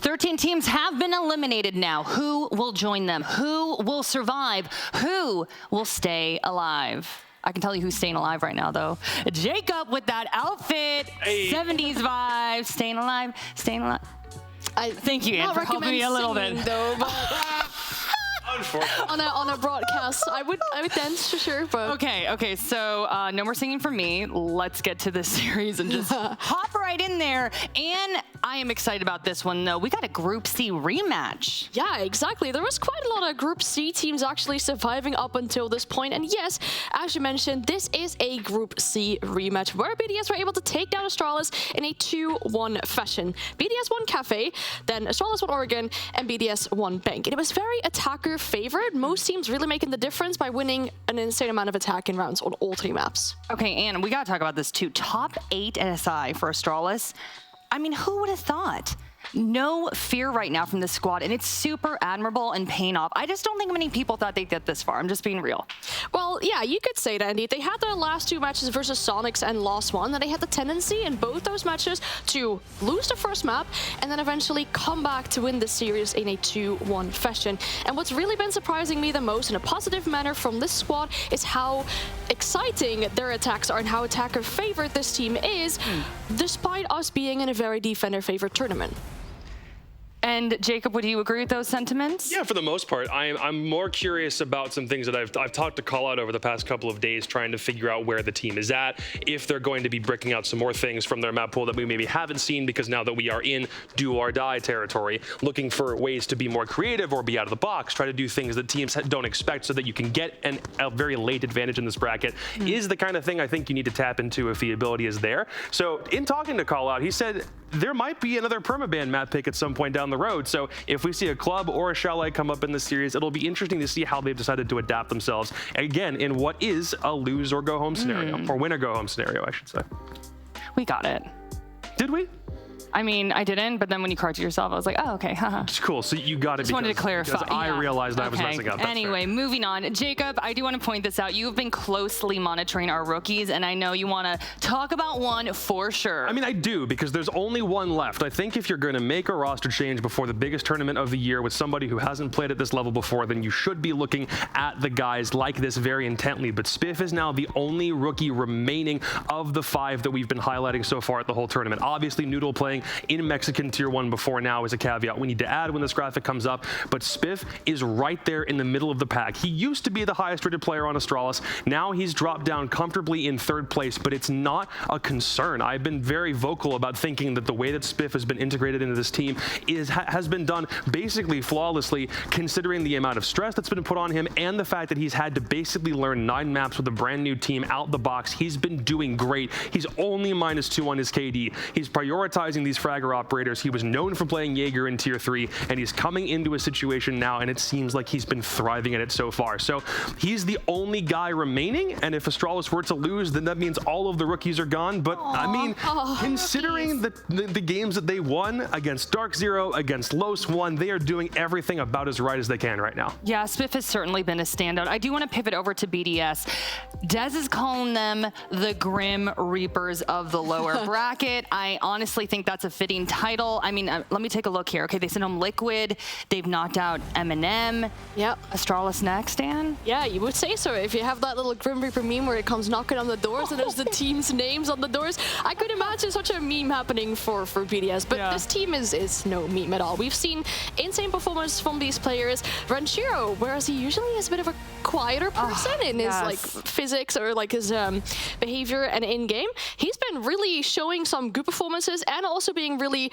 13 teams have been eliminated now. Who will join them? Who will survive? Who will stay alive? I can tell you who's staying alive right now, though. Jacob with that outfit, 70s vibe, staying alive, staying alive. Thank you, Anne, for helping me a little bit. Though, but on a broadcast, I would dance for sure. But Okay. So no more singing from me. Let's get to this series and just hop right in there. And I am excited about this one, though. We got a Group C rematch. Yeah, exactly. There was quite a lot of Group C teams actually surviving up until this point. And yes, as you mentioned, this is a Group C rematch where BDS were able to take down Astralis in a 2-1 fashion. BDS won Cafe, then Astralis won Oregon, and BDS won Bank. And it was very attacker favored. Most teams really making the difference by winning an insane amount of attacking rounds on all 3 maps. Okay, Anne, we got to talk about this too. Top 8 SI for Astralis. I mean, who would have thought? No fear right now from this squad, and it's super admirable and paying off. I just don't think many people thought they'd get this far. I'm just being real. Well, yeah, you could say that, indeed. They had their last 2 matches versus Sonics and lost one, and they had the tendency in both those matches to lose the first map and then eventually come back to win the series in a 2-1 fashion. And what's really been surprising me the most in a positive manner from this squad is how exciting their attacks are and how attacker favored this team is, despite us being in a very defender favored tournament. And Jacob, would you agree with those sentiments? Yeah, for the most part. I'm more curious about some things that I've talked to Call Out over the past couple of days, trying to figure out where the team is at, if they're going to be breaking out some more things from their map pool that we maybe haven't seen, because now that we are in do or die territory, looking for ways to be more creative or be out of the box, try to do things that teams don't expect so that you can get a very late advantage in this bracket, is the kind of thing I think you need to tap into if the ability is there. So in talking to Call Out, he said there might be another permaban map pick at some point down the road. So if we see a Club or a Chalet come up in this series, it'll be interesting to see how they've decided to adapt themselves, again, in what is a lose or go home scenario, or win or go home scenario, I should say. We got it. Did we? I mean, I didn't, but then when you corrected yourself, I was like, oh, okay, haha. It's cool. So you got it. Just wanted to clarify. Because I realized I was messing up. Anyway, moving on. Jacob, I do want to point this out. You've been closely monitoring our rookies, and I know you want to talk about one for sure. I mean, I do, because there's only one left. I think if you're going to make a roster change before the biggest tournament of the year with somebody who hasn't played at this level before, then you should be looking at the guys like this very intently. But Spiff is now the only rookie remaining of the 5 that we've been highlighting so far at the whole tournament. Obviously, Noodle playing in Mexican Tier 1 before now is a caveat we need to add when this graphic comes up, but Spiff is right there in the middle of the pack. He used to be the highest rated player on Astralis. Now he's dropped down comfortably in 3rd place, but it's not a concern. I've been very vocal about thinking that the way that Spiff has been integrated into this team has been done basically flawlessly, considering the amount of stress that's been put on him and the fact that he's had to basically learn 9 maps with a brand new team out the box. He's been doing great. He's only -2 on his KD. He's prioritizing these fragger operators. He was known for playing Jaeger in Tier 3, and he's coming into a situation now, and it seems like he's been thriving at it so far. So he's the only guy remaining, and if Astralis were to lose, then that means all of the rookies are gone. But I mean, considering the games that they won against Dark Zero, against Los 1, they are doing everything about as right as they can right now. Yeah, Spiff has certainly been a standout. I do want to pivot over to BDS. Dez is calling them the Grim Reapers of the lower bracket. I honestly think that's a fitting title. I mean, let me take a look here. Okay, they sent home Liquid. They've knocked out Eminem. Yep. Astralis next, Dan? Yeah, you would say so. If you have that little Grim Reaper meme where it comes knocking on the doors and there's the team's names on the doors, I could imagine such a meme happening for BDS. But this team is no meme at all. We've seen insane performance from these players. Ranchiro, whereas he usually is a bit of a quieter person in his like physics or like his behavior and in-game, he's been really showing some good performances and also being really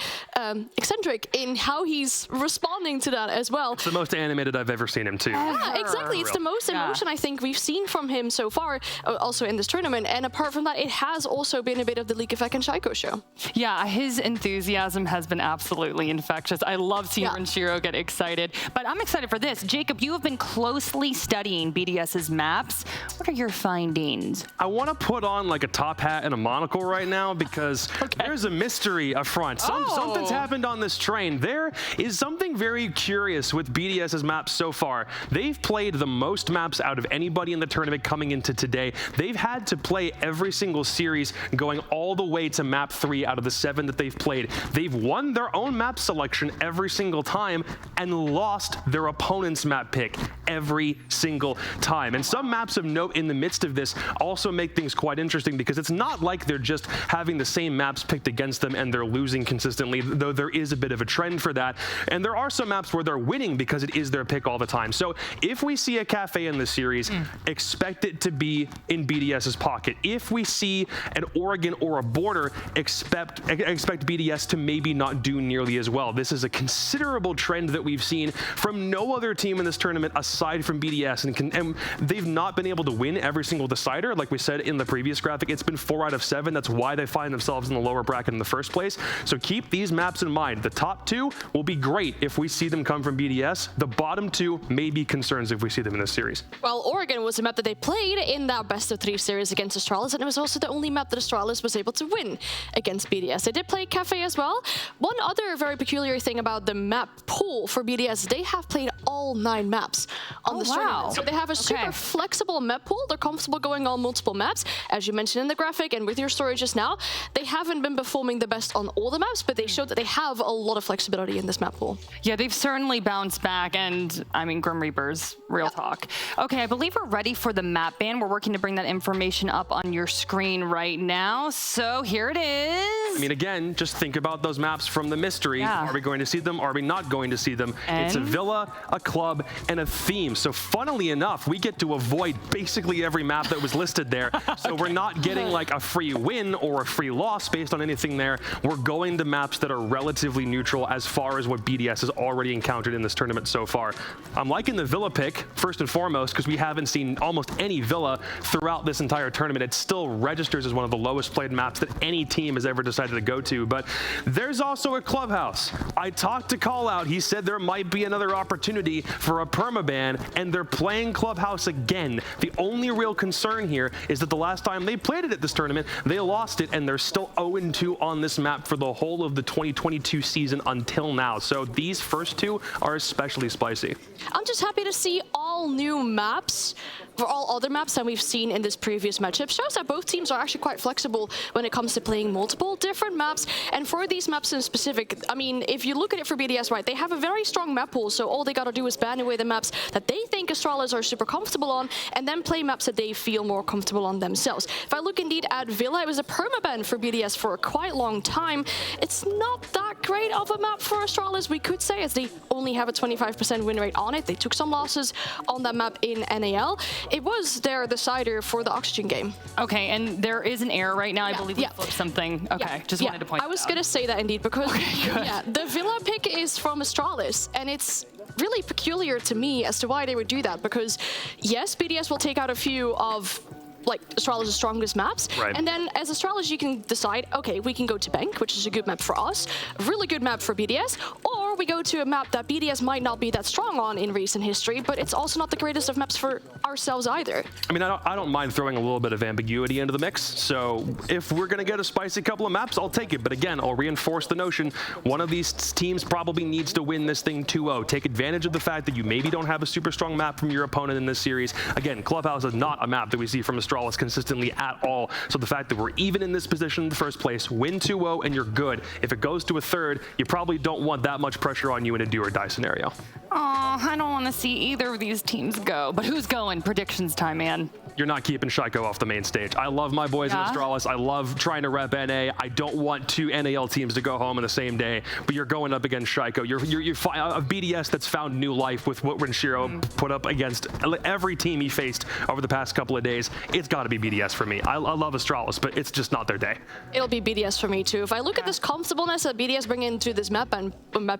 eccentric in how he's responding to that as well. It's the most animated I've ever seen him too. Yeah, exactly. It's the most emotion I think we've seen from him so far, also in this tournament. And apart from that, it has also been a bit of the League Effect and Shaiko show. Yeah, his enthusiasm has been absolutely infectious. I love seeing Ranchiro get excited. But I'm excited for this. Jacob, you have been closely studying BDS's maps. What are your findings? I want to put on like a top hat and a monocle right now because there's a mystery, a front. Something's happened on this train. There is something very curious with BDS's maps so far. They've played the most maps out of anybody in the tournament coming into today. They've had to play every single series going all the way to map 3 out of the 7 that they've played. They've won their own map selection every single time and lost their opponent's map pick every single time. And some maps of note in the midst of this also make things quite interesting, because it's not like they're just having the same maps picked against them and they're losing consistently, though there is a bit of a trend for that. And there are some maps where they're winning because it is their pick all the time. So if we see a Cafe in this series, expect it to be in BDS's pocket. If we see an Oregon or a Border, expect BDS to maybe not do nearly as well. This is a considerable trend that we've seen from no other team in this tournament aside from BDS, and they've not been able to win every single decider. Like we said in the previous graphic, it's been 4 out of 7. That's why they find themselves in the lower bracket in the first place. So keep these maps in mind. The top 2 will be great if we see them come from BDS. The bottom 2 may be concerns if we see them in this series. Well, Oregon was a map that they played in that best of 3 series against Astralis, and it was also the only map that Astralis was able to win against BDS. They did play Cafe as well. One other very peculiar thing about the map pool for BDS, they have played all 9 maps on this tournament. So they have a super flexible map pool. They're comfortable going on multiple maps. As you mentioned in the graphic and with your story just now, they haven't been performing the best on all the maps, but they showed that they have a lot of flexibility in this map pool. Yeah, they've certainly bounced back, and I mean, Grim Reapers, real talk. Okay, I believe we're ready for the map ban. We're working to bring that information up on your screen right now. So here it is. I mean, again, just think about those maps from the mystery. Are we going to see them? Are we not going to see them? It's a villa, a club, and a theme. So funnily enough, we get to avoid basically every map that was listed there. So we're not getting like a free win or a free loss based on anything there. We're going to maps that are relatively neutral as far as what BDS has already encountered in this tournament so far. I'm liking the villa pick first and foremost because we haven't seen almost any villa throughout this entire tournament. It still registers as one of the lowest played maps that any team has ever decided to go to. But there's also a Clubhouse. I talked to Call Out. He said there might be another opportunity for a permaban, and they're playing Clubhouse again. The only real concern here is that the last time they played it at this tournament, they lost it, and they're still 0-2 on this map for the whole of the 2022 season until now. So these first 2 are especially spicy. I'm just happy to see all new maps for all other maps that we've seen in this previous matchup. Shows that both teams are actually quite flexible when it comes to playing multiple different maps. And for these maps in specific, I mean, if you look at it for BDS, right, they have a very strong map pool, so all they gotta do is ban away the maps that they think Astralis are super comfortable on, and then play maps that they feel more comfortable on themselves. If I look indeed at Villa, it was a permaban for BDS for a quite long time. It's not that great of a map for Astralis, we could say, as they only have a 25% win rate on it. They took some losses on that map in NAL. It was their decider for the Oxygen game. Okay, and there is an error right now. I believe we flipped something. Okay, just wanted to point I was going to say that indeed, because the Villa pick is from Astralis, and it's really peculiar to me as to why they would do that, because yes, BDS will take out a few of like Astralis' strongest maps. Right. And then as Astralis, you can decide, okay, we can go to Bank, which is a good map for us, a really good map for BDS, or we go to a map that BDS might not be that strong on in recent history, but it's also not the greatest of maps for ourselves either. I mean, I don't mind throwing a little bit of ambiguity into the mix. So if we're going to get a spicy couple of maps, I'll take it. But again, I'll reinforce the notion, one of these teams probably needs to win this thing 2-0. Take advantage of the fact that you maybe don't have a super strong map from your opponent in this series. Again, Clubhouse is not a map that we see from Astralis consistently at all. So the fact that we're even in this position in the first place, win 2-0 and you're good. If it goes to a third, you probably don't want that much pressure on you in a do or die scenario. I don't want to see either of these teams go, but who's going? Predictions time, man. You're not keeping Shaiko off the main stage. I love my boys in Astralis. I love trying to rep NA. I don't want 2 NAL teams to go home in the same day, but you're going up against Shaiko. You're a BDS that's found new life with what Renshiro put up against every team he faced over the past couple of days. It's got to be BDS for me. I love Astralis, but it's just not their day. It'll be BDS for me too. If I look at this comfortableness that BDS bring into this map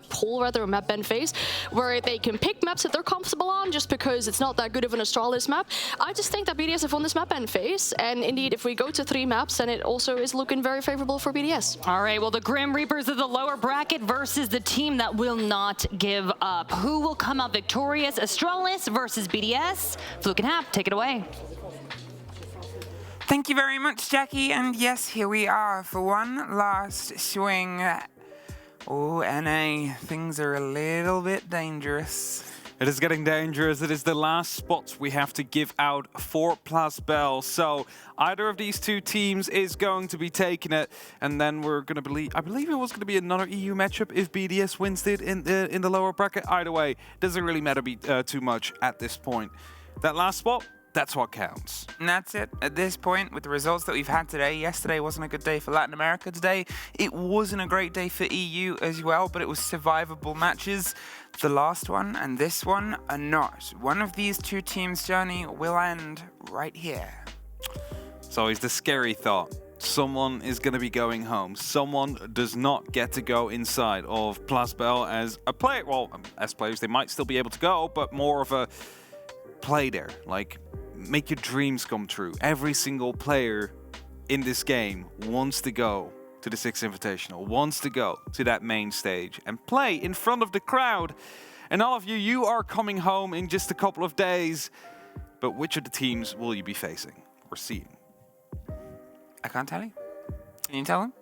pool, rather, a map ban phase, where they can pick maps that they're comfortable on just because it's not that good of an Astralis map, I just think that BDS have won this map ban phase, and indeed, if we go to 3 maps, then it also is looking very favorable for BDS. All right, well, the Grim Reapers of the lower bracket versus the team that will not give up. Who will come out victorious? Astralis versus BDS. Fluke and Hap, take it away. Thank you very much, Jackie. And yes, here we are for one last swing. Oh, NA, things are a little bit dangerous. It is getting dangerous. It is the last spot we have to give out for Plasbel. So either of these two teams is going to be taking it, and then we're going to believe. I believe it was going to be another EU matchup if BDS wins it in the lower bracket. Either way, doesn't really matter too much at this point. That last spot, that's what counts. And that's it. At this point, with the results that we've had today, yesterday wasn't a good day for Latin America. Today, it wasn't a great day for EU as well, but it was survivable matches. The last one and this one are not. One of these two teams' journey will end right here. It's always the scary thought. Someone is going to be going home. Someone does not get to go inside of Plasbel as a player. Well, as players, they might still be able to go, but more of a play there. Like, make your dreams come true. Every single player in this game wants to go to the Six Invitational, wants to go to that main stage and play in front of the crowd. And all of you, you are coming home in just a couple of days. But which of the teams will you be facing or seeing? I can't tell you. Can you tell him?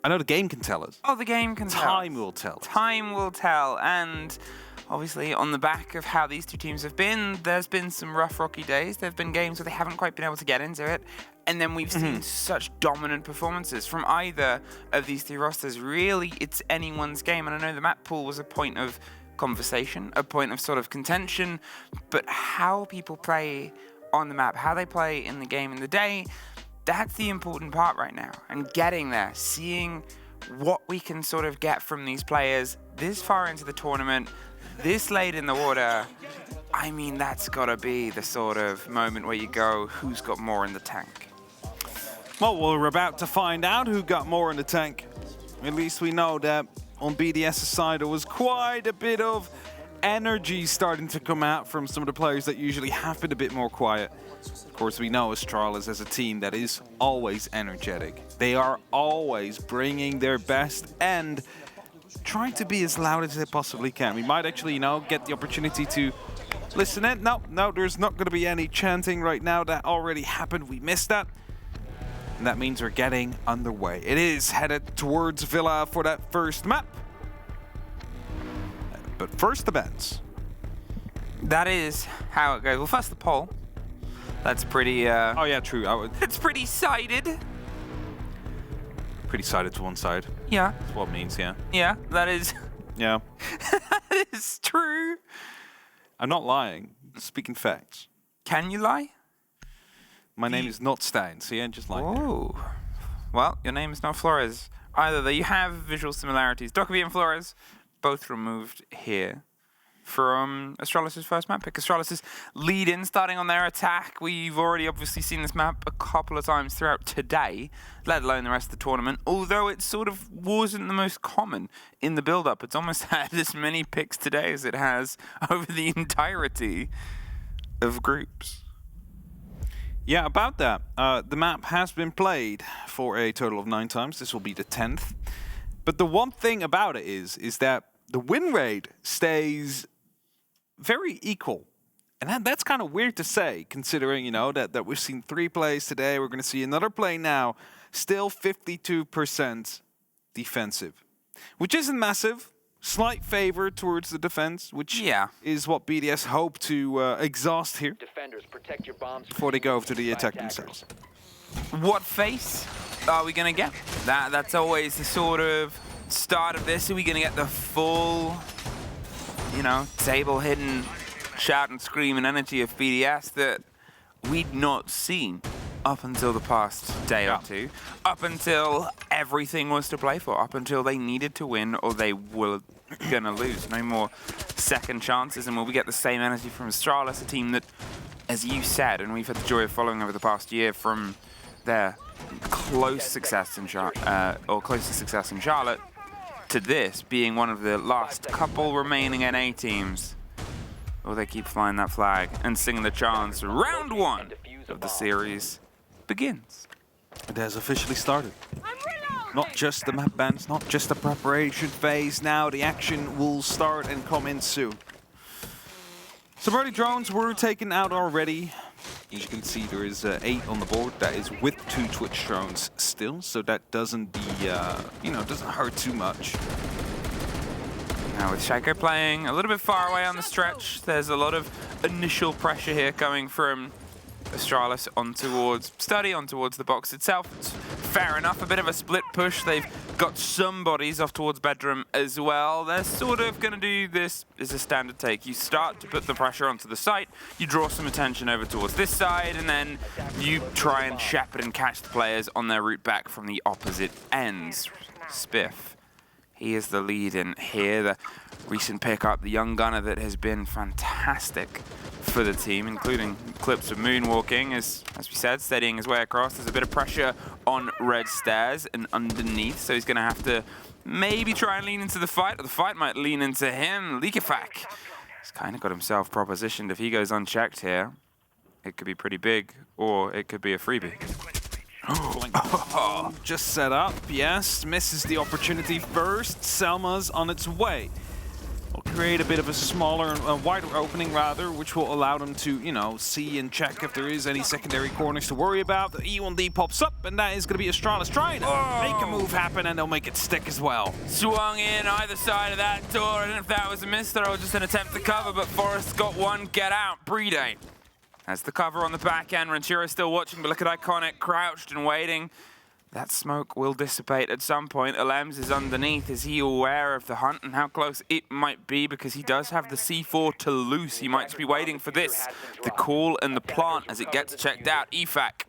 I know the game can tell us. Oh, the game can tell. Time will tell. Time will tell. And obviously, on the back of how these two teams have been, there's been some rough, rocky days. There have been games where they haven't quite been able to get into it. And then we've seen such dominant performances from either of these two rosters. Really, it's anyone's game. And I know the map pool was a point of conversation, a point of sort of contention. But how people play on the map, how they play in the game in the day, that's the important part right now. And getting there, seeing what we can sort of get from these players this far into the tournament, this late in the water. I mean, that's got to be the sort of moment where you go, who's got more in the tank? Well, we're about to find out who got more in the tank. At least we know that on BDS's side, there was quite a bit of energy starting to come out from some of the players that usually have been a bit more quiet. Of course, we know Astralis as a team that is always energetic. They are always bringing their best and trying to be as loud as they possibly can. We might actually, get the opportunity to listen in. No, there's not going to be any chanting right now. That already happened. We missed that. And that means we're getting underway. It is headed towards Villa for that first map. But first, the bets. That is how it goes. Well, first the poll. That's pretty... Oh, yeah, true. It's pretty sided. Pretty sided to one side. Yeah. That's what it means, yeah. Yeah, that is... Yeah. That is true. I'm not lying. Speaking facts. Can you lie? My name is not Stein, see? I just like that. Oh. Well, your name is not Flores either, though you have visual similarities. Dockerby and Flores, both removed here from Astralis' first map pick. Astralis' lead-in, starting on their attack. We've already obviously seen this map a couple of times throughout today, let alone the rest of the tournament, although it sort of wasn't the most common in the build-up. It's almost had as many picks today as it has over the entirety of groups. Yeah, about that. The map has been played for a total of 9 times. This will be the 10th. But the one thing about it is that the win rate stays very equal. And that's kind of weird to say, considering, that we've seen 3 plays today. We're going to see another play now. Still 52% defensive, which isn't massive. Slight favor towards the defense, which is what BDS hope to exhaust here. Defenders, protect your bombs before they go to the attack themselves. What face are we going to get? That's always the sort of start of this. Are we going to get the full, table-hidden shout and scream and energy of BDS that we'd not seen up until the past day or two, up until everything was to play for, up until they needed to win or they were going to lose. No more second chances, and will we get the same energy from Astralis, a team that, as you said, and we've had the joy of following over the past year from their closest success in Charlotte to this being one of the last couple remaining NA teams. Will they keep flying that flag and singing the chants? Round 1 of the series begins. It has officially started. Not just the map bans, not just the preparation phase. Now the action will start and come in soon. Some early drones were taken out already. As you can see, there is 8 on the board. That is with 2 Twitch drones still, so that doesn't doesn't hurt too much. Now with Shaco playing a little bit far away on the stretch, there's a lot of initial pressure here coming from Astralis on towards Study, on towards the box itself. It's fair enough, a bit of a split push. They've got some bodies off towards bedroom as well. They're sort of going to do this as a standard take. You start to put the pressure onto the site, you draw some attention over towards this side, and then you try and shepherd and catch the players on their route back from the opposite ends. Spiff, he is the lead in here, the recent pickup, the young gunner that has been fantastic for the team, including clips of moonwalking, as we said, steadying his way across. There's a bit of pressure on red stairs and underneath, so he's going to have to maybe try and lean into the fight, or the fight might lean into him. Leakafak, he's kind of got himself propositioned. If he goes unchecked here, it could be pretty big, or it could be a freebie. Oh, just set up, yes, misses the opportunity first. Selma's on its way. Will create a bit of a smaller, wider opening rather, which will allow them to, see and check if there is any secondary corners to worry about. The E1D pops up, and that is going to be Astralis trying to make a move happen, and they'll make it stick as well. Swung in either side of that door. I don't know if that was a miss or just an attempt to cover, but Forrest got one. Get out. Brede has the cover on the back end. Ranchero still watching, but look at Iconic crouched and waiting. That smoke will dissipate at some point. Alems is underneath. Is he aware of the hunt and how close it might be? Because he does have the C4 to loose. He might just be waiting for this. The call and the plant as it gets checked out. EFAC,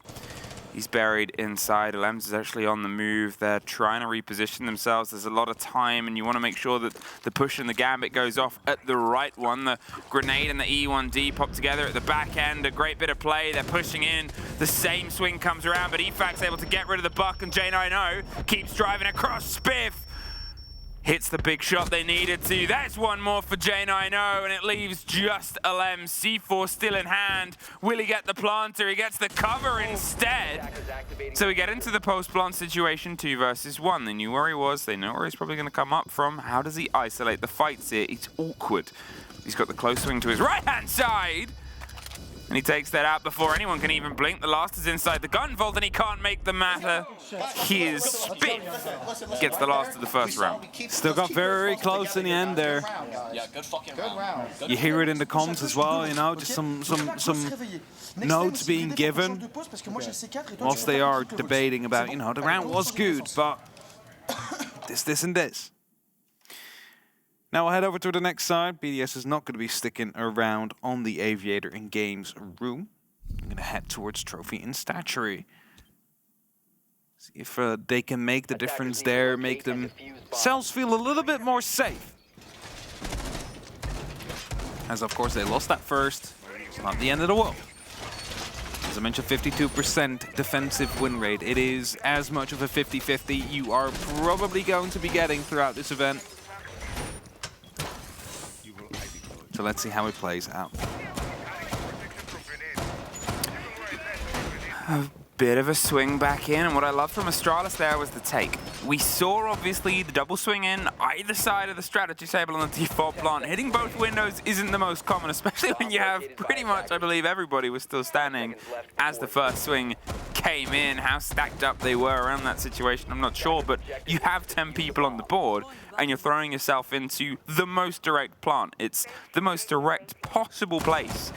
he's buried inside. Alems is actually on the move. They're trying to reposition themselves. There's a lot of time, and you want to make sure that the push and the gambit goes off at the right one. The grenade and the E1D pop together at the back end. A great bit of play. They're pushing in. The same swing comes around, but EFAC's able to get rid of the buck, and J90 keeps driving across. Spiff hits the big shot they needed to. That's one more for J90, and it leaves just Alem. C4 still in hand. Will he get the planter? He gets the cover instead. So we get into the post-plant situation, 2 versus 1. They knew where he was. They know where he's probably going to come up from. How does he isolate the fights here? It's awkward. He's got the close swing to his right-hand side. And he takes that out before anyone can even blink. The last is inside the gun vault, and he can't make the matter. His Spiff gets the last of the first round. Still got very close in the end there. You hear it in the comms as well, just some notes being given. Whilst they are debating about, the round was good, but this, and this. Now we'll head over to the next side. BDS is not going to be sticking around on the Aviator in Games room. I'm going to head towards Trophy and Statuary. See if they can make the difference there, make themselves feel a little bit more safe. As of course they lost that first. It's not the end of the world. As I mentioned, 52% defensive win rate. It is as much of a 50-50 you are probably going to be getting throughout this event. So let's see how it plays out. A bit of a swing back in, and what I loved from Astralis there was the take. We saw, obviously, the double swing in either side of the strategy table on the default plant. Hitting both windows isn't the most common, especially when you have pretty much, I believe, everybody was still standing as the first swing came in. How stacked up they were around that situation, I'm not sure, but you have 10 people on the board, and you're throwing yourself into the most direct plant. It's the most direct possible place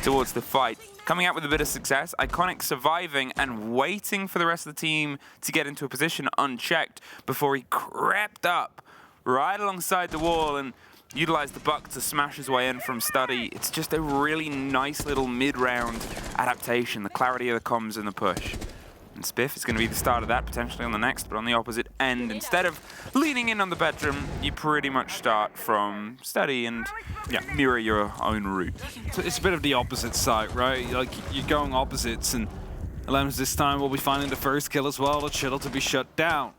towards the fight. Coming out with a bit of success, Iconic surviving and waiting for the rest of the team to get into a position unchecked before he crept up right alongside the wall and utilized the buck to smash his way in from Study. It's just a really nice little mid-round adaptation, the clarity of the comms and the push. And Spiff is going to be the start of that, potentially on the next, but on the opposite end. Instead of leaning in on the bedroom, you pretty much start from Study and mirror your own route. So it's a bit of the opposite side, right? Like, you're going opposites, and Alems this time will be finding the first kill as well. The Chittle to be shut down.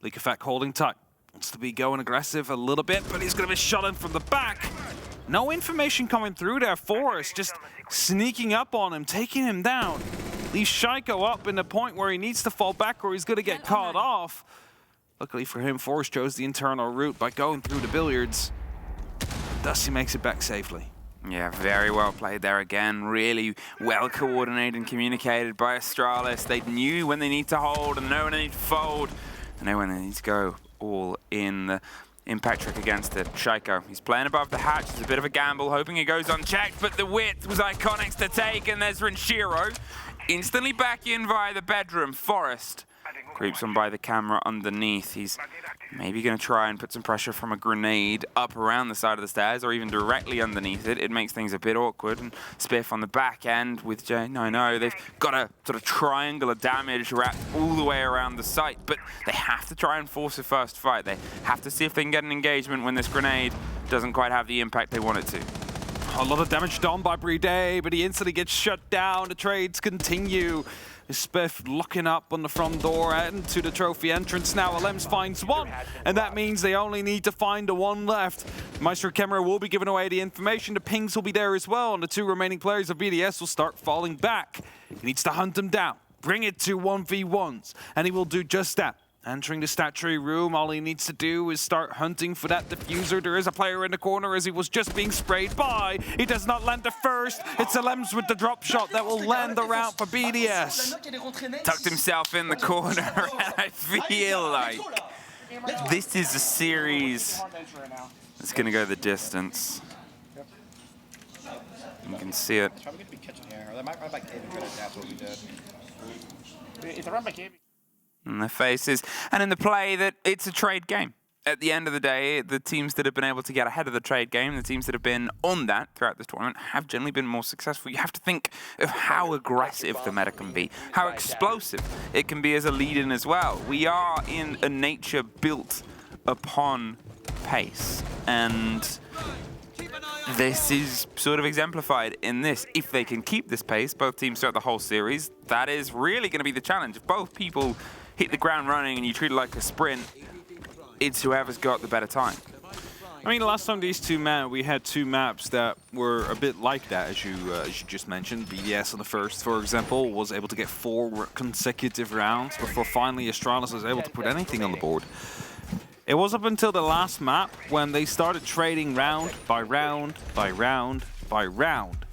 Leakafak holding tight. Wants to be going aggressive a little bit, but he's going to be shot in from the back. No information coming through there. Forrest just sneaking up on him, taking him down. Leaves Shaiko up in the point where he needs to fall back or he's going to get caught off. Luckily for him, Forrest chose the internal route by going through the billiards. Thus he makes it back safely. Yeah, very well played there again. Really well coordinated and communicated by Astralis. They knew when they need to hold and know when they need to fold. They know when they need to go all in. The impact trick against it. Shaiko, he's playing above the hatch. It's a bit of a gamble, hoping it goes unchecked, but the width was Iconics to take, and there's Renshiro. Instantly back in via the bedroom. Forest creeps on by the camera underneath. He's maybe going to try and put some pressure from a grenade up around the side of the stairs or even directly underneath it. It makes things a bit awkward. And Spiff on the back end with J9O. They've got a sort of triangle of damage wrapped all the way around the site, but they have to try and force a first fight. They have to see if they can get an engagement when this grenade doesn't quite have the impact they want it to. A lot of damage done by Bride, but he instantly gets shut down. The trades continue. Spiff looking up on the front door and to the trophy entrance now. Alems finds one, and that means they only need to find the one left. Maestro Camera will be giving away the information. The pings will be there as well, and the two remaining players of BDS will start falling back. He needs to hunt them down, bring it to 1v1s, and he will do just that. Entering the statue room, all he needs to do is start hunting for that diffuser. There is a player in the corner as he was just being sprayed by. He does not land the first. It's Alems with the drop shot that will land the round for BDS. Tucked himself in the corner, and I feel like this is a series that's going to go the distance. You can see it. In their faces, and in the play that it's a trade game. At the end of the day, the teams that have been able to get ahead of the trade game, the teams that have been on that throughout this tournament, have generally been more successful. You have to think of how aggressive the meta can be, how explosive it can be as a lead-in as well. We are in a nature built upon pace, and this is sort of exemplified in this. If they can keep this pace, both teams throughout the whole series, that is really going to be the challenge. If both people hit the ground running and you treat it like a sprint, it's whoever's got the better time. I mean, last time these two met, we had two maps that were a bit like that, as you just mentioned. BDS on the first, for example, was able to get 4 consecutive rounds before finally Astralis was able to put anything on the board. It was up until the last map when they started trading round by round by round by round,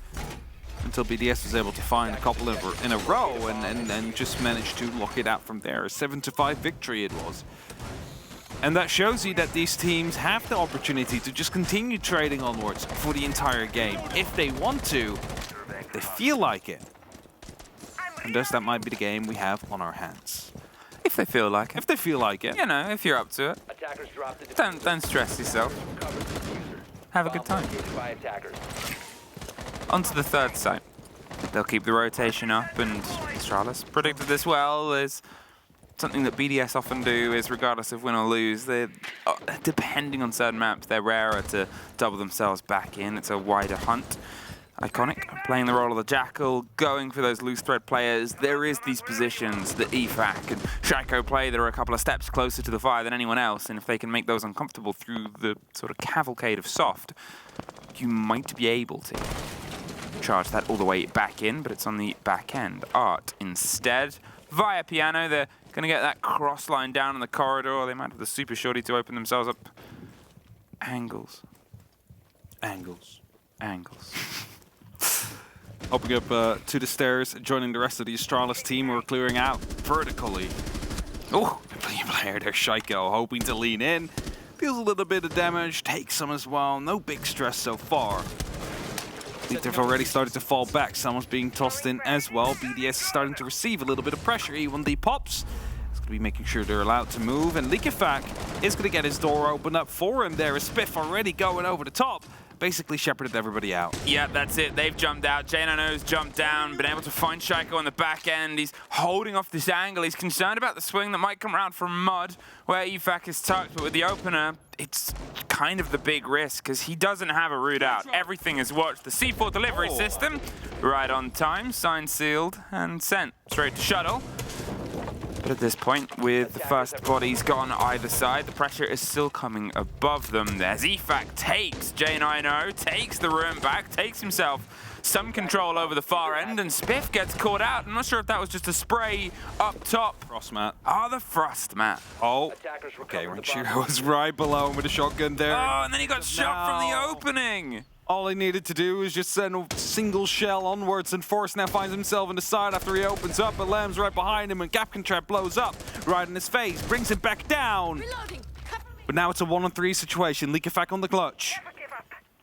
until BDS was able to find a couple in a row and just managed to lock it out from there. A 7-5 victory it was. And that shows you that these teams have the opportunity to just continue trading onwards for the entire game, if they want to, if they feel like it. And thus that might be the game we have on our hands. If they feel like it. If they feel like it. You know, if you're up to it. Don't stress yourself. Have a good time. On to the third site. They'll keep the rotation up, and Astralis predicted this well. There's something that BDS often do is, regardless of win or lose, they're, depending on certain maps, they're rarer to double themselves back in. It's a wider hunt. Iconic, playing the role of the Jackal, going for those loose thread players. There is these positions that EFAC and Shaiko play that are a couple of steps closer to the fire than anyone else, and if they can make those uncomfortable through the sort of cavalcade of soft, you might be able to charge that all the way back in, but it's on the back end. Art instead, via piano, they're going to get that cross line down in the corridor. They might have the super shorty to open themselves up. Angles. Angles. Angles. Hopping up to the stairs, joining the rest of the Astralis team who are clearing out vertically. Oh, player there, Shaiko, hoping to lean in. Deals a little bit of damage, takes some as well. No big stress so far. I think they've already started to fall back. Someone's being tossed in as well. BDS is starting to receive a little bit of pressure. E1D pops. It's going to be making sure they're allowed to move. And Likefak is going to get his door opened up for him there. Is Spiff already going over the top. Basically shepherded everybody out. Yeah, that's it. They've jumped out. J9O's jumped down, been able to find Shaiko on the back end. He's holding off this angle. He's concerned about the swing that might come around from Mud, where EFAC is tucked. But with the opener, it's kind of the big risk, because he doesn't have a route out. Everything is watched. The C4 delivery system, right on time, signed, sealed, and sent straight to shuttle. But at this point, with the first bodies gone either side, the pressure is still coming above them. There's EFAC takes J9O, takes the room back, takes himself some control over the far end, and Spiff gets caught out. I'm not sure if that was just a spray up top. Frost mat. The frost mat. Oh, okay, Renshiro was right below him with a shotgun there. Oh, and then he got shot from the opening. All he needed to do was just send a single shell onwards, and Force now finds himself in the side after he opens up, but Lamb's right behind him, and Capcan Trap blows up right in his face, brings him back down. But now it's a 1-on-3 situation. Likafak on the clutch.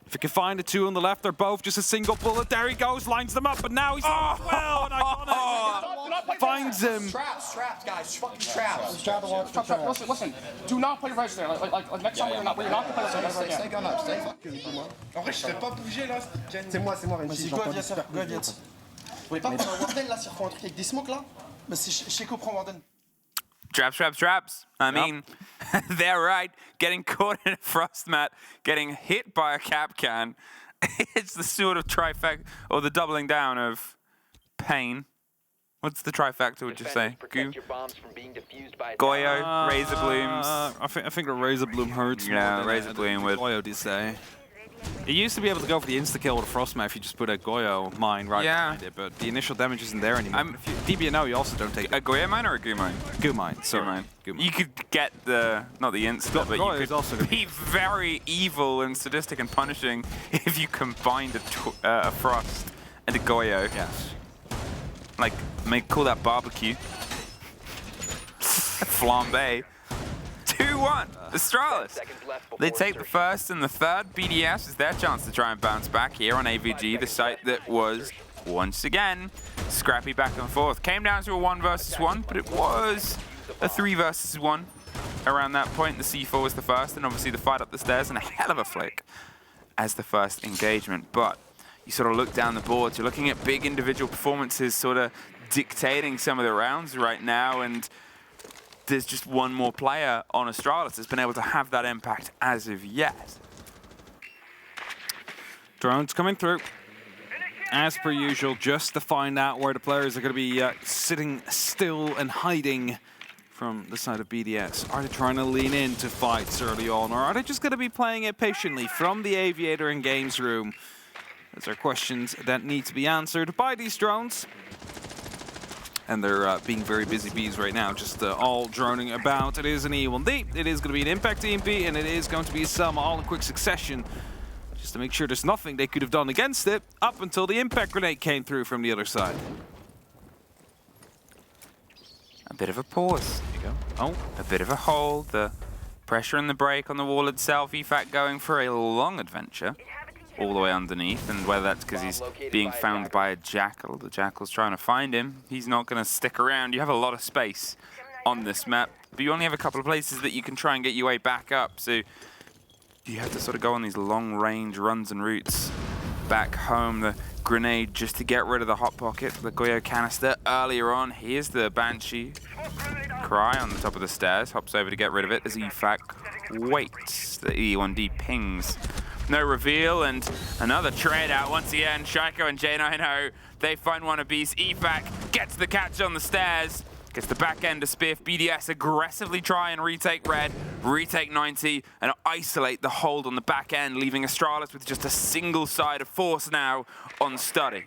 If he can find the two on the left, they're both just a single bullet. There he goes, lines them up, but now he's on well, and Iconic finds him. Traps, guys, fucking traps. Listen, do not play res there. Like next time we're not gonna play res. Stay gun up, stay fucking pour moi. En vrai, je fais pas bouger là. C'est moi, Renji. Go, viens. Vous voulez pas prendre un Warden là, s'il refait un truc avec des smokes là? Mais c'est Sheko prend Warden. Traps. I mean, they're right. Getting caught in a frost mat, getting hit by a cap can. It's the sort of trifecta, or the doubling down of pain. What's the trifecta, would you say? Goo? Goyo, Razor Blooms. I think a Razor Bloom hurts. Yeah, Razor Bloom would. Goyo did say. You used to be able to go for the insta-kill with a Frostmat if you just put a Goyo mine right behind it, but the initial damage isn't there anymore. DBNO, you also don't take a Goyo mine or a Goo mine? Goo mine, sorry. Goo mine. You could get the, not the insta, but you could also be very evil and sadistic and punishing if you combined a Frost and a Goyo. Yes. Like, call that barbecue. Flambe. 2-1, Astralis. They take the first and the third. BDS is their chance to try and bounce back here on AVG, the site that was, once again, scrappy back and forth. Came down to a 1 versus 1, but it was a 3 versus 1 around that point. The C4 was the first, and obviously the fight up the stairs, and a hell of a flick as the first engagement. But you sort of look down the boards, you're looking at big individual performances sort of dictating some of the rounds right now, and there's just one more player on Astralis that's been able to have that impact as of yet. Drones coming through. As per usual, just to find out where the players are going to be sitting still and hiding from the side of BDS. Are they trying to lean into fights early on, or are they just going to be playing it patiently from the Aviator and Games room? Those are questions that need to be answered by these drones. And they're being very busy bees right now, just all droning about. It is an E1D, it is going to be an Impact EMP, and it is going to be some all in quick succession, just to make sure there's nothing they could have done against it, up until the Impact Grenade came through from the other side. A bit of a pause. There you go. Oh. A bit of a hold, the pressure and the break on the wall itself. EFAC going for a long adventure all the way underneath, and whether that's because he's being found by a jackal, the jackal's trying to find him, he's not going to stick around. You have a lot of space on this map, but you only have a couple of places that you can try and get your way back up, so you have to sort of go on these long-range runs and routes back home. The grenade just to get rid of the hot pocket, the Goyo canister earlier on. Here's the Banshee cry on the top of the stairs, hops over to get rid of it as EFAC waits. The E1D pings. No reveal, and another trade out once again. Shaiko and J90, they find one apiece. EFAC gets the catch on the stairs, gets the back end to Spiff. BDS aggressively try and retake red, retake 90, and isolate the hold on the back end, leaving Astralis with just a single side of force now on Study.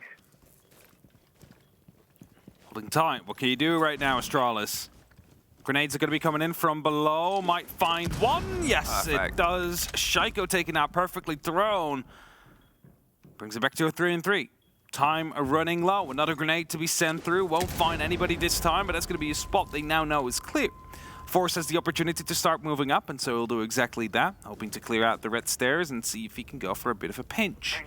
Holding tight. What can you do right now, Astralis? Grenades are going to be coming in from below. Might find one. Yes, perfect. It does. Shaiko taking out perfectly thrown. Brings it back to a 3-3. Time running low. Another grenade to be sent through. Won't find anybody this time, but that's going to be a spot they now know is clear. Force has the opportunity to start moving up, and so he'll do exactly that, hoping to clear out the red stairs and see if he can go for a bit of a pinch.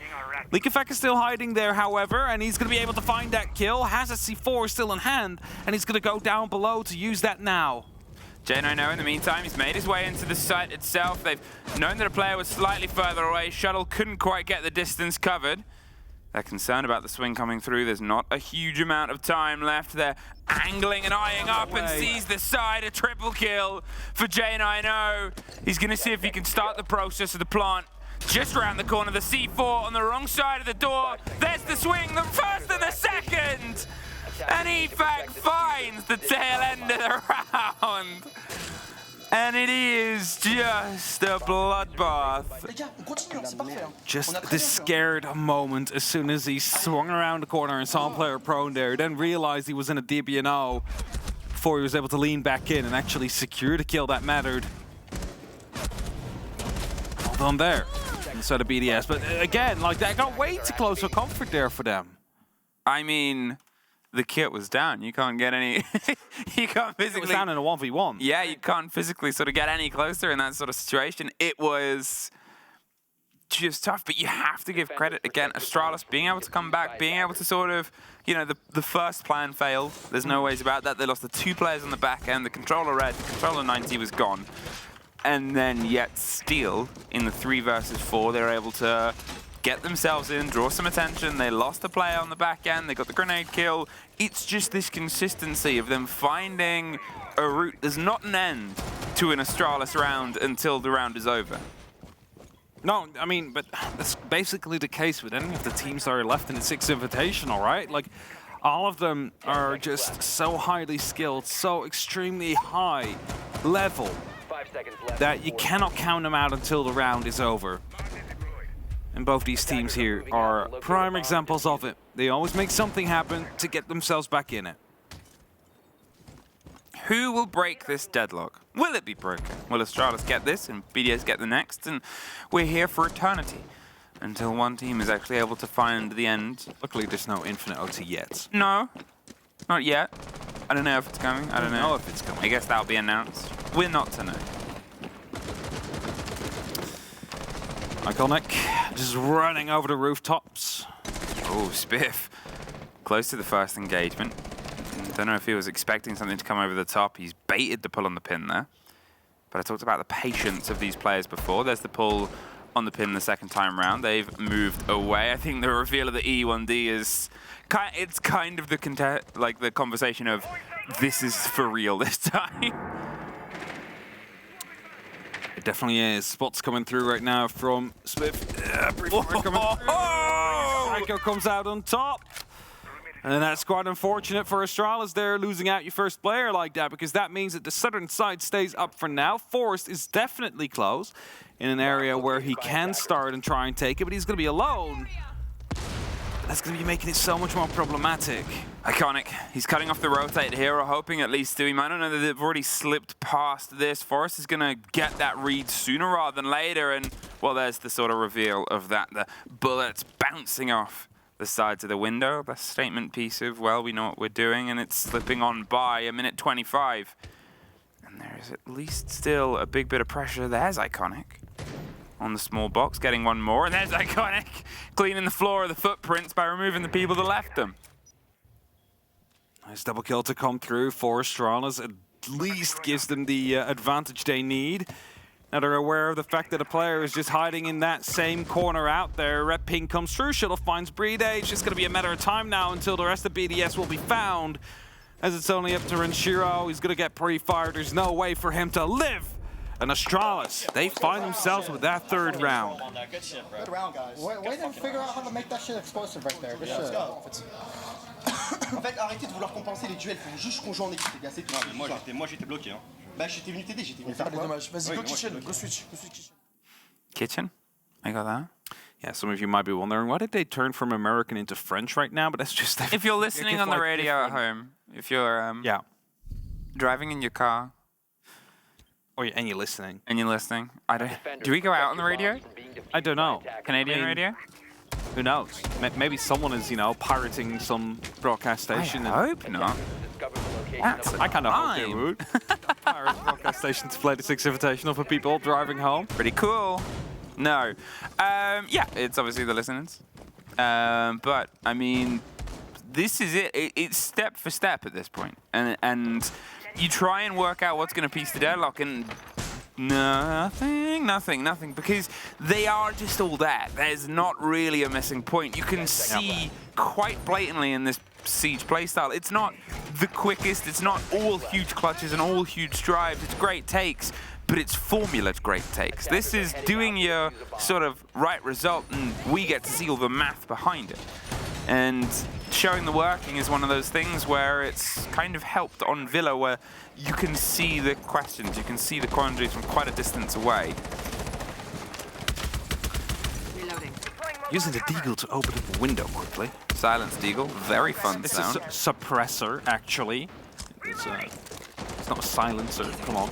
Likafak is still hiding there, however, and he's going to be able to find that kill. Has a C4 still in hand, and he's going to go down below to use that now. J90 in the meantime, he's made his way into the site itself. They've known that a player was slightly further away. Shuttle couldn't quite get the distance covered. They're concerned about the swing coming through. There's not a huge amount of time left. They're angling and eyeing up and sees the side. A triple kill for J90. He's going to see if he can start the process of the plant. Just around the corner, the C4 on the wrong side of the door. There's the swing, the first and the second. And EFAC finds the tail end of the round. And it is just a bloodbath. Just this scared moment as soon as he swung around the corner and saw a player prone there, then realized he was in a DBNO before he was able to lean back in and actually secure the kill that mattered. Hold on there. inside of BDS. But again, like, that got way too close for comfort there for them. I mean, the kit was down. You can't get any... you can't physically... It was down in a 1v1. Yeah, you can't physically sort of get any closer in that sort of situation. It was just tough, but you have to give credit, again, Astralis being able to come back, being able to sort of, you know, the first plan failed. There's no ways about that. They lost the 2 players on the back end. The controller red, the controller 90 was gone. And then yet still, in the 3 versus 4, they were able to get themselves in, draw some attention. They lost a player on the back end. They got the grenade kill. It's just this consistency of them finding a route. There's not an end to an Astralis round until the round is over. No, I mean, but that's basically the case with any of the teams that are left in the Six Invitational, right? Like, all of them are just so highly skilled, so extremely high level that you cannot count them out until the round is over. And both these teams here are prime examples of it. They always make something happen to get themselves back in it. Who will break this deadlock? Will it be broken? Will Astralis get this and BDS get the next? And we're here for eternity until one team is actually able to find the end. Luckily, there's no infinite OT yet. No, not yet. I don't know if it's coming. I don't know if it's coming. I guess that'll be announced. We're not to know. Iconic, just running over the rooftops. Oh, Spiff. Close to the first engagement. Don't know if he was expecting something to come over the top. He's baited the pull on the pin there. But I talked about the patience of these players before. There's the pull on the pin the second time round. They've moved away. I think the reveal of the E1D is... It's kind of the conversation of, this is for real this time. It definitely is. Spots coming through right now from Smith. Psycho comes out on top. And that's quite unfortunate for Astralis there, losing out your first player like that, because that means that the southern side stays up for now. Forrest is definitely close in an area where he can start and try and take it, but he's going to be alone. That's going to be making it so much more problematic. Iconic. He's cutting off the rotate here, or hoping at least to. He might not know that they've already slipped past this. Forrest is going to get that read sooner rather than later, and, well, there's the sort of reveal of that. The bullets bouncing off the sides of the window. The statement piece of, well, we know what we're doing, and it's slipping on by a minute 25. And there is at least still a big bit of pressure. There's Iconic on the small box, getting one more, and there's Iconic cleaning the floor of the footprints by removing the people that left them. Nice double kill to come through for Astralis. At least gives them the advantage they need. Now they're aware of the fact that a player is just hiding in that same corner out there. Red ping comes through, Shuttle finds Breedage. It's going to be a matter of time now until the rest of BDS will be found, as it's only up to Renshiro. He's going to get pre-fired. There's no way for him to live. And Astralis, they find themselves with that third round. Good round, guys. Wait to figure out how to make that shit explosive right there. Good shit. En fait, arrêtez de vouloir compenser les duels. Faut juste qu'on joue en équipe, les gars. C'est tout. Moi, j'étais bloqué. Hein. Bah, j'étais venu t'aider. J'étais venu faire les dommages. Vas-y, go kitchen. Go switch. Go switch kitchen. Kitchen? I got that. Yeah, some of you might be wondering, why did they turn from American into French right now? But that's just... If you're listening on the radio at home, if you're driving in your car... and you're listening. And you're listening. Do we go out on the radio? I don't know. Canadian radio? Who knows? Maybe someone is, you know, pirating some broadcast station. I hope not. I kind of hope they would. Pirate broadcast station to play the Six Invitational for people driving home. Pretty cool. No. Yeah, it's obviously the listeners. But, I mean, this is it. It's step for step at this point. And you try and work out what's going to piece the deadlock, and nothing, because they are just all that. There's not really a missing point. You can see quite blatantly in this Siege playstyle, it's not the quickest, it's not all huge clutches and all huge drives, it's great takes, but it's formula great takes. This is doing your sort of right result, and we get to see all the math behind it. And showing the working is one of those things where it's kind of helped on Villa, where you can see the questions, you can see the quandaries from quite a distance away. Using the Deagle to open up a window quickly. Silence Deagle, very fun sound. It's a suppressor, actually. It's not a silencer, come on.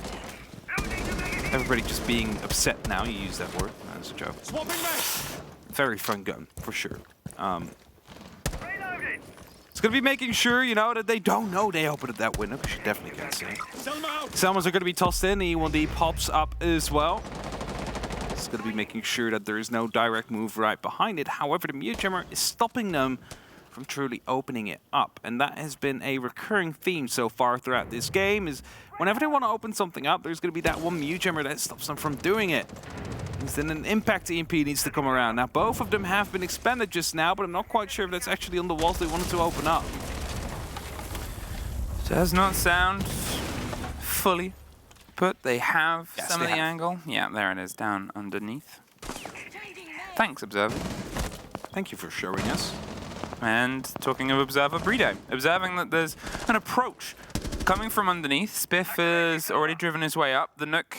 Everybody just being upset now, you use that word. as a joke. Very fun gun, for sure. It's going to be making sure, you know, that they don't know they opened that window, because you definitely can't see. Selmas are going to be tossed in. E1D pops up as well. It's going to be making sure that there is no direct move right behind it. However, the Mute Jammer is stopping them from truly opening it up. And that has been a recurring theme so far throughout this game, is whenever they want to open something up, there's going to be that one Mute Jammer that stops them from doing it. And then an Impact EMP needs to come around. Now, both of them have been expended just now, but I'm not quite sure if that's actually on the walls they wanted to open up. Does not sound fully put. They have some of the angle. Yeah, there it is, down underneath. Thanks, Observer. Thank you for showing us. And talking of Observer, Breedo, observing that there's an approach coming from underneath. Spiff has already driven his way up. The Nook,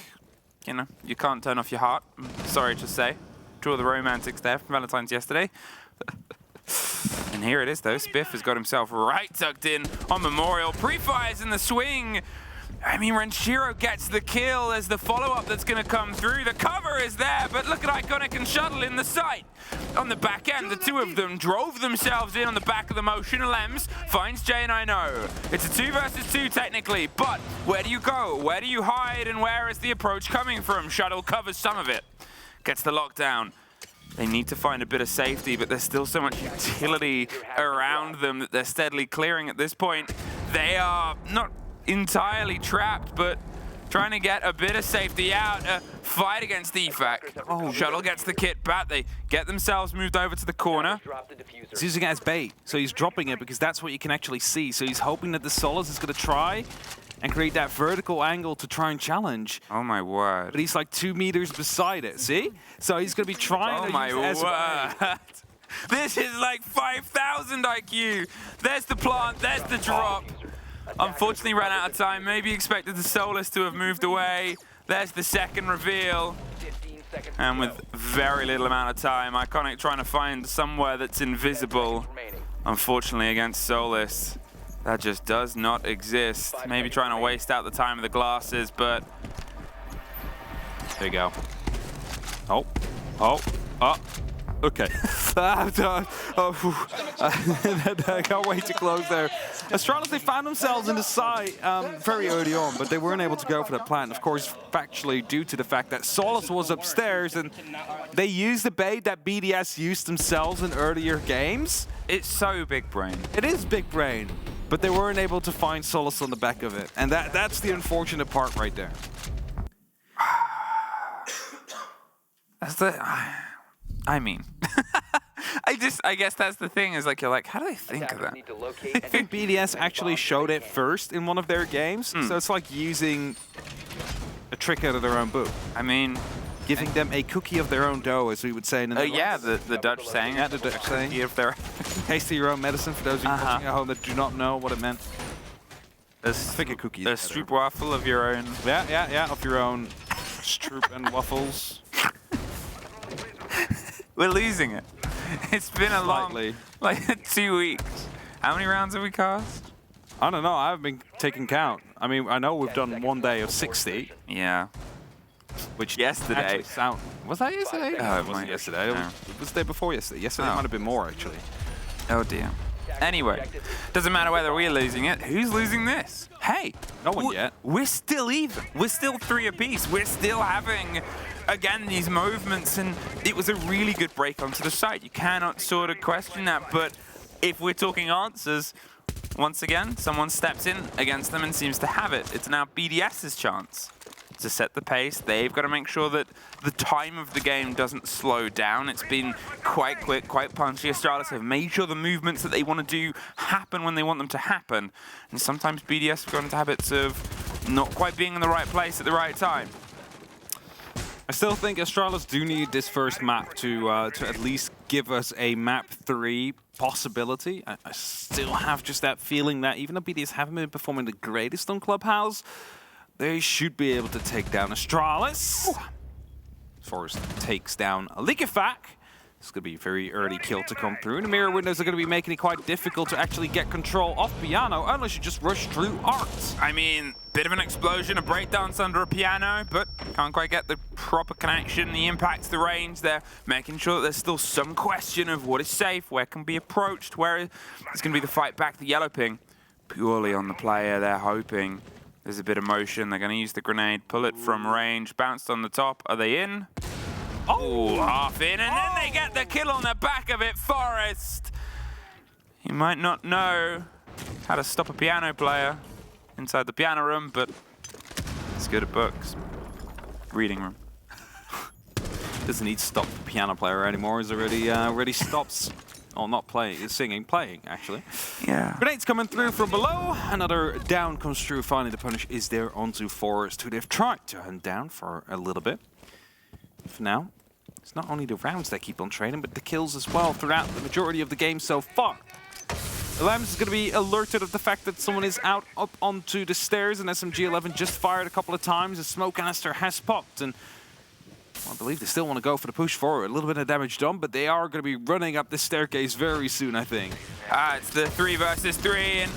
you know, you can't turn off your heart. I'm sorry to say. Draw the romantics there from Valentine's yesterday. And here it is, though. Spiff has got himself right tucked in on Memorial. Pre-fires in the swing. I mean, Renshiro gets the kill. There's the follow-up that's going to come through. The cover is there, but look at Iconic and Shuttle in the sight. On the back end, the two of them drove themselves in on the back of the motion. Lems finds Jay, and I know. It's a 2 versus 2 technically, but where do you go? Where do you hide, and where is the approach coming from? Shuttle covers some of it. Gets the lockdown. They need to find a bit of safety, but there's still so much utility around them that they're steadily clearing at this point. They are not entirely trapped, but trying to get a bit of safety out. Fight against Defect. Shuttle gets the kit back. They get themselves moved over to the corner. He's using it as bait, so he's dropping it because that's what you can actually see. So he's hoping that the Solus is going to try and create that vertical angle to try and challenge. Oh my word. But he's like 2 meters beside it, see? So he's going to be trying to use it as word. This is like 5,000 IQ. There's the plant, there's the drop. Unfortunately ran out of time. Maybe expected the Solus to have moved away. There's the second reveal. And with very little amount of time, Iconic trying to find somewhere that's invisible. Unfortunately against Solus, that just does not exist. Maybe trying to waste out the time of the glasses, but there you go. Okay. I can't wait to close there. Astralis, they found themselves in the site very early on, but they weren't able to go for that plant. Of course, factually, due to the fact that Solus was upstairs and they used the bait that BDS used themselves in earlier games. It's so big brain. It is big brain, but they weren't able to find Solus on the back of it. And that's the unfortunate part right there. That's the... I mean, I guess that's the thing, is like, you're like, how do they think of that? I think BDS actually showed it first in one of their games, so it's like using a trick out of their own book. I mean, giving them a cookie of their own dough, as we would say in the Netherlands. Yeah, the Dutch saying. Yeah, the Dutch saying. If they're taste of your own medicine, for those of you watching at home that do not know what it meant. I think a cookie. A stroopwafel of your own. Yeah, of your own stroop and waffles. We're losing it. It's been a long, like 2 weeks. How many rounds have we cast? I don't know. I haven't been taking count. I mean, I know we've done 1 day of 60. Yeah. Which yesterday. Was that yesterday? Oh, it wasn't yesterday. No. It was the day before yesterday. Yesterday might have been more, actually. Oh, dear. Anyway, doesn't matter whether we're losing it. Who's losing this? Hey, no one yet. We're still even. We're still 3 apiece. We're still having, again, these movements, and it was a really good break onto the site. You cannot sort of question that, but if we're talking answers, once again, someone steps in against them and seems to have it. It's now BDS's chance to set the pace. They've got to make sure that the time of the game doesn't slow down. It's been quite quick, quite punchy. Astralis have made sure the movements that they want to do happen when they want them to happen. And sometimes BDS have gone into habits of not quite being in the right place at the right time. I still think Astralis do need this first map to at least give us a map 3 possibility. I still have just that feeling that even though BDS haven't been performing the greatest on Clubhouse, they should be able to take down Astralis. Forrest takes down Liquefac. It's going to be a very early kill to come through. And the mirror windows are going to be making it quite difficult to actually get control of Piano unless you just rush through Arts. I mean, bit of an explosion, a breakdance under a piano, but can't quite get the proper connection, the impact, the range. They're making sure that there's still some question of what is safe, where can be approached, where is going to be the fight back. The yellow ping purely on the player. They're hoping there's a bit of motion. They're going to use the grenade, pull it from range, bounced on the top. Are they in? Oh, half in, and then they get the kill on the back of it. Forest. He might not know how to stop a piano player inside the piano room, but he's good at books. Reading room. Doesn't need to stop the piano player anymore. He's already stops. Oh, not playing, singing, playing, actually. Yeah. Grenades coming through from below. Another down comes through. Finally, the punish is there onto Forest, who they've tried to hunt down for a little bit. For now, it's not only the rounds that keep on trading, but the kills as well throughout the majority of the game so far. Lambs is going to be alerted of the fact that someone is out up onto the stairs, and SMG-11 just fired a couple of times. A smoke canister has popped, and I believe they still want to go for the push forward. A little bit of damage done, but they are going to be running up the staircase very soon, I think. It's the 3 versus 3, and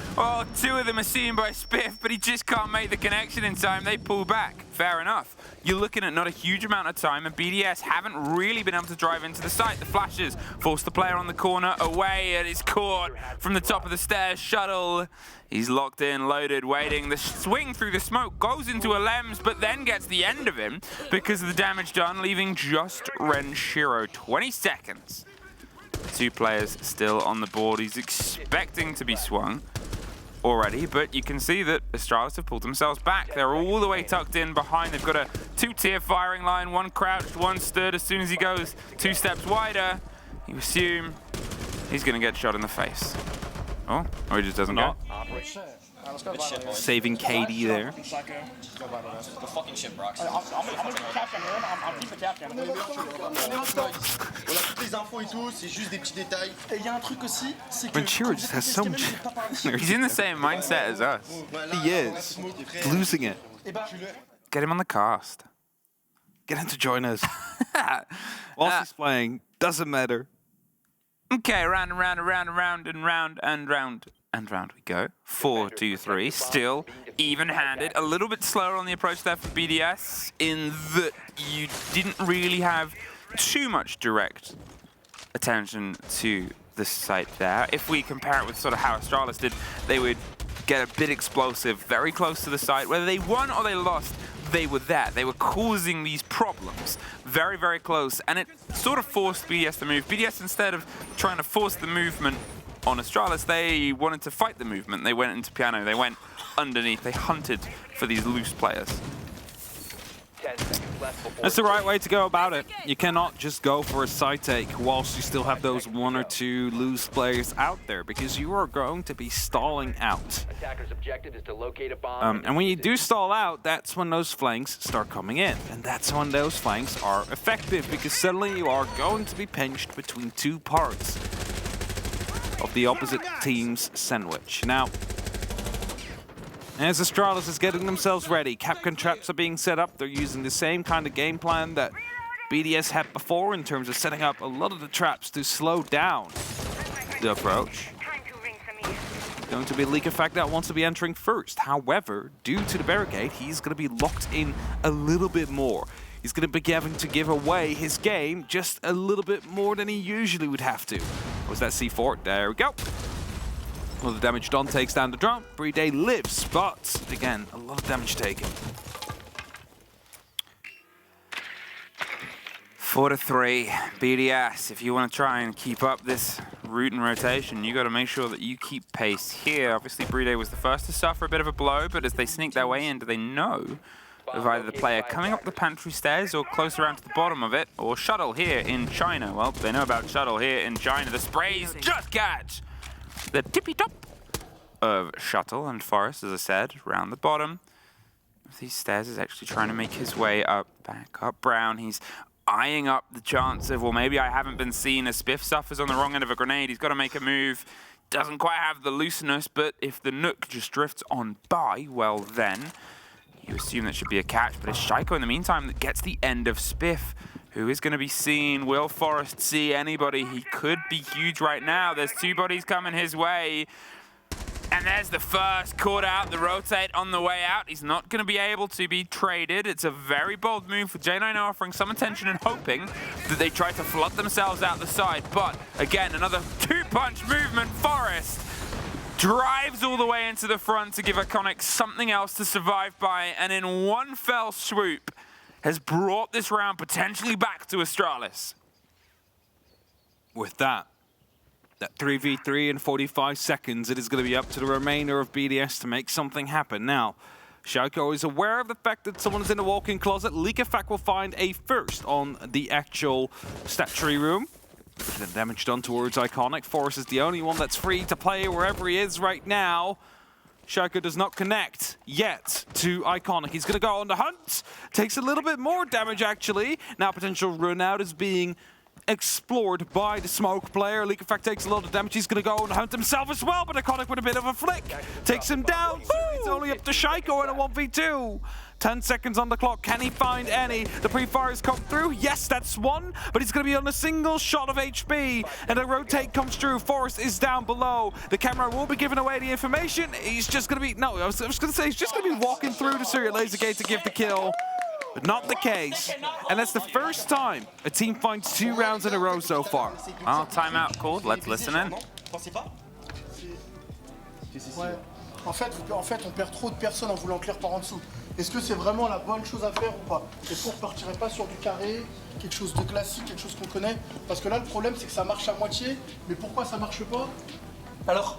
two of them are seen by Spiff, but he just can't make the connection in time. They pull back. Fair enough. You're looking at not a huge amount of time, and BDS haven't really been able to drive into the site. The flashes force the player on the corner away, and it's caught from the top of the stairs. Shuttle. He's locked in, loaded, waiting. The swing through the smoke goes into a Lems, but then gets the end of him because of the damage done, leaving just Renshiro. 20 seconds. 2 players still on the board. He's expecting to be swung already, but you can see that Astralis have pulled themselves back. They're all the way tucked in behind. They've got a 2-tier firing line, 1 crouched, 1 stood. As soon as he goes 2 steps wider, you assume he's going to get shot in the face. Oh, or he just doesn't go. Saving KD there. The fucking ship rocks. I'm captain, I'm keep the captain. On a toutes les infos et tout, c'est juste des petits détails. Et il y a un truc aussi, c'est que Renshiro just has so much. He's in the same mindset as us. He is. Losing it. Get him on the cast. Get him to join us. Whilst he's playing, doesn't matter. Okay, round and round and round and round and round and round. And round we go. 4-2-3, still even-handed. A little bit slower on the approach there for BDS, in that you didn't really have too much direct attention to the site there. If we compare it with sort of how Astralis did, they would get a bit explosive, very close to the site. Whether they won or they lost, they were there. They were causing these problems very, very close, and it sort of forced BDS to move. BDS, instead of trying to force the movement on Astralis, they wanted to fight the movement. They went into piano, they went underneath, they hunted for these loose players. That's the right way to go about it. You cannot just go for a side take whilst you still have those 1 or 2 loose players out there, because you are going to be stalling out. And when you do stall out, that's when those flanks start coming in. And that's when those flanks are effective, because suddenly you are going to be pinched between 2 parts of the opposite team's sandwich. Now, as Astralis is getting themselves ready, Capcan traps are being set up. They're using the same kind of game plan that BDS had before in terms of setting up a lot of the traps to slow down the approach. It's going to be Leak Effect that wants to be entering first. However, due to the barricade, he's going to be locked in a little bit more. He's going to be having to give away his game just a little bit more than he usually would have to. Was that C4? There we go. Well, the damage done takes down the drone. Brede lives, but again, a lot of damage taken. 4-3, BDS. If you want to try and keep up this route and rotation, you got to make sure that you keep pace here. Obviously, Brede was the first to suffer a bit of a blow, but as they sneak their way in, do they know of either the player coming up the pantry stairs or closer around to the bottom of it, or Shuttle here in China? Well, they know about Shuttle here in China. The sprays just catch the tippy-top of Shuttle, and Forest, as I said, around the bottom of these stairs is actually trying to make his way up, back up Brown. He's eyeing up the chance of, well, maybe I haven't been seen. As Spiff suffers on the wrong end of a grenade, he's got to make a move. Doesn't quite have the looseness, but if the Nook just drifts on by, well then, you assume that should be a catch. But it's Shaiko in the meantime that gets the end of Spiff, Who is going to be seen? Will Forrest see anybody? He could be huge right now. There's 2 bodies coming his way. And there's the first caught out, the rotate on the way out. He's not going to be able to be traded. It's a very bold move for J9 offering some attention and hoping that they try to flood themselves out the side. But again, another 2-punch movement. Forrest drives all the way into the front to give Iconic something else to survive by. And in one fell swoop, has brought this round potentially back to Astralis. With that 3v3 in 45 seconds, it is going to be up to the remainder of BDS to make something happen. Now, Shaiko is aware of the fact that someone is in the walk-in closet. Leakefak will find a first on the actual statue room. The damage done towards Iconic. Forrest is the only one that's free to play wherever he is right now. Shaiko does not connect yet to Iconic. He's going to go on the hunt. Takes a little bit more damage, actually. Now potential run out is being explored by the smoke player. Leakefak takes a lot of damage. He's going to go and hunt himself as well, but Iconic with a bit of a flick takes him down. It's only up to Shaiko in a 1v2. 10 seconds on the clock. Can he find any? The pre-fires come through. Yes, that's one, but he's going to be on a single shot of HP, and a rotate comes through. Forrest is down below. The camera will be giving away the information. He's just going to be, no, I was going to say, he's just going to be walking through the serial laser gate to give the kill. But not the case. And that's the first time a team finds 2 rounds in a row so far. Well, timeout called. Let's listen in. Ouais. En fait, on perd trop de personnes en voulant clair par en dessous. Est-ce que c'est vraiment la bonne chose à faire ou pas? Est-ce qu'on repartirait pas sur du carré, quelque chose de classique, quelque chose qu'on connaît? Parce que là, le problème, c'est que ça marche à moitié. Mais pourquoi ça marche pas?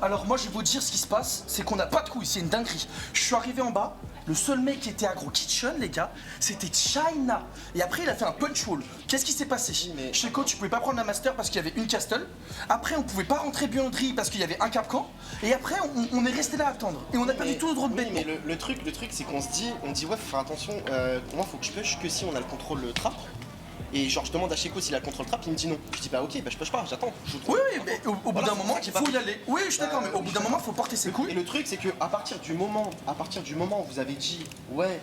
Alors moi, je vais vous dire ce qui se passe, c'est qu'on n'a pas de couilles, c'est une dinguerie. Je suis arrivé en bas, le seul mec qui était aggro kitchen, les gars, c'était China. Et après, il a fait un punch wall. Qu'est-ce qui s'est passé? Chez Coach, tu pouvais pas prendre la master parce qu'il y avait une castle. Après, on pouvait pas rentrer buanderie parce qu'il y avait un capcan. Et après, on est resté là à attendre. Et on a perdu tout le droit de bête. Mais le truc, c'est qu'on se dit, ouais, faut faire attention. Moi, faut que je push que si on a le contrôle trap. Et genre je demande à Sheko s'il a le contrôle trap, il me dit non. Je dis bah ok, bah je push pas, j'attends. Oui, mais au bout d'un moment, il faut y aller. Oui, je suis d'accord, mais au bout d'un moment, il faut porter ses couilles. Et le truc c'est que à partir du moment où vous avez dit ouais,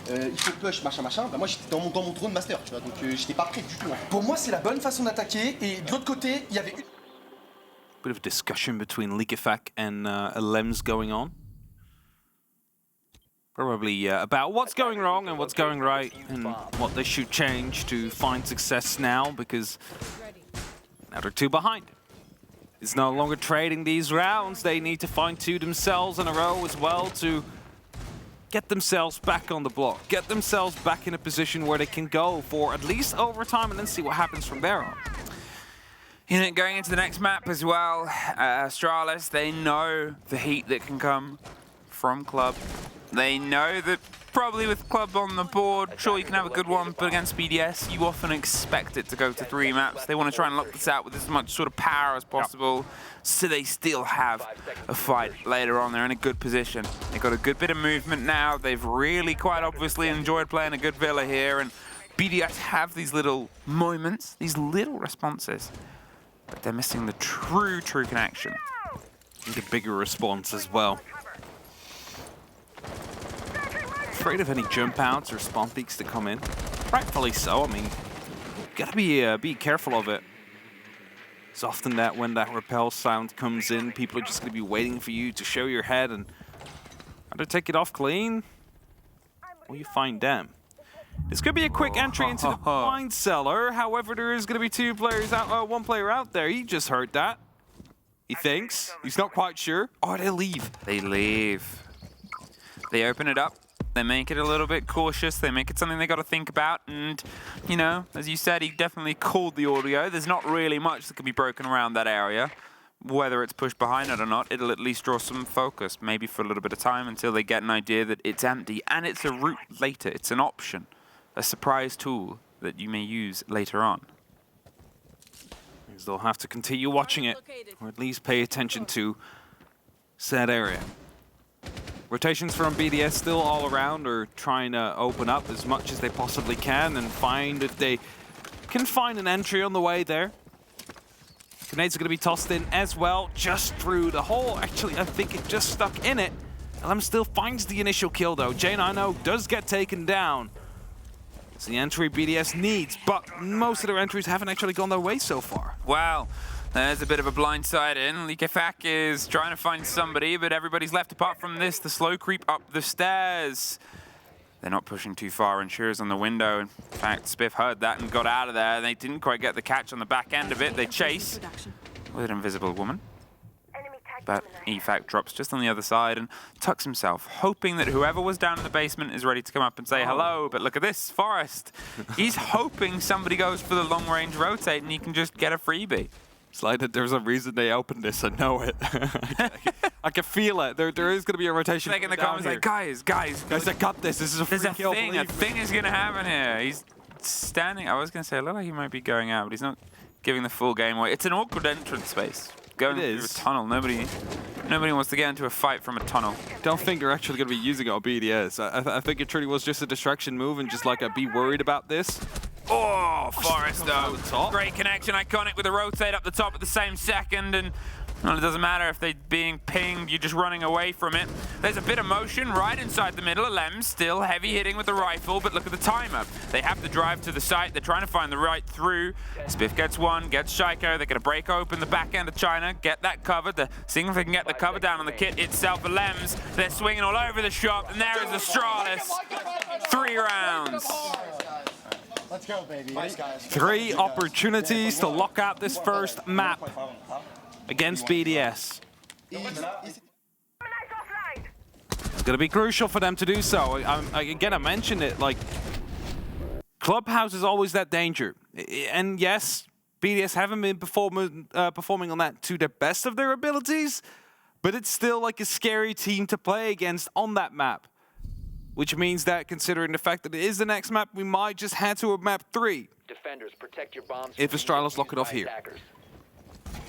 il faut push, machin, bah moi j'étais dans mon drone master, tu vois, donc j'étais pas prêt du tout. Pour moi, c'est la bonne façon d'attaquer. Et de l'autre côté, il y avait une... Bit of discussion between Leakefak and Lems going on. Probably about what's going wrong and what's going right and what they should change to find success now, because now they're 2 behind. It's no longer trading these rounds. They need to find 2 themselves in a row as well to get themselves back on the block, get themselves back in a position where they can go for at least overtime and then see what happens from there on. You know, going into the next map as well, Astralis, they know the heat that can come from Club. They know that probably with Club on the board, sure you can have a good one, but against BDS, you often expect it to go to 3 maps. They want to try and lock this out with as much sort of power as possible, so they still have a fight later on. They're in a good position. They've got a good bit of movement now. They've really quite obviously enjoyed playing a good Villa here, and BDS have these little moments, these little responses, but they're missing the true connection. Need a bigger response as well. Afraid of any jump outs or spawn peaks to come in. Rightfully so. I mean, gotta be careful of it. It's often that when that repel sound comes in, people are just gonna be waiting for you to show your head and either take it off clean or you find them. This could be a quick entry into the wine cellar. However, there is gonna be 2 players out, 1 player out there. He just heard that. He thinks. He's not quite sure. Oh, they leave. They leave. They open it up. They make it a little bit cautious. They make it something they got to think about. And, you know, as you said, he definitely called the audio. There's not really much that can be broken around that area. Whether it's pushed behind it or not, it'll at least draw some focus, maybe for a little bit of time until they get an idea that it's empty. And it's a route later. It's an option, a surprise tool that you may use later on. They'll have to continue watching it, or at least pay attention to said area. Rotations from BDS still all around are trying to open up as much as they possibly can and find if they can find an entry on the way there. Grenades are going to be tossed in as well, just through the hole. Actually, I think it just stuck in it. LM still finds the initial kill though. J9 does get taken down. It's the entry BDS needs, but most of their entries haven't actually gone their way so far. Wow. There's a bit of a blindside in. Likefak is trying to find somebody, but everybody's left apart from this. The slow creep up the stairs. They're not pushing too far, and Shearer's on the window. In fact, Spiff heard that and got out of there. They didn't quite get the catch on the back end of it. They chase with an invisible woman. But EFAC drops just on the other side and tucks himself, hoping that whoever was down in the basement is ready to come up and say hello. But look at this, Forest. He's hoping somebody goes for the long-range rotate and he can just get a freebie. It's like that there's a reason they opened this, I know it. I can feel it. There is going to be a rotation. Like in the comments, like, guys, I got this. This is a free kill. A thing is going to happen here. He's standing. I was going to say, it looked like he might be going out, but he's not giving the full game away. It's an awkward entrance space. Going through a tunnel. Nobody wants to get into a fight from a tunnel. Don't think they're actually going to be using it on BDS. I think it truly was just a distraction move and just like a be worried about this. Oh, Forest though. Great connection, iconic with a rotate up the top at the same second, and well, it doesn't matter if they're being pinged, you're just running away from it. There's a bit of motion right inside the middle. Lems still heavy hitting with the rifle, but look at the timer. They have to drive to the site. They're trying to find the right through. Spiff gets one, gets Shaiko. They're going to break open the back end of China, get that covered. Seeing if they can get the cover down on the kit itself for Lems. They're swinging all over the shop, and there is Astralis. 3 rounds. Let's go, baby. Nice, guys. 3 opportunities to lock out this first map against BDS. It's going to be crucial for them to do so. Again, I mentioned it, like, Clubhouse is always that danger. And yes, BDS haven't been performing on that to the best of their abilities, but it's still like a scary team to play against on that map. Which means that, considering the fact that it is the next map, we might just head to a map 3. Defenders, protect your bombs if Astralis lock it off here.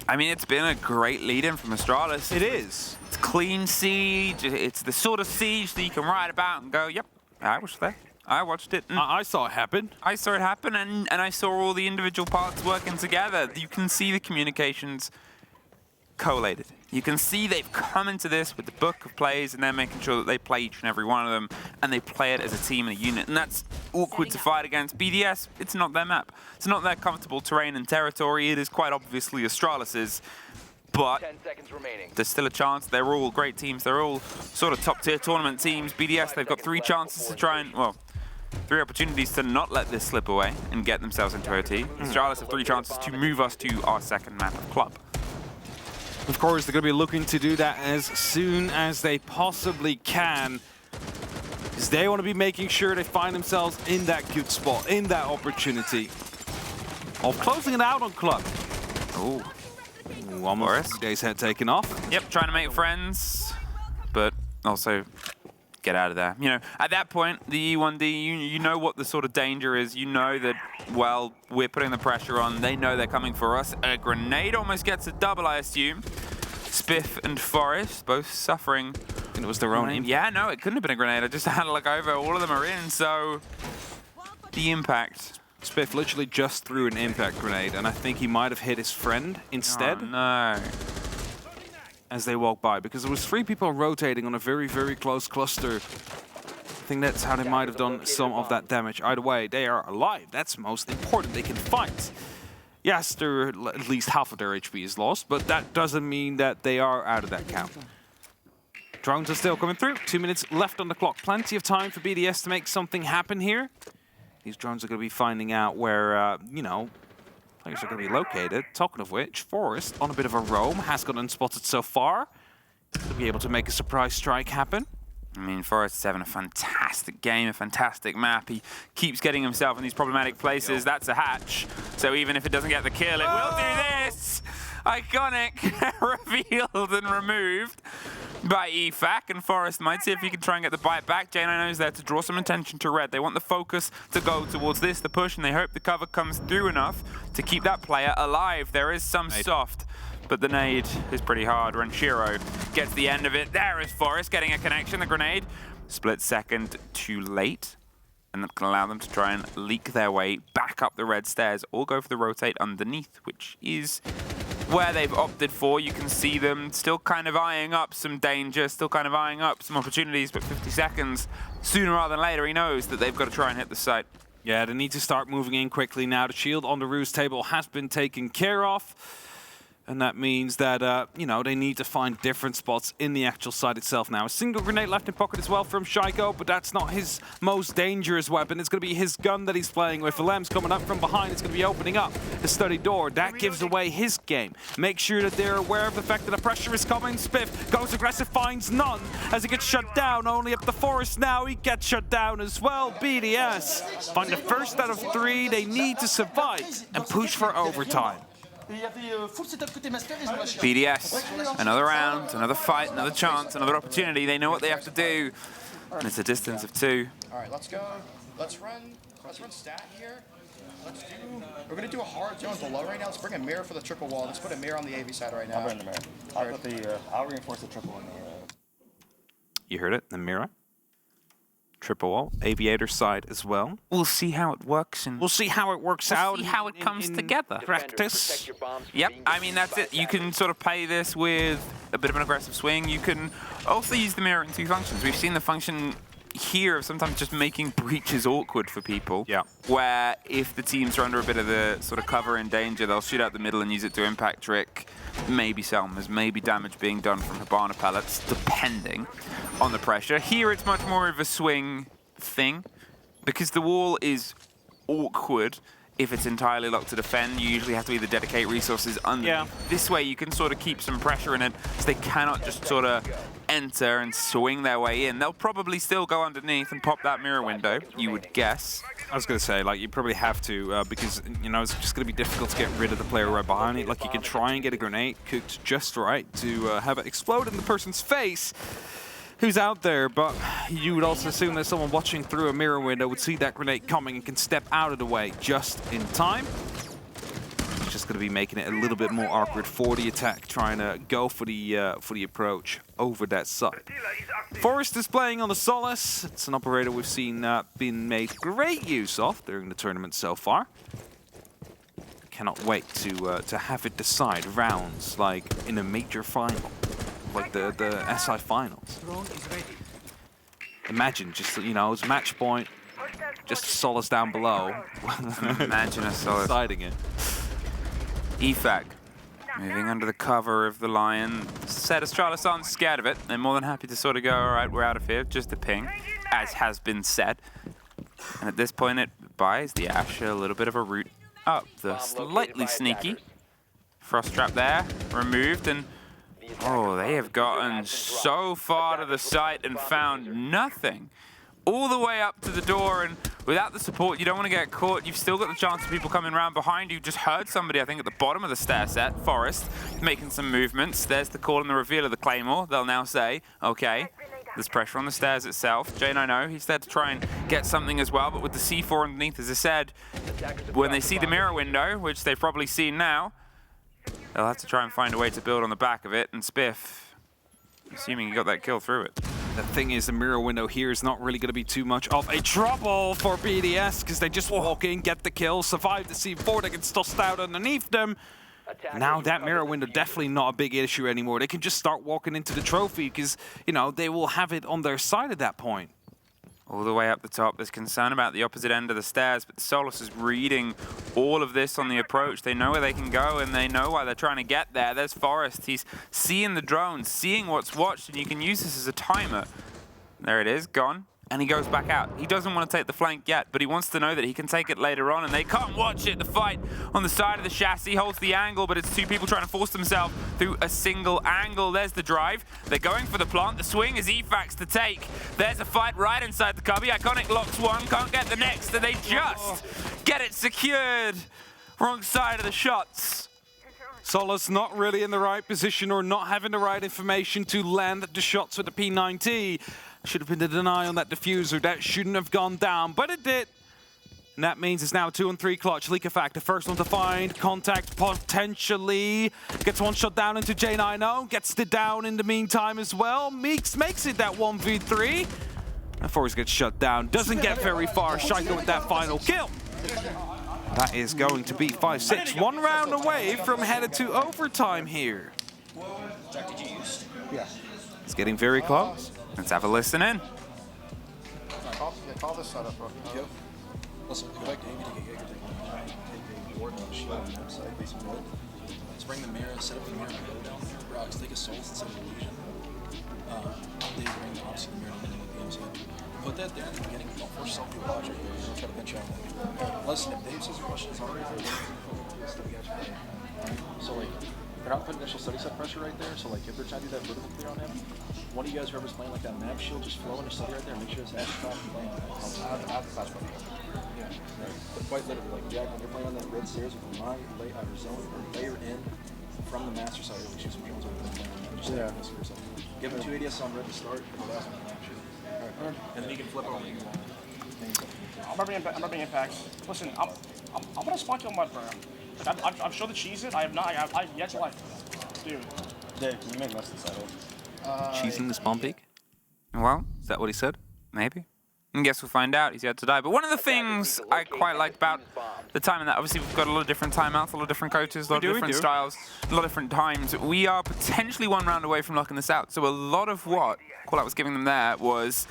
I mean, it's been a great lead-in from Astralis. It is. It's clean siege. It's the sort of siege that you can write about and go, yep, I was there. I watched it. And I saw it happen. I saw it happen, and I saw all the individual parts working together. You can see the communications collated. You can see they've come into this with the book of plays, and they're making sure that they play each and every one of them, and they play it as a team and a unit. And that's awkward to fight against. BDS, it's not their map. It's not their comfortable terrain and territory. It is quite obviously Astralis's. But 10 seconds remaining. There's still a chance. They're all great teams. They're all sort of top-tier tournament teams. BDS, they've got 3 chances to try and, well, 3 opportunities to not let this slip away and get themselves into OT. Astralis have 3 chances to move us to our second map of Club. Of course, they're going to be looking to do that as soon as they possibly can, because they want to be making sure they find themselves in that good spot, in that opportunity of closing it out on Club. Oh, almost days head taken off. Yep, trying to make friends, but also get out of there. You know, at that point, the E1D, you know what the sort of danger is. You know that, well, we're putting the pressure on. They know they're coming for us. A grenade almost gets a double, I assume. Spiff and Forest both suffering. And it was their own aim. Yeah, no, it couldn't have been a grenade. I just had to look over. All of them are in, so the impact. Spiff literally just threw an impact grenade, and I think he might have hit his friend instead. Oh, no. As they walk by, because there was 3 people rotating on a very, very close cluster. I think that's how they might have done some of that damage. Either way, they are alive. That's most important. They can fight. Yes, at least half of their HP is lost, but that doesn't mean that they are out of that count. Drones are still coming through. 2 minutes left on the clock. Plenty of time for BDS to make something happen here. These drones are going to be finding out where, you know, players are going to be located. Talking of which, Forest, on a bit of a roam, has got unspotted so far. To be able to make a surprise strike happen. I mean, Forest is having a fantastic game, a fantastic map. He keeps getting himself in these problematic places. That's a hatch. So even if it doesn't get the kill, it will do this. Iconic, revealed and removed by EFAC, and Forest might see if he can try and get the bite back. J9 is there to draw some attention to Red. They want the focus to go towards this, the push, and they hope the cover comes through enough to keep that player alive. There is some soft, but the nade is pretty hard. Renshiro gets the end of it. There is Forest getting a connection. The grenade, split second too late, and that can allow them to try and leak their way back up the red stairs or go for the rotate underneath, which is where they've opted for. You can see them still kind of eyeing up some danger, still kind of eyeing up some opportunities, but 50 seconds, sooner rather than later, he knows that they've got to try and hit the site. Yeah, they need to start moving in quickly now. The shield on the roost table has been taken care of. And that means that, you know, they need to find different spots in the actual site itself now. A single grenade left in pocket as well from Shaiko, but that's not his most dangerous weapon. It's going to be his gun that he's playing with. Alem's coming up from behind. It's going to be opening up the study door. That gives away his game. Make sure that they're aware of the fact that the pressure is coming. Spiff goes aggressive, finds none as he gets shut down. Only up the forest now. He gets shut down as well. BDS find the first out of 3. They need to survive and push for overtime. BDS, another round, another fight, another chance, another opportunity. They know what they have to do. And it's a distance of 2. All right, let's go. Let's run stat here. We're gonna do a hard zone below right now. Let's bring a mirror for the triple wall. Let's put a mirror on the AV side right now. I'll bring the mirror. I'll reinforce the triple on the. You heard it, the mirror. Triple wall, aviator side as well. We'll see how it works, and we'll see how it works out. See how it comes together. Practice. Yep, I mean that's it. You can sort of play this with a bit of an aggressive swing. You can also use the mirror in 2 functions. We've seen the function here of sometimes just making breaches awkward for people. Yeah. Where if the teams are under a bit of the sort of cover and danger, they'll shoot out the middle and use it to impact trick. Maybe Selmas, maybe damage being done from Hibana pellets, depending on the pressure. Here it's much more of a swing thing, because the wall is awkward if it's entirely locked to defend. You usually have to either dedicate resources under. Yeah. This way you can sort of keep some pressure in it, so they cannot just sort of enter and swing their way in. They'll probably still go underneath and pop that mirror window, you would guess. I was going to say, like, you probably have to, because, you know, it's just going to be difficult to get rid of the player right behind it. Like, you can try and get a grenade cooked just right to have it explode in the person's face who's out there, but you would also assume that someone watching through a mirror window would see that grenade coming and can step out of the way just in time. It's just going to be making it a little bit more awkward for the attack, trying to go for the approach over that side. Forrest is playing on the Solace. It's an operator we've seen been made great use of during the tournament so far. Cannot wait to have it decide rounds like in a major final, like the SI finals. Imagine just, you know, it's match point, just Solace down below. Imagine a Solace deciding it. EFAG, moving under the cover of the Lion. Said Astralis aren't scared of it. They're more than happy to sort of go, all right, we're out of here, just a ping, as has been said. And at this point, it buys the Ash a little bit of a route up. The slightly sneaky Frost Trap there, removed, and oh, they have gotten so far to the site and found nothing. All the way up to the door, and without the support, you don't want to get caught. You've still got the chance of people coming around behind you. Just heard somebody, I think, at the bottom of the stair set, Forest, making some movements. There's the call and the reveal of the Claymore. They'll now say, okay, there's pressure on the stairs itself. J9O, he's there to try and get something as well, but with the C4 underneath, as I said, when they see the mirror window, which they've probably seen now, they'll have to try and find a way to build on the back of it, and Spiff, assuming he got that kill through it. The thing is, the mirror window here is not really going to be too much of a trouble for BDS, because they just walk in, get the kill, survive the C4, they get tossed out underneath them. Now that mirror window definitely not a big issue anymore. They can just start walking into the trophy, because, you know, they will have it on their side at that point. All the way up the top, there's concern about the opposite end of the stairs, but Solus is reading all of this on the approach. They know where they can go, and they know why they're trying to get there. There's Forrest. He's seeing the drones, seeing what's watched, and you can use this as a timer. There it is, gone. And he goes back out. He doesn't want to take the flank yet, but he wants to know that he can take it later on, and they can't watch it. The fight on the side of the chassis holds the angle, but it's 2 people trying to force themselves through a single angle. There's the drive. They're going for the plant. The swing is EFAX to take. There's a fight right inside the cubby. Iconic locks one, can't get the next, and they just get it secured. Wrong side of the shots. Solace not really in the right position or not having the right information to land the shots with the P90. Should have been the deny on that diffuser. That shouldn't have gone down, but it did. And that means it's now 2-on-3 clutch. Leakafact, the first one to find. Contact potentially. Gets one shot down into J9O. Gets it down in the meantime as well. Meeks makes it that 1v3. And Forrest gets shut down. Doesn't get very far. Shaiko with that final kill. That is going to be 5-6. 1 round away from headed to overtime here. It's getting very close. Let's have a listen in. Call this setup, bro. Listen, go back to Amy to get take a ward on the shield on that side, facing mid. Let's bring the mirror, set up the mirror and go down. Rocks, take a souls instead of illusion. They bring obviously the mirror in the game side. Put that there in the beginning, don't force yourself to logic there, don't try to bench out. Listen, if Dave says your question is already so like, they're not putting initial study set pressure right there, so like if they're trying to do that vertical clear on him, one of you guys, whoever's playing like that map shield, just throw in a study right there, make sure it's Astralis playing. Yeah, but quite literally, like Jack, when you're playing on that red stairs with my zone, or layer in from the master side, really shoot some drones over there. Just give him 2 ADS on red to start, and the last one on shoot. Alright, and then you can flip over. I'm rubbing impacts. Listen, I'm gonna spawn kill mud, bro. Like, I've showed the cheese it. I have not. I've yet to like, dude. Dave, can you make less than settled? Cheesing the spawn peak? Well, is that what he said? Maybe. I guess we'll find out. He's yet to die. But one of the things I quite liked about the timing, that obviously we've got a lot of different timeouts, a lot of different coaches, a lot of different styles, a lot of different times. We are potentially 1 round away from locking this out. So a lot of what Callout was giving them there was,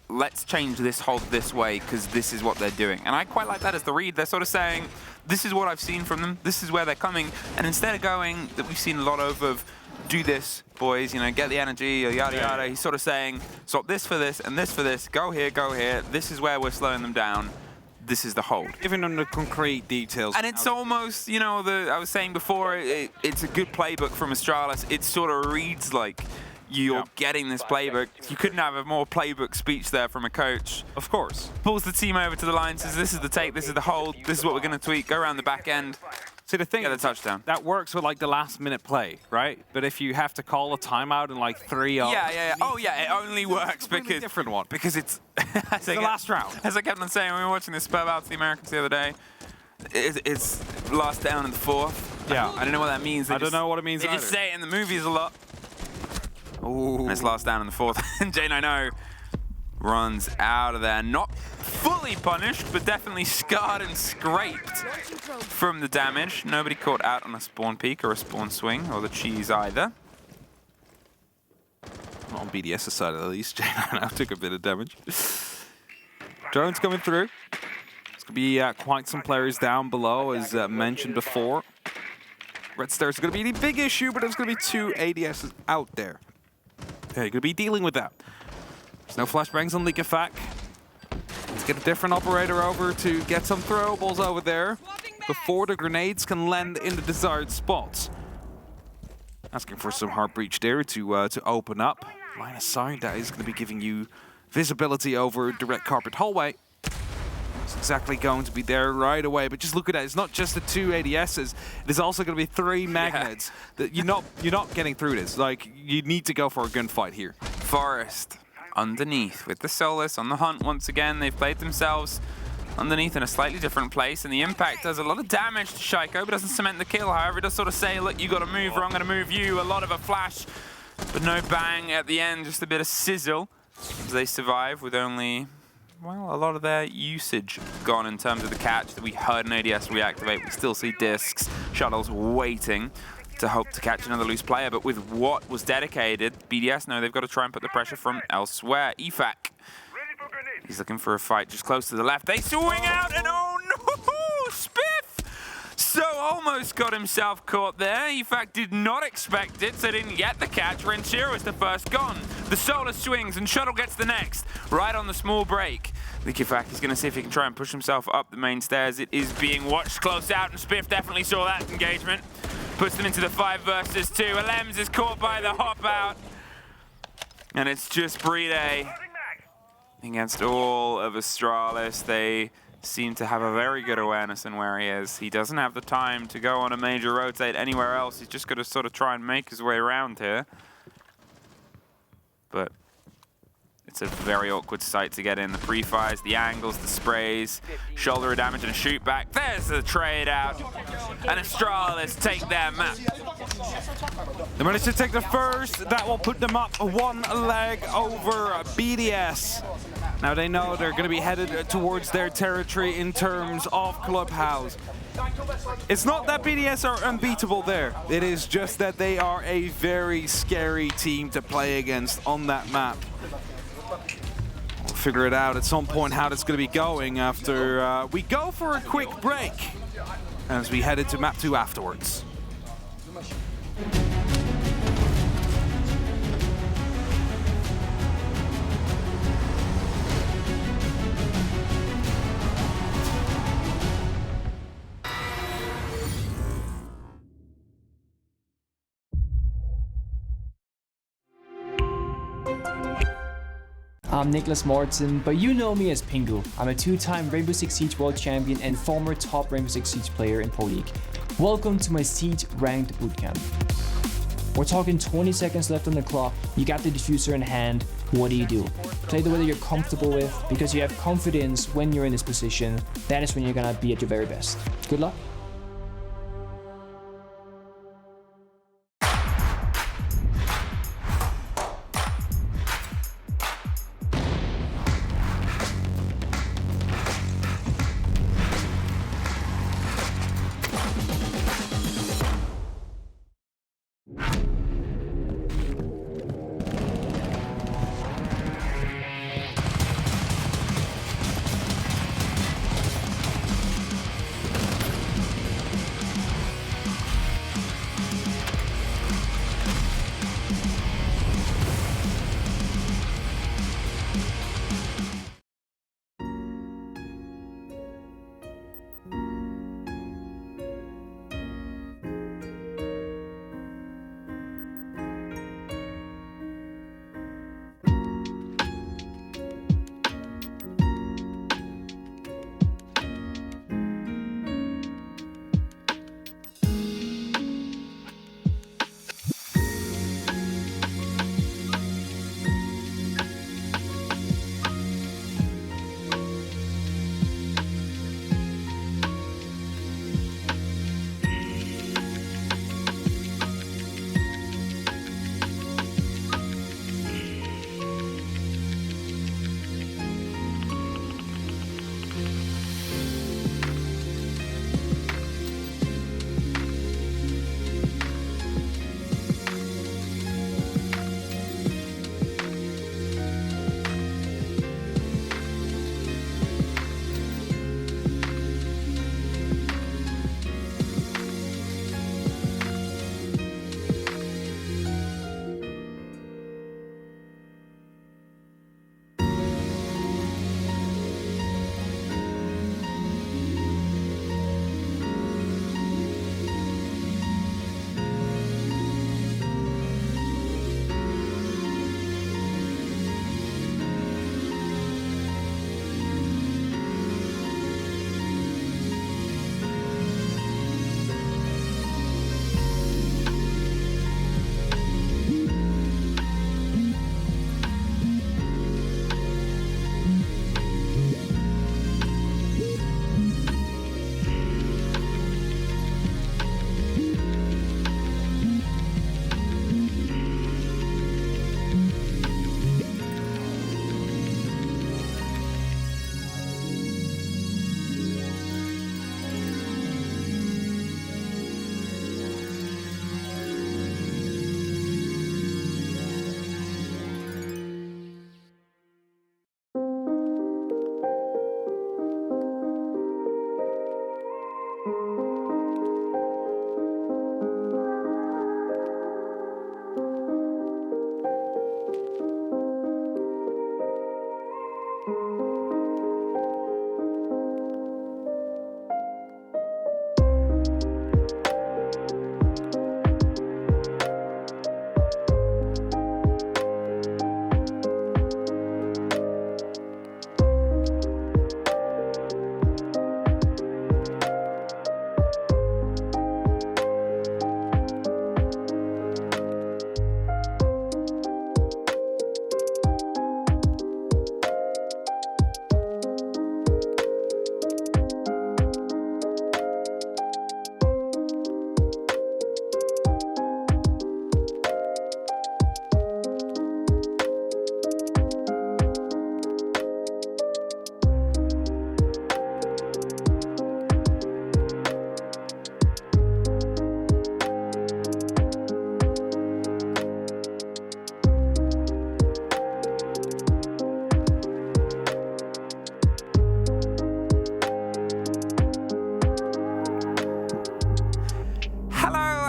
let's change this hold this way because this is what they're doing. And I quite like that as the read. They're sort of saying, this is what I've seen from them, this is where they're coming. And instead of going, that we've seen a lot of do this, boys, you know, get the energy, or yada yada, he's sort of saying, swap this for this and this for this, go here, this is where we're slowing them down. This is the hold. Giving them the concrete details. And it's almost, you know, I was saying before, it's a good playbook from Astralis. It sort of reads like you're getting this playbook. You couldn't have a more playbook speech there from a coach. Of course. Pulls the team over to the line, says this is the take, this is the hold, this is what we're going to tweak, go around the back end. See, the thing get the touchdown. That works with like the last minute play, right? But if you have to call a timeout in like 3 up. Yeah. Oh yeah, it only works because different one. Because it's the last round. As I kept on saying, when we were watching this spell out to the Americans the other day, it's last down in the 4th. Yeah. I don't know what that means. I don't know what it means They just say it in the movies a lot. Ooh. And it's last down in the 4th. And J90 runs out of there. Not fully punished, but definitely scarred and scraped from the damage. Nobody caught out on a spawn peek or a spawn swing or the cheese either. Not on BDS's side at least. J90 took a bit of damage. Drones coming through. There's going to be quite some players down below, as mentioned before. Red Stairs is going to be the big issue, but there's going to be 2 ADSs out there. Yeah, you're going to be dealing with that. There's no flashbangs on Leak Effect. Let's get a different operator over to get some throwables over there before the grenades can land in the desired spots. Asking for some hard breach there to open up. Line of sight, that is going to be giving you visibility over direct carpet hallway. It's exactly going to be there right away, but just look at that. It's not just the 2 ADSs. There's also going to be 3 magnets. That you're not getting through this. Like, you need to go for a gunfight here. Forest underneath with the Solus on the hunt once again. They've played themselves underneath in a slightly different place, and the impact does a lot of damage to Shaiko, but doesn't cement the kill. However, it does sort of say, look, you got to move or I'm going to move you. A lot of a flash, but no bang at the end, just a bit of sizzle as they survive with only, well, a lot of their usage gone in terms of the catch that we heard an ADS reactivate. We still see discs, shuttles waiting to hope to catch another loose player, but with what was dedicated, BDS know they've got to try and put the pressure from elsewhere. EFAC, he's looking for a fight just close to the left. They swing out and oh no, Spiff! So almost got himself caught there. EFAC did not expect it, so didn't get the catch. Renshiro is the first gone. The Solar swings and Shuttle gets the next, right on the small break. EFAC is going to see if he can try and push himself up the main stairs. It is being watched close out, and Spiff definitely saw that engagement. Puts them into the 5 versus 2. Alems is caught by the hop out. And it's just Bride against all of Astralis. They seem to have a very good awareness in where he is. He doesn't have the time to go on a major rotate anywhere else. He's just going to sort of try and make his way around here. But it's a very awkward sight to get in. The pre-fires, the angles, the sprays, shoulder damage and a shoot back. There's the trade out. And Astralis take their map. They managed to take the first. That will put them up 1 leg over BDS. Now they know they're going to be headed towards their territory in terms of Clubhouse. It's not that BDS are unbeatable there. It is just that they are a very scary team to play against on that map. figure it out at some point how that's going to be going after we go for a quick break as we head into map 2 afterwards. I'm Nicholas Mortensen, but you know me as Pingu. I'm a 2-time Rainbow Six Siege World Champion and former top Rainbow Six Siege player in Pro League. Welcome to my Siege Ranked Bootcamp. We're talking 20 seconds left on the clock, you got the diffuser in hand, what do? Play the way that you're comfortable with, because you have confidence when you're in this position, that is when you're gonna be at your very best. Good luck.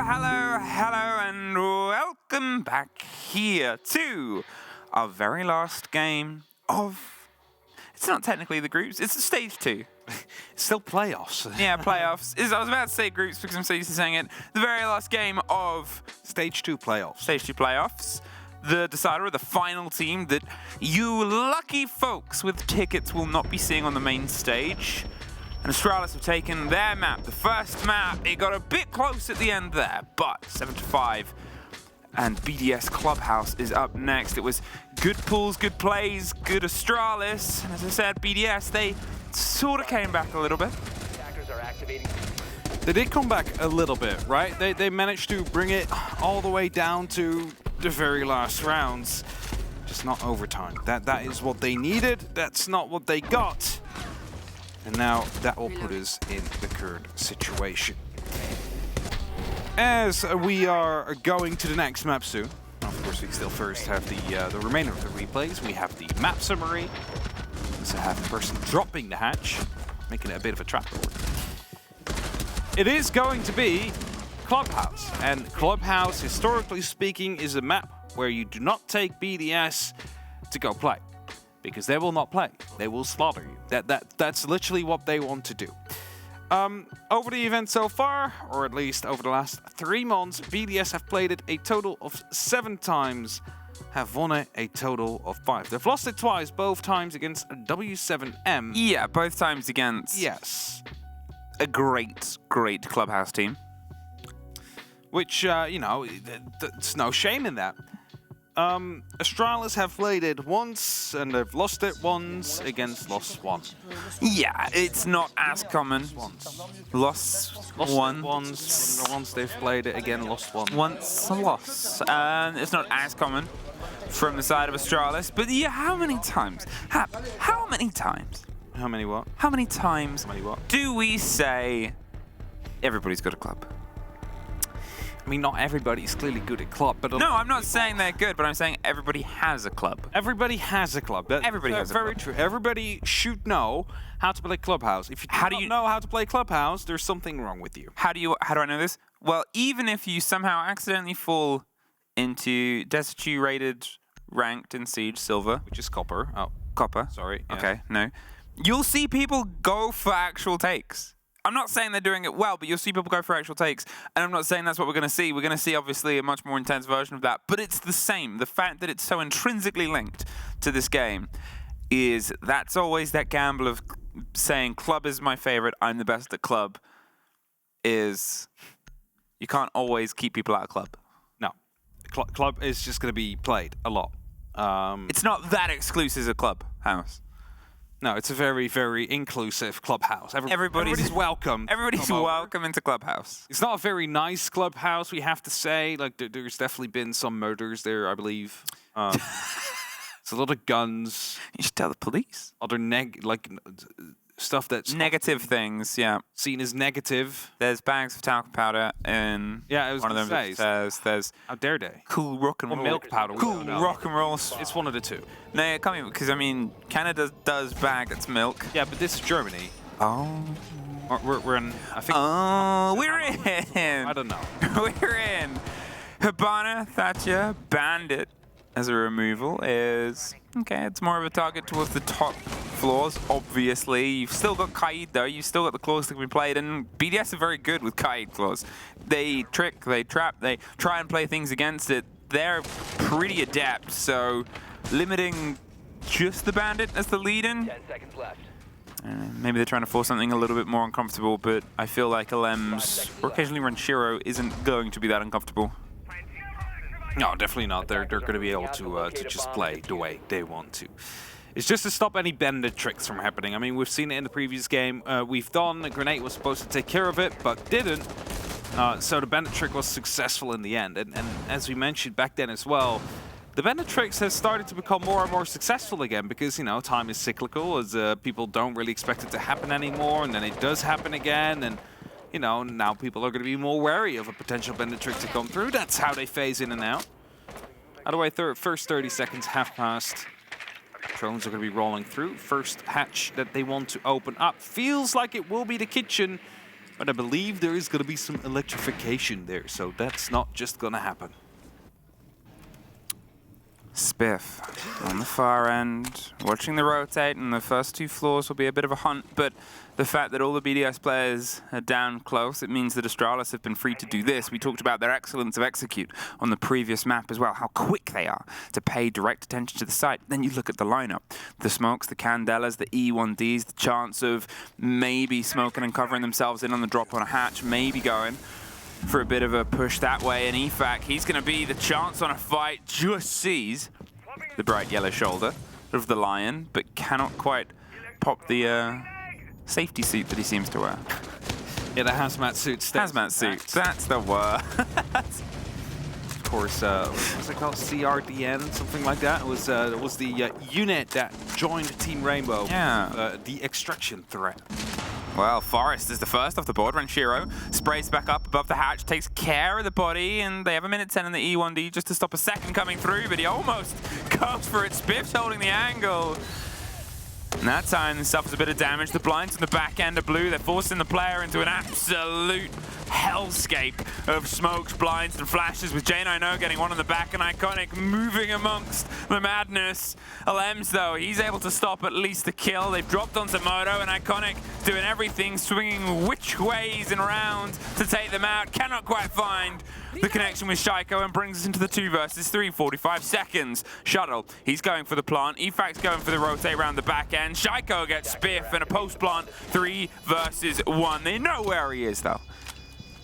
hello, and welcome back here to our very last game of... It's not technically the groups, it's the stage 2. It's still playoffs. Yeah, playoffs. I was about to say groups because I'm so used to saying it. The very last game of... Stage 2 playoffs. Stage 2 playoffs. The decider of the final team that you lucky folks with tickets will not be seeing on the main stage. And Astralis have taken their map, the first map. It got a bit close at the end there, but 7-5. And BDS Clubhouse is up next. It was good pulls, good plays, good Astralis. And as I said, BDS, they sort of came back a little bit. They did come back a little bit, right? They managed to bring it all the way down to the very last rounds. Just not overtime. That is what they needed. That's not what they got. And now that will put us in the current situation. As we are going to the next map soon, of course we still first have the remainder of the replays. We have the map summary. We also have the person dropping the hatch, making it a bit of a trapdoor. It is going to be Clubhouse, and Clubhouse, historically speaking, is a map where you do not take BDS to go play. Because they will not play. They will slaughter you. That's literally what they want to do. Over the event so far, or at least over the last 3 months, BDS have played it a total of 7 times, have won it a total of 5. They've lost it twice, both times against W7M. Yeah, both times against... Yes. A great Clubhouse team. Which, you know, there's no shame in that. Astralis have played it once, and they've lost it once against Lost 1. Yeah, it's not as common. Lost one. Once they've played it again, lost 1. Once a loss. It's not as common from the side of Astralis, but yeah, how many times? How many times? How many what? How many times How many what? do we say everybody's got a club? I mean, not everybody's clearly good at club, but... No, I'm not saying they're good, but I'm saying everybody has a club. Everybody has a club. Everybody has a club. Very true. Everybody should know how to play Clubhouse. If you don't know how to play Clubhouse, there's something wrong with you. How do I know this? Well, even if you somehow accidentally fall into Destitute rated, ranked in Siege Silver, which is Copper. Oh, Copper. Sorry. Yeah. Okay, no. You'll see people go for actual takes. I'm not saying they're doing it well, but you'll see people go for actual takes. And I'm not saying that's what we're going to see. We're going to see, obviously, a much more intense version of that. But it's the same. The fact that it's so intrinsically linked to this game is that's always that gamble of saying club is my favorite, I'm the best at club, is you can't always keep people out of club. No. Club is just going to be played a lot. It's not that exclusive a Clubhouse. No, it's a very, very inclusive Clubhouse. Everybody's welcome. Everybody's welcome into Clubhouse. It's not a very nice Clubhouse, we have to say. Like, there's definitely been some murders there, I believe. It's a lot of guns. You should tell the police. Other stuff that's negative things, yeah. Seen as negative. There's bags of talcum powder in one of them. There's how dare they? Cool rock and roll. Milk powder. Cool rock and roll. It's one of the two. No, it can't be, because I mean, Canada does bag its milk. Yeah, but this is Germany. Oh. We're in. I think. Oh, we're in. I don't know. We're in. Hibana, Thatcher, Bandit as a removal is okay. It's more of a target towards the top floors. Obviously, you've still got Kaid though. You've still got the claws that can be played, and BDS are very good with Kaid claws. They trick, they trap, they try and play things against it. They're pretty adept. So limiting just the Bandit as the lead-in. 10 seconds left. Maybe they're trying to force something a little bit more uncomfortable, but I feel like Alems or occasionally Ranchiro isn't going to be that uncomfortable. No, definitely not. They're going to be able to just play the way they want to. It's just to stop any Bandit tricks from happening. I mean, we've seen it in the previous game. We've done. The grenade was supposed to take care of it, but didn't. So the Bandit trick was successful in the end. And as we mentioned back then as well, the Bandit tricks have started to become more and more successful again because, you know, time is cyclical as people don't really expect it to happen anymore, and then it does happen again, and you know, now people are going to be more wary of a potential Bandit trick to come through. That's how they phase in and out. Either way, first 30 seconds have passed. Drones are going to be rolling through. First hatch that they want to open up feels like it will be the kitchen. But I believe there is going to be some electrification there, so that's not just going to happen. Spiff on the far end, watching the rotate, and the first 2 floors will be a bit of a hunt, but the fact that all the BDS players are down close, it means that Astralis have been free to do this. We talked about their excellence of execute on the previous map as well, how quick they are to pay direct attention to the site. Then you look at the lineup, the smokes, the candelas, the E1Ds, the chance of maybe smoking and covering themselves in on the drop on a hatch, maybe going for a bit of a push that way, and EFAC, he's going to be the chance on a fight, just sees the bright yellow shoulder of the Lion, but cannot quite pop the safety suit that he seems to wear. Yeah, the hazmat suit. Hazmat suit, that's the word. Of course, what's it called? CRDN, something like that. It was the unit that joined Team Rainbow. Yeah. The extraction threat. Well, Forrest is the first off the board. Renshiro sprays back up above the hatch, takes care of the body, and they have a minute 10 in the E1D just to stop a second coming through, but he almost goes for it. Spiff's holding the angle. And that time, he suffers a bit of damage. The blinds on the back end are blue. They're forcing the player into an absolute hellscape of smokes, blinds, and flashes, with J9O getting one on the back, and Iconic moving amongst the madness. Alems, though, he's able to stop at least the kill. They've dropped onto Moto, and Iconic doing everything, swinging which ways and round to take them out. Cannot quite find the connection with Shaiko, and brings us into the 2 versus 3, 45 seconds. Shuttle, he's going for the plant. EFAC's going for the rotate around the back end. Shaiko gets Spiff and a post-plant, 3 versus 1. They know where he is, though.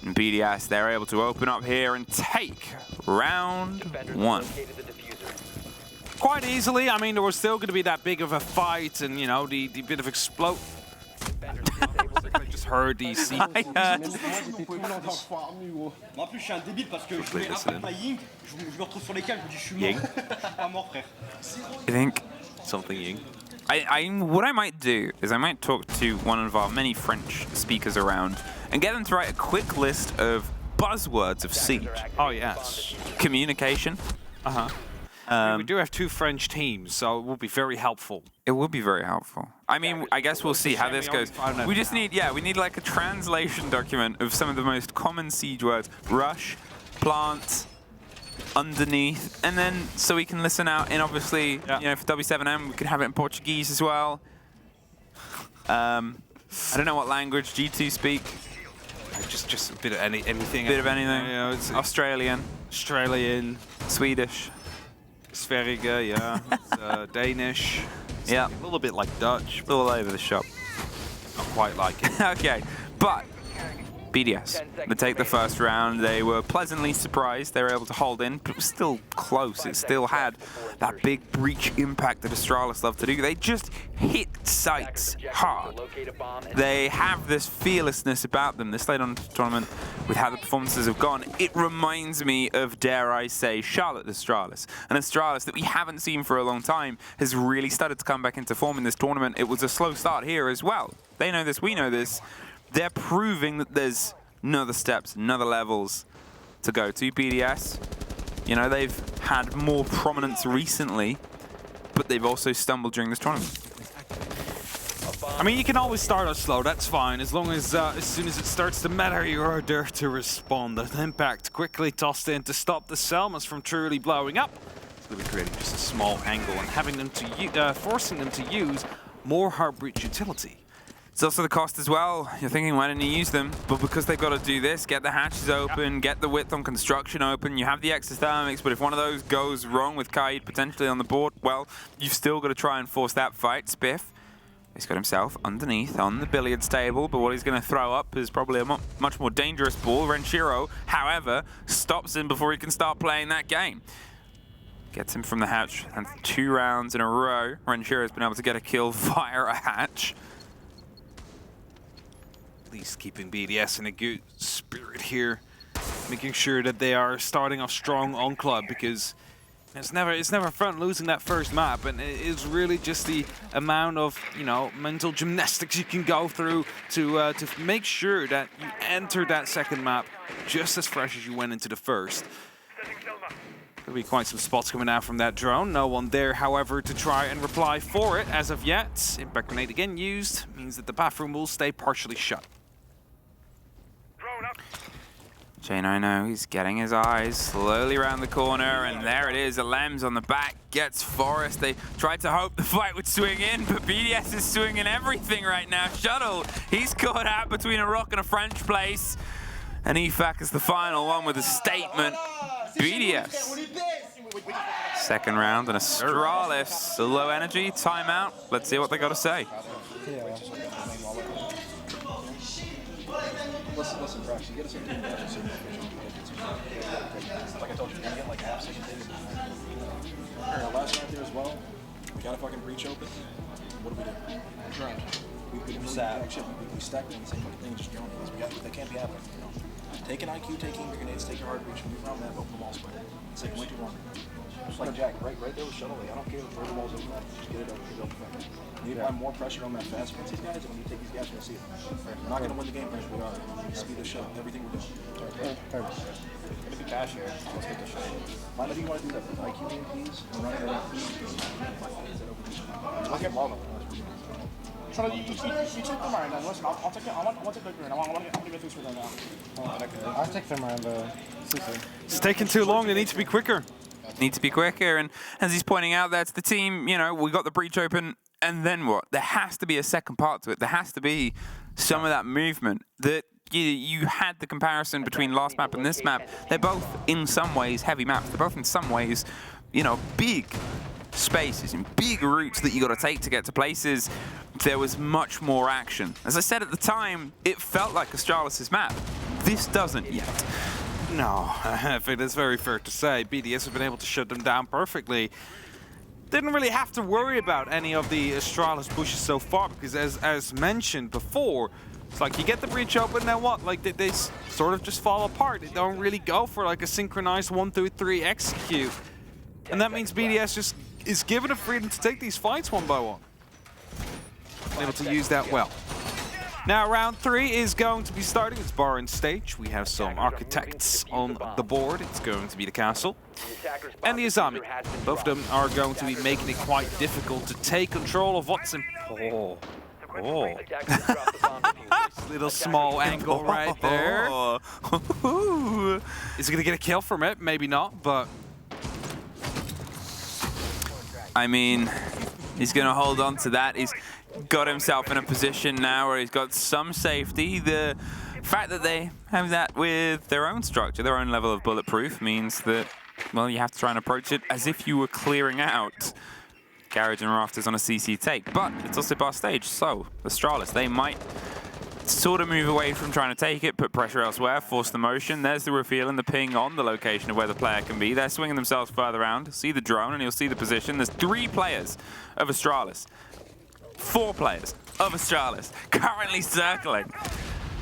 And BDS, they're able to open up here and take round 1. Quite easily. I mean, there was still going to be that big of a fight, and you know, the bit of explode. I just heard the scene. En plus, je suis un débile parce que je voulais rattraper ma Ying, je me retrouve sur les cales, je me dis je suis mort. Je suis pas mort, frère. I think something Ying. What I might do is I might talk to one of our many French speakers around and get them to write a quick list of buzzwords of Siege. Oh, yes. Communication. We do have 2 French teams, so it will be very helpful. It will be very helpful. I mean, I guess we'll see how this goes. We just need, we need like a translation document of some of the most common Siege words. Rush, plant, underneath, and then so we can listen out, and obviously, you know, for W7M, we could have it in Portuguese as well. I don't know what language G2 speak. Just a bit of anything. Bit of anything. Yeah, it's Australian. Swedish. Sverige, yeah. Danish. Yeah. A little bit like Dutch. A little over the shop. Not quite like it. Okay, but BDS, they take the first round. They were pleasantly surprised. They were able to hold in, but it was still close. It still had that big breach impact that Astralis love to do. They just hit sites hard. They have this fearlessness about them. This late on the tournament, with how the performances have gone, it reminds me of, dare I say, Charlotte Astralis. An Astralis that we haven't seen for a long time has really started to come back into form in this tournament. It was a slow start here as well. They know this, we know this. They're proving that there's another steps, another levels to go to. BDS, you know, they've had more prominence recently, but they've also stumbled during this tournament. I mean, you can always start out slow, that's fine, as long as soon as it starts to matter, you are there to respond. The impact quickly tossed in to stop the Selmas from truly blowing up. It's going to be creating just a small angle and having them to forcing them to use more hard breach utility. It's also the cost as well. You're thinking, why didn't you use them? But because they've got to do this, get the hatches open, get the width on construction open, you have the extra thermics, but if one of those goes wrong with Kaid potentially on the board, well, you've still got to try and force that fight. Spiff, he's got himself underneath on the billiards table, but what he's going to throw up is probably a much more dangerous ball. Renshiro, however, stops him before he can start playing that game. Gets him from the hatch, and 2 rounds in a row, Renshiro's been able to get a kill via a hatch. At least keeping BDS in a good spirit here, making sure that they are starting off strong on club, because it's never fun losing that first map, and it is really just the amount of, you know, mental gymnastics you can go through to make sure that you enter that second map just as fresh as you went into the first. There'll be quite some spots coming out from that drone. No one there, however, to try and reply for it as of yet. Impact grenade again used means that the bathroom will stay partially shut. Jane, I know, he's getting his eyes slowly around the corner, and there it is. Alems on the back gets Forest. They tried to hope the fight would swing in, but BDS is swinging everything right now. Shuttle, he's caught out between a rock and a French place. And EFAC is the final one with a statement. BDS. Second round, and Astralis, low energy, timeout. Let's see what they got to say. Listen, Brax, you get us a team match, so like I told you, you're gonna get like a half second thing. Last round here as well, we got a fucking breach open. What do? Right. We stacked on the same fucking thing, just drone things. That can't be happening, you know. Take an IQ, take your grenades, take your hard breach, move around that, open the wall spider. It's taking way too long. Just like Jack, right there with Shuttle. I don't care where the wall's open at, just get it open, You need to apply more pressure on that fast against these guys, and when you take these guys, you'll see it. We're not going to win the game, but we are. Speed of shut, everything we're doing. Gonna be cash here. Let's get the shot. Find out if you want to do that with IQ EMPs and run it out. I'll get Marlon. So you take the Miranda. Listen, I'll take the green. I want to get through for them now. I'll take the Miranda. It's taking too long. They need to be quicker. Need to be quicker, and as he's pointing out, that's the team, you know, we got the breach open, and then what? There has to be a second part to it. There has to be some of that movement. That you had the comparison between last map and this map. They're both in some ways heavy maps. They're both in some ways, you know, big spaces and big routes that you got to take to get to places. There was much more action. As I said at the time, it felt like Astralis' map. This doesn't yet. No, I think that's very fair to say. BDS have been able to shut them down perfectly. Didn't really have to worry about any of the Astralis pushes so far, because as mentioned before, it's like you get the breach open, now what? Like they sort of just fall apart. They don't really go for like a synchronized 1, 2, 3 execute. And that means BDS just is given the freedom to take these fights one by one. Able to use that well. Now round 3 is going to be starting. It's bar and stage. We have some architects on the board. It's going to be the castle and the Azami. Both of them are going to be making it quite difficult to take control of what's in. Oh. Little small angle right there. Is he going to get a kill from it? Maybe not, but I mean, he's going to hold on to that. He's got himself in a position now where he's got some safety. The fact that they have that with their own structure, their own level of bulletproof, means that, well, you have to try and approach it as if you were clearing out garage and rafters on a CC take. But it's also bar stage, so Astralis, they might sort of move away from trying to take it, put pressure elsewhere, force the motion. There's the reveal and the ping on the location of where the player can be. They're swinging themselves further around. See the drone and you'll see the position. There's 3 players of Astralis. 4 players of Astralis currently circling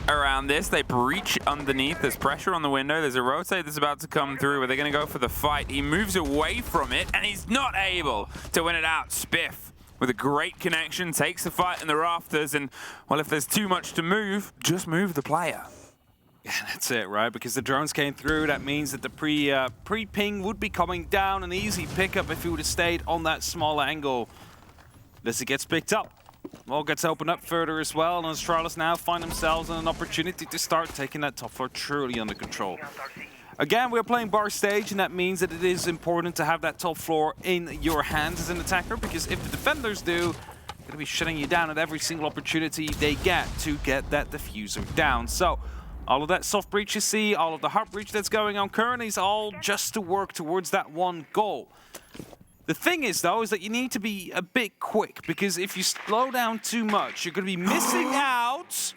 around this. They breach underneath. There's pressure on the window. There's a rotate that's about to come through where they're going to go for the fight. He moves away from it, and he's not able to win it out. Spiff, with a great connection, takes the fight in the rafters, and, well, if there's too much to move, just move the player. yeah, that's it, right? Because the drones came through. That means that the pre-ping would be coming down. An easy pickup if he would have stayed on that small angle. As it gets picked up. Wall gets opened up further as well, and Astralis now find themselves in an opportunity to start taking that top floor truly under control. Again, we're playing bar stage, and that means that it is important to have that top floor in your hands as an attacker, because if the defenders do, they're going to be shutting you down at every single opportunity they get to get that diffuser down. So, all of that soft breach you see, all of the hard breach that's going on currently is all just to work towards that one goal. The thing is, though, is that you need to be a bit quick, because if you slow down too much, you're going to be missing out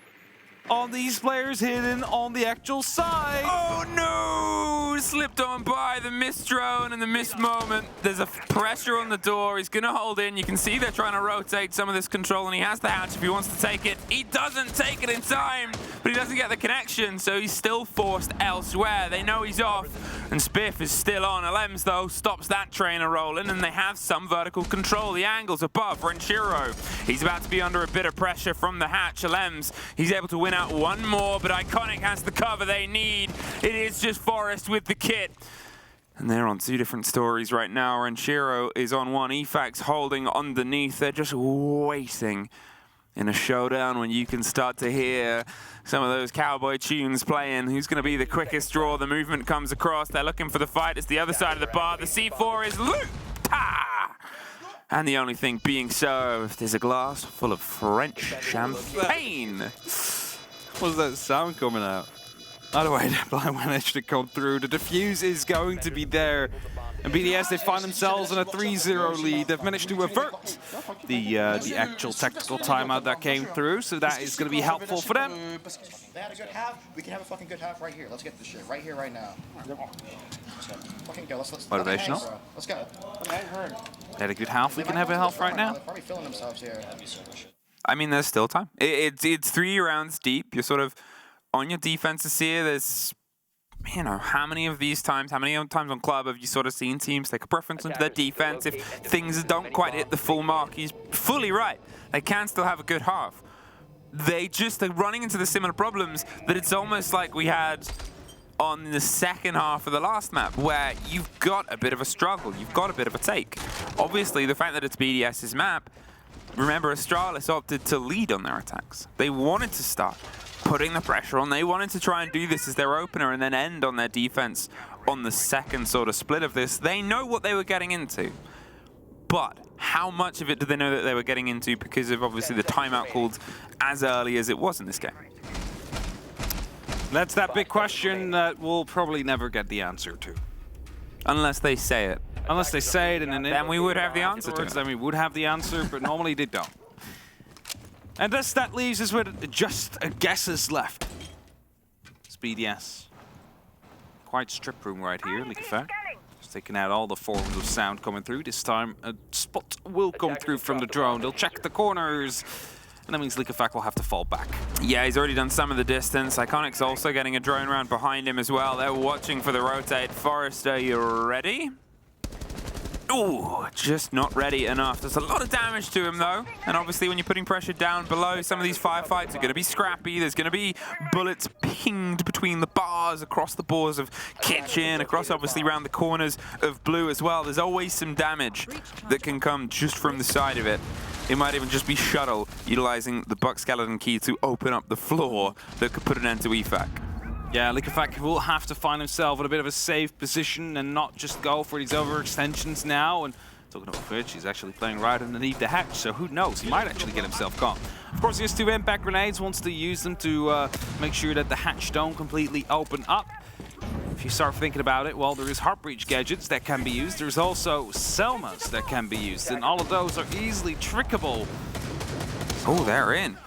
on these players hidden on the actual side. Oh no! Slipped on by the missed drone and the missed moment. There's a pressure on the door. He's going to hold in. You can see they're trying to rotate some of this control, and he has the hatch if he wants to take it. He doesn't take it in time, but he doesn't get the connection, so he's still forced elsewhere. They know he's off, and Spiff is still on. Alems, though, stops that trainer rolling, and they have some vertical control. The angle's above. Renshiro, he's about to be under a bit of pressure from the hatch. Alems, he's able to win out one more, but Iconic has the cover they need. It is just Forest with the kit. And they're on 2 different stories right now. Renshiro is on one. EFAC's holding underneath. They're just waiting in a showdown when you can start to hear some of those cowboy tunes playing. Who's going to be the quickest draw? The movement comes across. They're looking for the fight. It's the other side of the bar. The C4 is looped. And the only thing being served is a glass full of French champagne. What's that sound coming out? Either way, Blind managed to come through. The defuse is going to be there. And BDS, they find themselves in a 3-0 lead. They've managed to avert the actual tactical timeout that came through, so that is going to be helpful for them. They had a good half. We can have a fucking good half right here. Let's get this shit right here, right now. Fucking go. Let's Motivational. Let's go. They had a good half. We can have a half right now. They're probably feeling themselves here. I mean, there's still time. It's 3 rounds deep. You're sort of on your defenses here. There's, you know, how many times on Club have you sort of seen teams take a preference into their defense if things don't quite hit the full mark? He's fully right. They can still have a good half. They just are running into the similar problems that it's almost like we had on the second half of the last map, where you've got a bit of a struggle, you've got a bit of a take. Obviously, the fact that it's BDS's map, remember Astralis opted to lead on their attacks. They wanted to start putting the pressure on. They wanted to try and do this as their opener and then end on their defense on the second sort of split of this. They know what they were getting into. But how much of it do they know that they were getting into because of obviously the timeout called as early as it was in this game? That's that big question that we'll probably never get the answer to. Unless they say it. Unless they say it, and then we would have the answer to it. Then we would have the answer, but normally they don't. And thus that leaves us with just guesses left. It's BDS. Quite strip room right here, Likafac. Just taking out all the forms of sound coming through. This time a spot will come through from the drone. They'll check the corners. And that means Likafac will have to fall back. Yeah, he's already done some of the distance. Iconic's also getting a drone round behind him as well. They're watching for the rotate. Forrest, are you ready? Ooh, just not ready enough. There's a lot of damage to him, though. And obviously, when you're putting pressure down below, some of these firefights are going to be scrappy. There's going to be bullets pinged between the bars, across the boards of Kitchen, across, obviously, around the corners of Blue as well. There's always some damage that can come just from the side of it. It might even just be Shuttle utilizing the Buck Skeleton key to open up the floor that could put an end to EFAC. Yeah, Likafac will have to find himself in a bit of a safe position and not just go for these overextensions now. And talking about which, he's actually playing right underneath the hatch, so who knows? He might actually get himself caught. Of course, he has 2 impact grenades, wants to use them to make sure that the hatch don't completely open up. If you start thinking about it, well, there is Heartbreach gadgets that can be used. There's also Selmas that can be used, and all of those are easily trickable. Oh, they're in.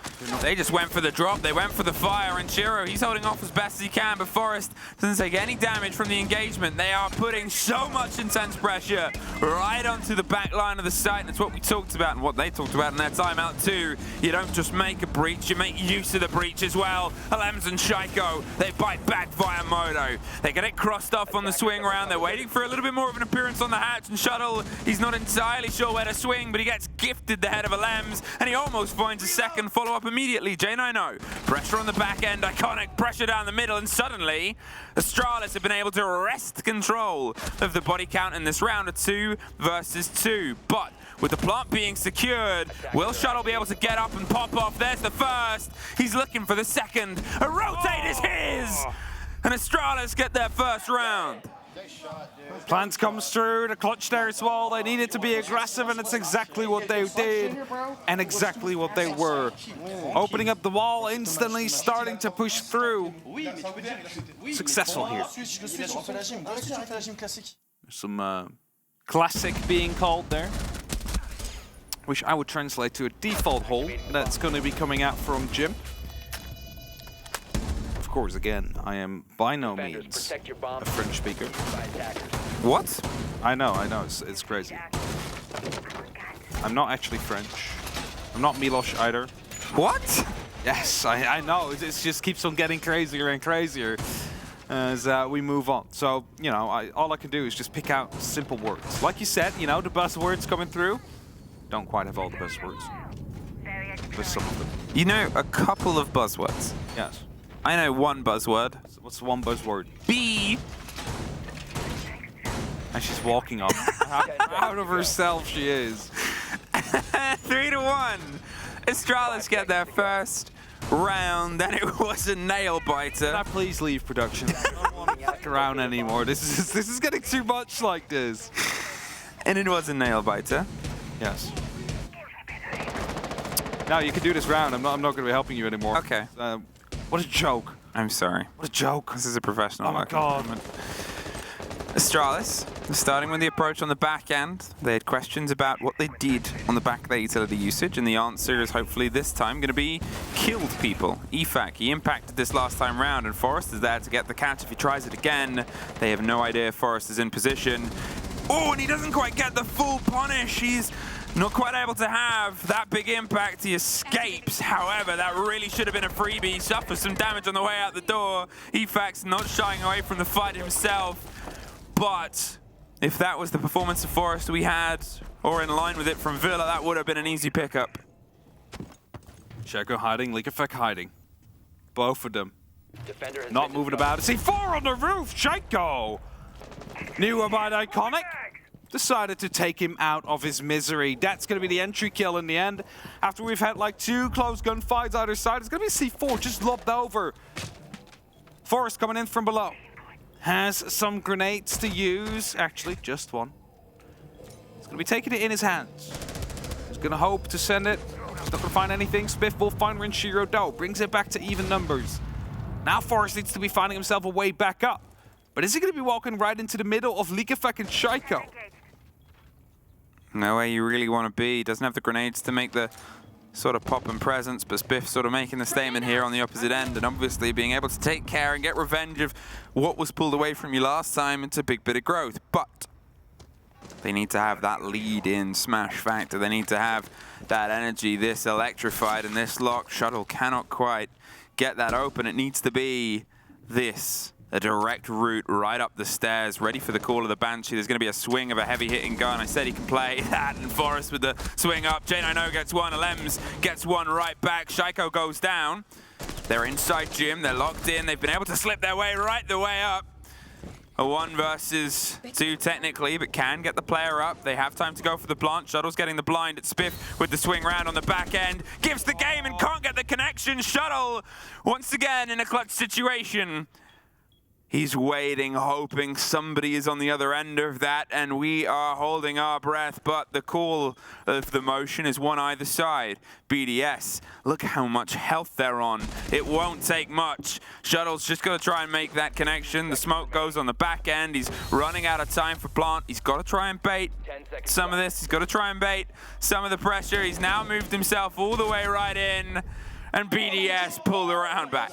They just went for the drop, they went for the fire, and Shiro, he's holding off as best as he can, but Forrest doesn't take any damage from the engagement. They are putting so much intense pressure right onto the back line of the site, and it's what we talked about and what they talked about in their timeout too. You don't just make a breach, you make use of the breach as well. Alems and Shaiko, they bite back via Moto. They get it crossed off on the swing round. They're waiting for a little bit more of an appearance on the hatch, and Shuttle, he's not entirely sure where to swing, but he gets gifted the head of Alems, and he almost finds a second follow-up immediately. J90, pressure on the back end, Iconic, pressure down the middle, and suddenly Astralis have been able to wrest control of the body count in this round of 2 versus 2. But with the plant being secured, will Shuttle be able to get up and pop off? There's the first. He's looking for the second. A rotate is his! And Astralis get their first round. Plants comes through, the clutch there as well. They needed to be aggressive, and it's exactly what they did and exactly what they were. Opening up the wall instantly, starting to push through. Successful here. Some classic being called there, which I would translate to a default hole that's going to be coming out from Jim. Of course, again, I am by no means a French speaker. What? I know, it's crazy. I'm not actually French. I'm not Miloš either. What? Yes, I know, it just keeps on getting crazier and crazier as we move on. So, you know, all I can do is just pick out simple words. Like you said, you know, the buzzwords coming through. Don't quite have all the buzzwords. There's some of them. You know a couple of buzzwords? Yes. I know one buzzword. What's one buzzword? B. And she's walking up. Out of herself she is. 3-1. Astralis get their first round, and it was a nail biter. Can I please leave production? I don't want to fuck around anymore. This is getting too much like this. And it was a nail biter. Yes. No, you can do this round. I'm not going to be helping you anymore. Okay. What a joke. I'm sorry. What a joke. This is a professional. Oh my god. Astralis, starting with the approach on the back end. They had questions about what they did on the back of their utility usage, and the answer is hopefully this time going to be killed people. EFAC, he impacted this last time round, and Forrest is there to get the catch if he tries it again. They have no idea Forrest is in position. Oh, and he doesn't quite get the full punish. He's not quite able to have that big impact. He escapes. However, that really should have been a freebie. He suffers some damage on the way out the door. EFAC's not shying away from the fight himself. But if that was the performance of Forrest we had, or in line with it from Villa, that would have been an easy pickup. Shaco hiding, Leakefek hiding. Both of them. Not moving about. C4 on the roof, Shaco! Knew about Iconic. Decided to take him out of his misery. That's going to be the entry kill in the end. After we've had like 2 close gunfights either side, it's going to be C4 just lobbed over. Forrest coming in from below. Has some grenades to use. Actually, just one. He's going to be taking it in his hands. He's going to hope to send it. He's not going to find anything. Spiff will find Renshiro Do. Brings it back to even numbers. Now Forrest needs to be finding himself a way back up. But is he going to be walking right into the middle of Leakefek and Shaco? No way you really want to be. He doesn't have the grenades to make the sort of pop and presence, but Spiff sort of making the statement here on the opposite end, and obviously being able to take care and get revenge of what was pulled away from you last time. It's a big bit of growth, but they need to have that lead-in smash factor. They need to have that energy, this electrified, and this locked shuttle cannot quite get that open. It needs to be this. A direct route right up the stairs, ready for the call of the Banshee. There's going to be a swing of a heavy-hitting gun. I said he can play that, and Forrest with the swing up. J90 gets one, Alems gets one right back. Shaco goes down. They're inside Jim, they're locked in. They've been able to slip their way right the way up. A 1 versus 2 technically, but can get the player up. They have time to go for the plant. Shuttle's getting the blind at Spiff with the swing round on the back end. Gives the game and can't get the connection. Shuttle, once again, in a clutch situation. He's waiting, hoping somebody is on the other end of that, and we are holding our breath, but the call of the motion is one either side. BDS, look how much health they're on. It won't take much. Shuttle's just got to try and make that connection. The smoke goes on the back end. He's running out of time for plant. He's got to try and bait some of this. He's got to try and bait some of the pressure. He's now moved himself all the way right in, and BDS pulled the round back.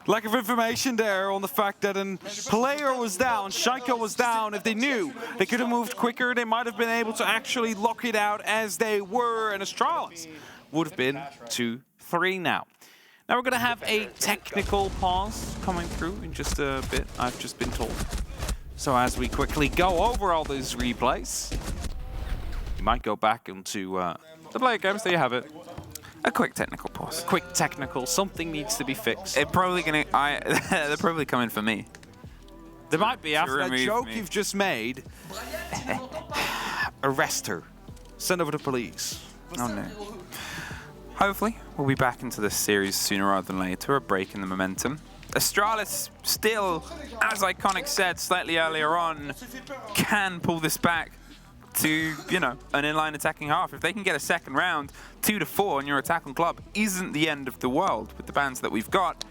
Lack of information there on the fact that a player was down, Shaco was down. If they knew they could have moved quicker, they might have been able to actually lock it out as they were, and Astralis would have been 2-3 now. Now we're going to have a technical pause coming through in just a bit, I've just been told. So as we quickly go over all these replays, we might go back into the player games. There you have it. A quick technical pause. Quick technical. Something needs to be fixed. They're probably coming for me. There might be after that joke you've just made. Arrest her. Send over the police. Oh no. Hopefully, we'll be back into this series sooner rather than later. A break in the momentum. Astralis still, as Iconic said slightly earlier on, can pull this back to, you know, an inline attacking half. If they can get a second round, 2-4 on your attack on club isn't the end of the world with the bans that we've got.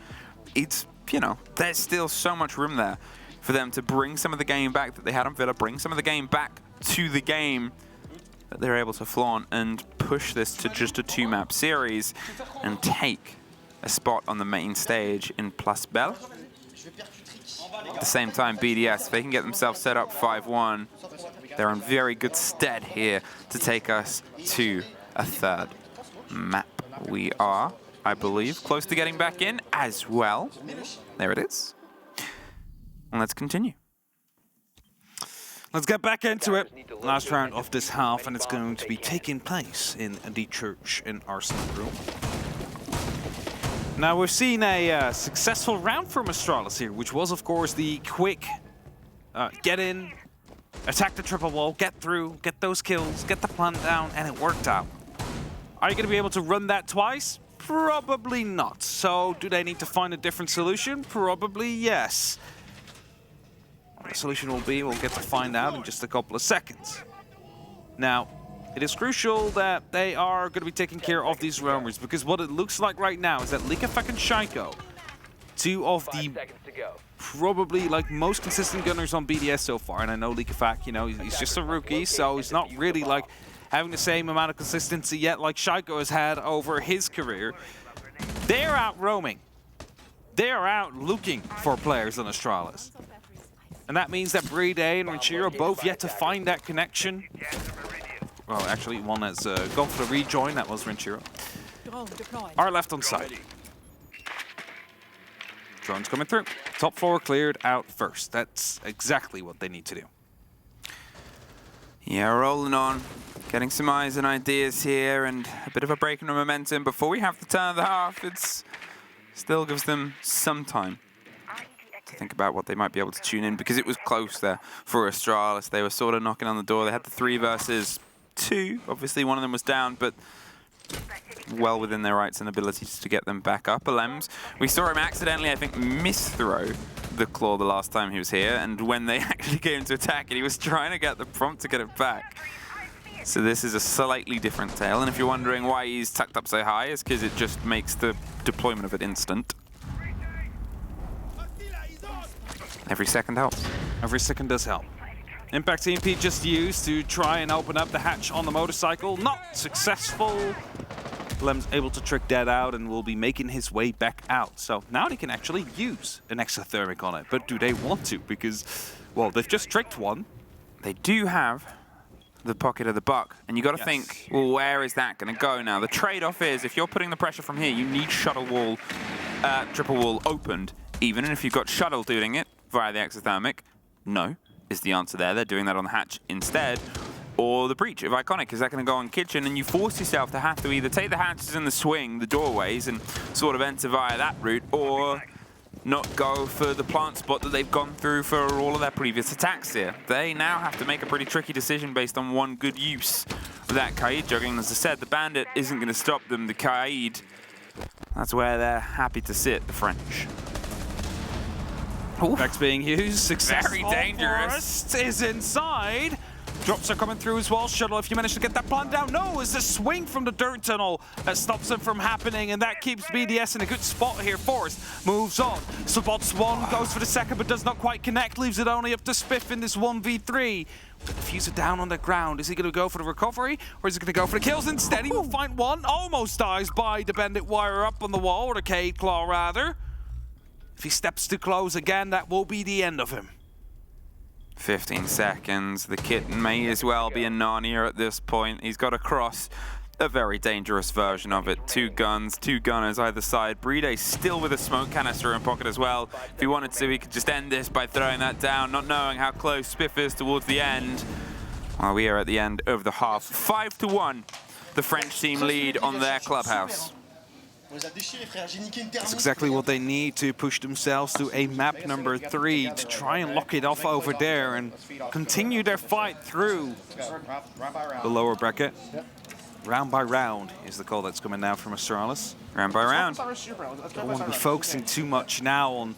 It's, you know, there's still so much room there for them to bring some of the game back that they had on Villa, bring some of the game back to the game that they're able to flaunt and push this to just a 2-map series and take a spot on the main stage in Place Belle. At the same time, BDS, if they can get themselves set up 5-1, they're in very good stead here to take us to a 3rd map. We are, I believe, close to getting back in as well. There it is. And let's continue. Let's get back into it. Last round of this half, and it's going to be taking place in the church in Arsenal Room. Now, we've seen a successful round from Astralis here, which was, of course, the quick get in, attack the triple wall, get through, get those kills, get the plant down, and it worked out. Are you going to be able to run that twice? Probably not. So do they need to find a different solution? Probably yes. What the solution will be, we'll get to find out in just a couple of seconds. Now, it is crucial that they are going to be taking care of these roamers, because what it looks like right now is that Likafak and Shaiko, two of the probably like most consistent gunners on BDS so far, and I know Likafak, you know, he's just a rookie, so he's not really like having the same amount of consistency yet like Shaiko has had over his career. They're out roaming. They're out looking for players on Astralis. And that means that Brede and Renchiro both yet to find that connection. Well, actually, one has gone for the rejoin. That was Renchiro. Are left on site. Drones coming through. Top floor cleared out first. That's exactly what they need to do. Yeah, rolling on. Getting some eyes and ideas here, and a bit of a break in the momentum before we have the turn of the half. It's still gives them some time to think about what they might be able to tune in, because it was close there for Astralis. They were sort of knocking on the door. They had the 3 versus 2. Obviously, one of them was down, but well within their rights and abilities to get them back up. Alems, we saw him accidentally, I think, misthrow the claw the last time he was here, and when they actually came to attack it, he was trying to get the prompt to get it back. So this is a slightly different tale, and if you're wondering why he's tucked up so high, it's because it just makes the deployment of it instant. Every second helps. Every second does help. Impact EMP just used to try and open up the hatch on the motorcycle. Not successful. Lem's able to trick that out and will be making his way back out. So now they can actually use an exothermic on it. But do they want to? Because, well, they've just tricked one. They do have the pocket of the buck. And you got to think, well, where is that going to go now? The trade-off is, if you're putting the pressure from here, you need shuttle wall, triple wall opened. Even if you've got shuttle doing it via the exothermic, no, is the answer there. They're doing that on the hatch instead. Or the breach of Iconic. Is that going to go on kitchen? And you force yourself to have to either take the hatches and the swing, the doorways, and sort of enter via that route, or not go for the plant spot that they've gone through for all of their previous attacks here. They now have to make a pretty tricky decision based on one good use of that Kaid juggling. As I said, the Bandit isn't going to stop them. The Kaid, that's where they're happy to sit, the French. Vex being used. Successful. Very dangerous. Forest is inside. Drops are coming through as well. Shuttle, if you manage to get that plant down. No, it's a swing from the dirt tunnel that stops them from happening, and that keeps BDS in a good spot here. Forest moves on. Spots one, goes for the second, but does not quite connect. Leaves it only up to Spiff in this 1v3. Fuse it down on the ground. Is he going to go for the recovery, or is he going to go for the kills instead? He will find one. Almost dies by the Bandit wire up on the wall, or the Cade Claw rather. If he steps too close again, that will be the end of him. 15 seconds. The kitten may as well be a Narnia at this point. He's got across a very dangerous version of it. 2 guns, 2 gunners either side. Brede still with a smoke canister in pocket as well. If he wanted to, he could just end this by throwing that down, not knowing how close Spiff is towards the end. Well, we are at the end of the half. 5-1, the French team lead on their Clubhouse. That's exactly what they need to push themselves to a map number 3 to try and lock it off over there and continue their fight through the lower bracket. Round by round is the call that's coming now from Astralis. Round by round. Don't want to be focusing too much now on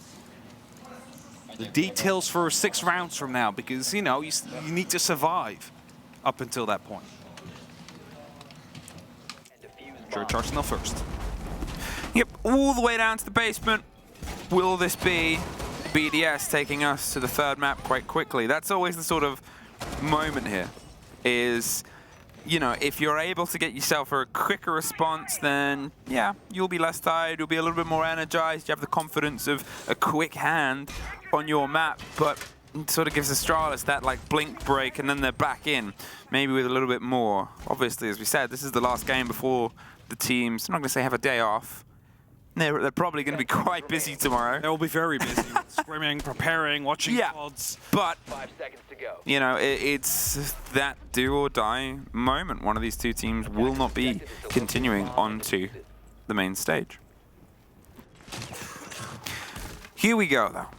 the details for 6 rounds from now, because, you know, you need to survive up until that point. Church Arsenal first. Yep, all the way down to the basement. Will this be BDS taking us to the 3rd map quite quickly? That's always the sort of moment here, is, you know, if you're able to get yourself a quicker response, then, yeah, you'll be less tired, you'll be a little bit more energized, you have the confidence of a quick hand on your map, but it sort of gives Astralis that, like, blink break, and then they're back in, maybe with a little bit more. Obviously, as we said, this is the last game before the teams, I'm not going to say have a day off. They're probably going to be quite busy tomorrow. They'll be very busy. Scrimming, preparing, watching pods. But, 5 seconds to go. You know, it's that do or die moment. One of these 2 teams will not be continuing onto the main stage. Here we go, though.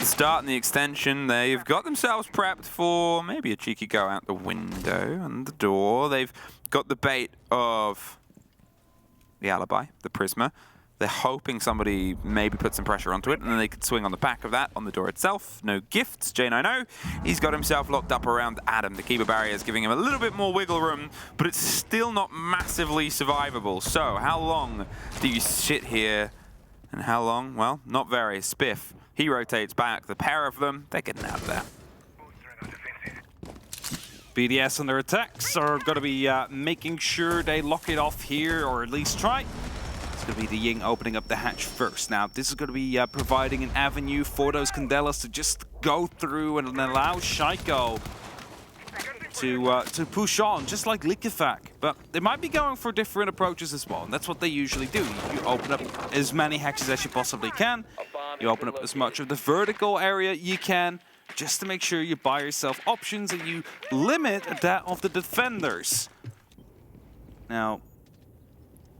The start and the extension, they've got themselves prepped for maybe a cheeky go out the window and the door. They've got the bait of the Alibi, the Prisma. They're hoping somebody maybe put some pressure onto it, and then they could swing on the back of that on the door itself. No gifts, J9O. He's got himself locked up around Adam. The keeper barrier is giving him a little bit more wiggle room, but it's still not massively survivable. So how long do you sit here? And how long? Well, not very. Spiff, he rotates back. The pair of them, they're getting out of there. BDS and their attacks are going to be making sure they lock it off here, or at least try. It's going to be the Ying opening up the hatch first. Now, this is going to be providing an avenue for those Candelas to just go through and allow Shaiko to push on, just like Likifak. But they might be going for different approaches as well, and that's what they usually do. You open up as many hatches as you possibly can. You open up as much of the vertical area you can, just to make sure you buy yourself options and you limit that of the defenders. Now,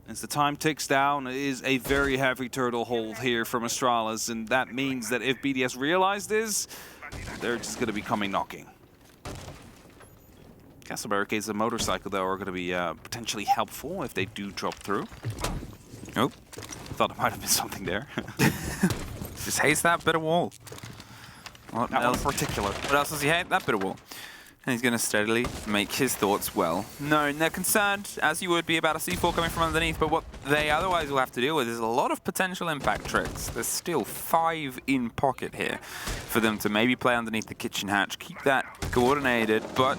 as the time ticks down, it is a very heavy turtle hold here from Astralis, and that means that if BDS realize this, they're just going to be coming knocking. Castle barricades and motorcycle, though, are going to be potentially helpful if they do drop through. Oh, thought it might have been something there. Just hates that bit of wall. What else in particular? What else does he hate? That bit of wall. And he's going to steadily make his thoughts well known. They're concerned, as you would be, about a C4 coming from underneath, but what they otherwise will have to deal with is a lot of potential impact tricks. There's still 5 in pocket here for them to maybe play underneath the kitchen hatch, keep that coordinated, but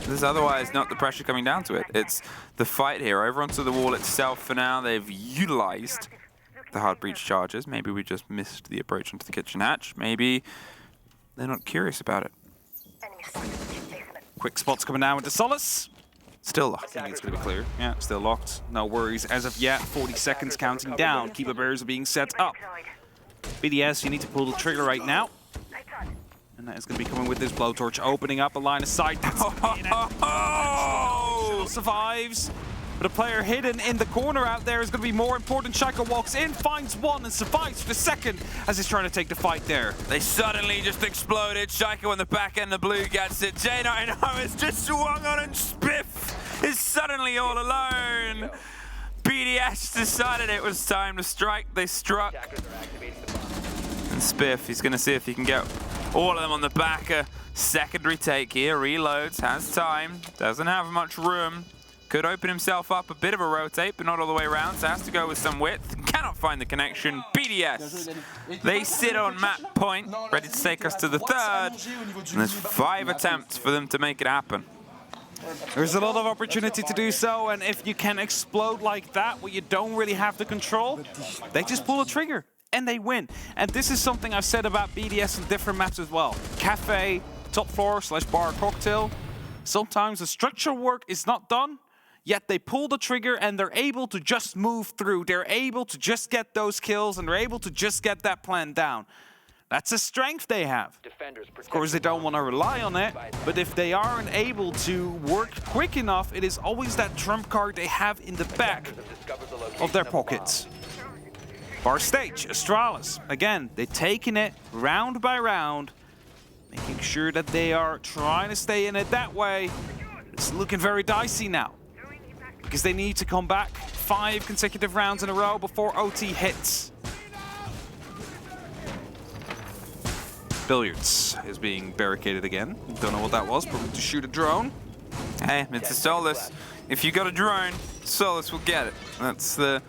there's otherwise not the pressure coming down to it. It's the fight here over onto the wall itself for now. They've utilized the hard breach charges. Maybe we just missed the approach onto the kitchen hatch. Maybe they're not curious about it. Quick spots coming down with the Solace. Still locked. I think it's going to be clear. Yeah, still locked. No worries as of yet. 40 seconds counting down. Keeper barriers are being set up. BDS, you need to pull the trigger right now. And that is going to be coming with this blowtorch, opening up a line of sight. That's still survives. But a player hidden in the corner out there is going to be more important. Shaiko walks in, finds one, and survives for the second as he's trying to take the fight there. They suddenly just exploded. Shaiko on the back end, the blue gets it. J9O has just swung on, and Spiff is suddenly all alone. BDS decided it was time to strike. They struck. And Spiff, he's going to see if he can get all of them on the back. A secondary take here. Reloads, has time, doesn't have much room. Could open himself up a bit of a rotate, but not all the way around, so has to go with some width. Cannot find the connection. BDS, they sit on map point, ready to take us to the third. And there's 5 attempts for them to make it happen. There's a lot of opportunity to do so, and if you can explode like that, where you don't really have the control, they just pull a trigger, and they win. And this is something I've said about BDS in different maps as well. Cafe, top floor / bar cocktail. Sometimes the structural work is not done, yet they pull the trigger and they're able to just move through. They're able to just get those kills and they're able to just get that plan down. That's a strength they have. Of course, they don't want to rely on it, but if they aren't able to work quick enough, it is always that trump card they have in the back of their pockets. Bar stage, Astralis. Again, they're taking it round by round, making sure that they are trying to stay in it that way. It's looking very dicey now, because they need to come back 5 consecutive rounds in a row before OT hits. Billiards is being barricaded again. Don't know what that was, probably to shoot a drone. Hey, it's a Solus. If you got a drone, Solus will get it. That's the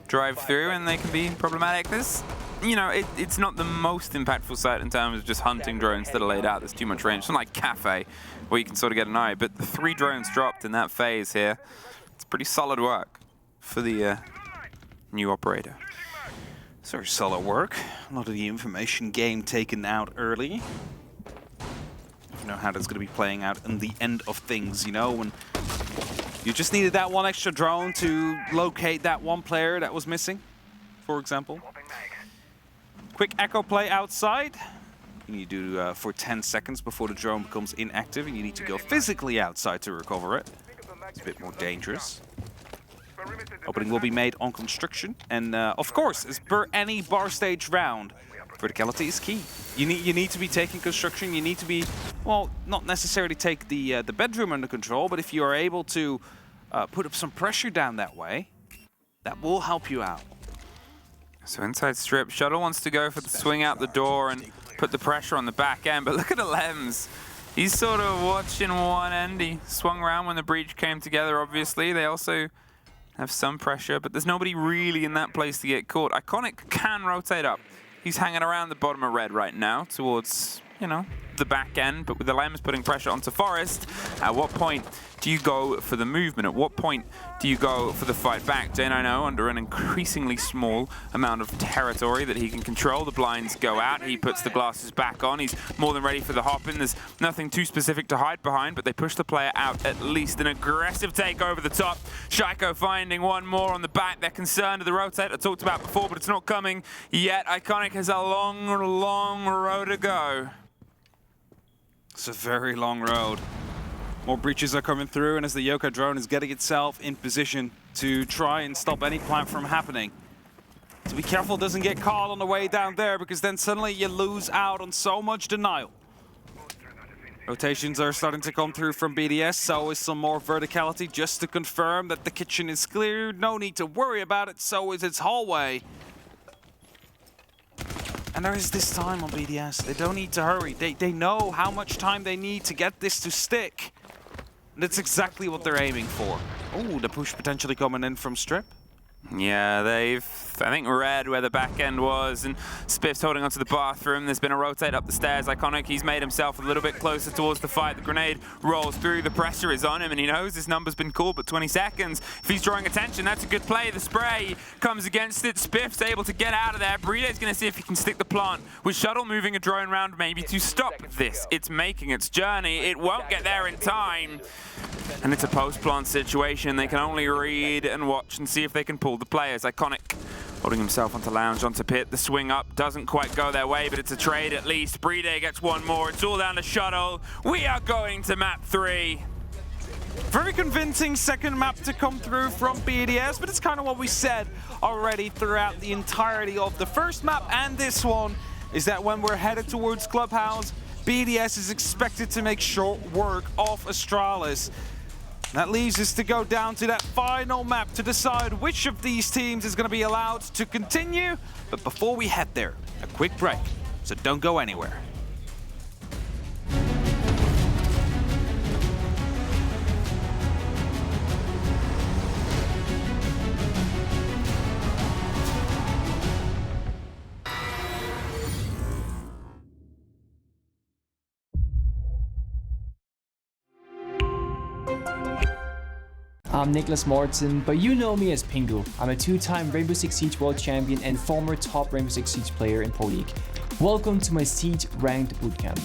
drive through, and they can be problematic. This, you know, it's not the most impactful site in terms of just hunting drones that are laid out. There's too much range. It's not like Cafe, where you can sort of get an eye, but the 3 drones dropped in that phase here, it's pretty solid work for the new operator. It's very solid work. A lot of the information game taken out early. You know how that's going to be playing out in the end of things, you know, when you just needed that one extra drone to locate that one player that was missing, for example. Quick echo play outside. You need to do for 10 seconds before the drone becomes inactive, and you need to go physically outside to recover it. It's a bit more dangerous. Opening will be made on construction, and of course, as per any bar stage round, verticality is key. You need to be taking construction. You need to be, well, not necessarily take the bedroom under control, but if you are able to put up some pressure down that way, that will help you out. So inside strip, Shuttle wants to go for the swing out the door and put the pressure on the back end, but look at Alems. He's sort of watching one end. He swung around when the breach came together, obviously. They also have some pressure, but there's nobody really in that place to get caught. Iconic can rotate up. He's hanging around the bottom of red right now towards, you know, the back end, but with the Alems putting pressure onto Forest, at what point do you go for the movement? At what point do you go for the fight back? J9O under an increasingly small amount of territory that he can control. The blinds go out. He puts the glasses back on. He's more than ready for the hop in. There's nothing too specific to hide behind, but they push the player out at least. An aggressive take over the top. Shaiko finding one more on the back. They're concerned of the rotate I talked about before, but it's not coming yet. Iconic has a long, long road to go. It's a very long road. More breaches are coming through, and as the Yoka drone is getting itself in position to try and stop any plant from happening. So be careful it doesn't get caught on the way down there, because then suddenly you lose out on so much denial. Rotations are starting to come through from BDS, so is some more verticality just to confirm that the kitchen is cleared. No need to worry about it, so is its hallway. And there is this time on BDS. They don't need to hurry. They know how much time they need to get this to stick. And that's exactly what they're aiming for. Oh, the push potentially coming in from Strip. Yeah, they've, I think, read where the back end was, and Spiff's holding onto the bathroom. There's been a rotate up the stairs. Iconic, he's made himself a little bit closer towards the fight. The grenade rolls through, the pressure is on him, and he knows his number's been called, but 20 seconds. If he's drawing attention, that's a good play. The spray comes against it. Spiff's able to get out of there. Bride's going to see if he can stick the plant. With Shuttle moving a drone round maybe to stop this. It's making its journey. It won't get there in time. And it's a post-plant situation. They can only read and watch and see if they can pull the players. Iconic holding himself onto lounge, onto pit. The swing up doesn't quite go their way, but it's a trade at least. Bride gets one more. It's all down to Shuttle. We are going to map 3. Very convincing second map to come through from BDS, but it's kind of what we said already throughout the entirety of the first map and this one, is that when we're headed towards Clubhouse, BDS is expected to make short work of Astralis. That leaves us to go down to that final map to decide which of these teams is going to be allowed to continue. But before we head there, a quick break, so don't go anywhere. I'm Nicholas Morton, but you know me as Pingu. I'm a two-time Rainbow Six Siege World Champion and former top Rainbow Six Siege player in Pro League. Welcome to my Siege Ranked Bootcamp.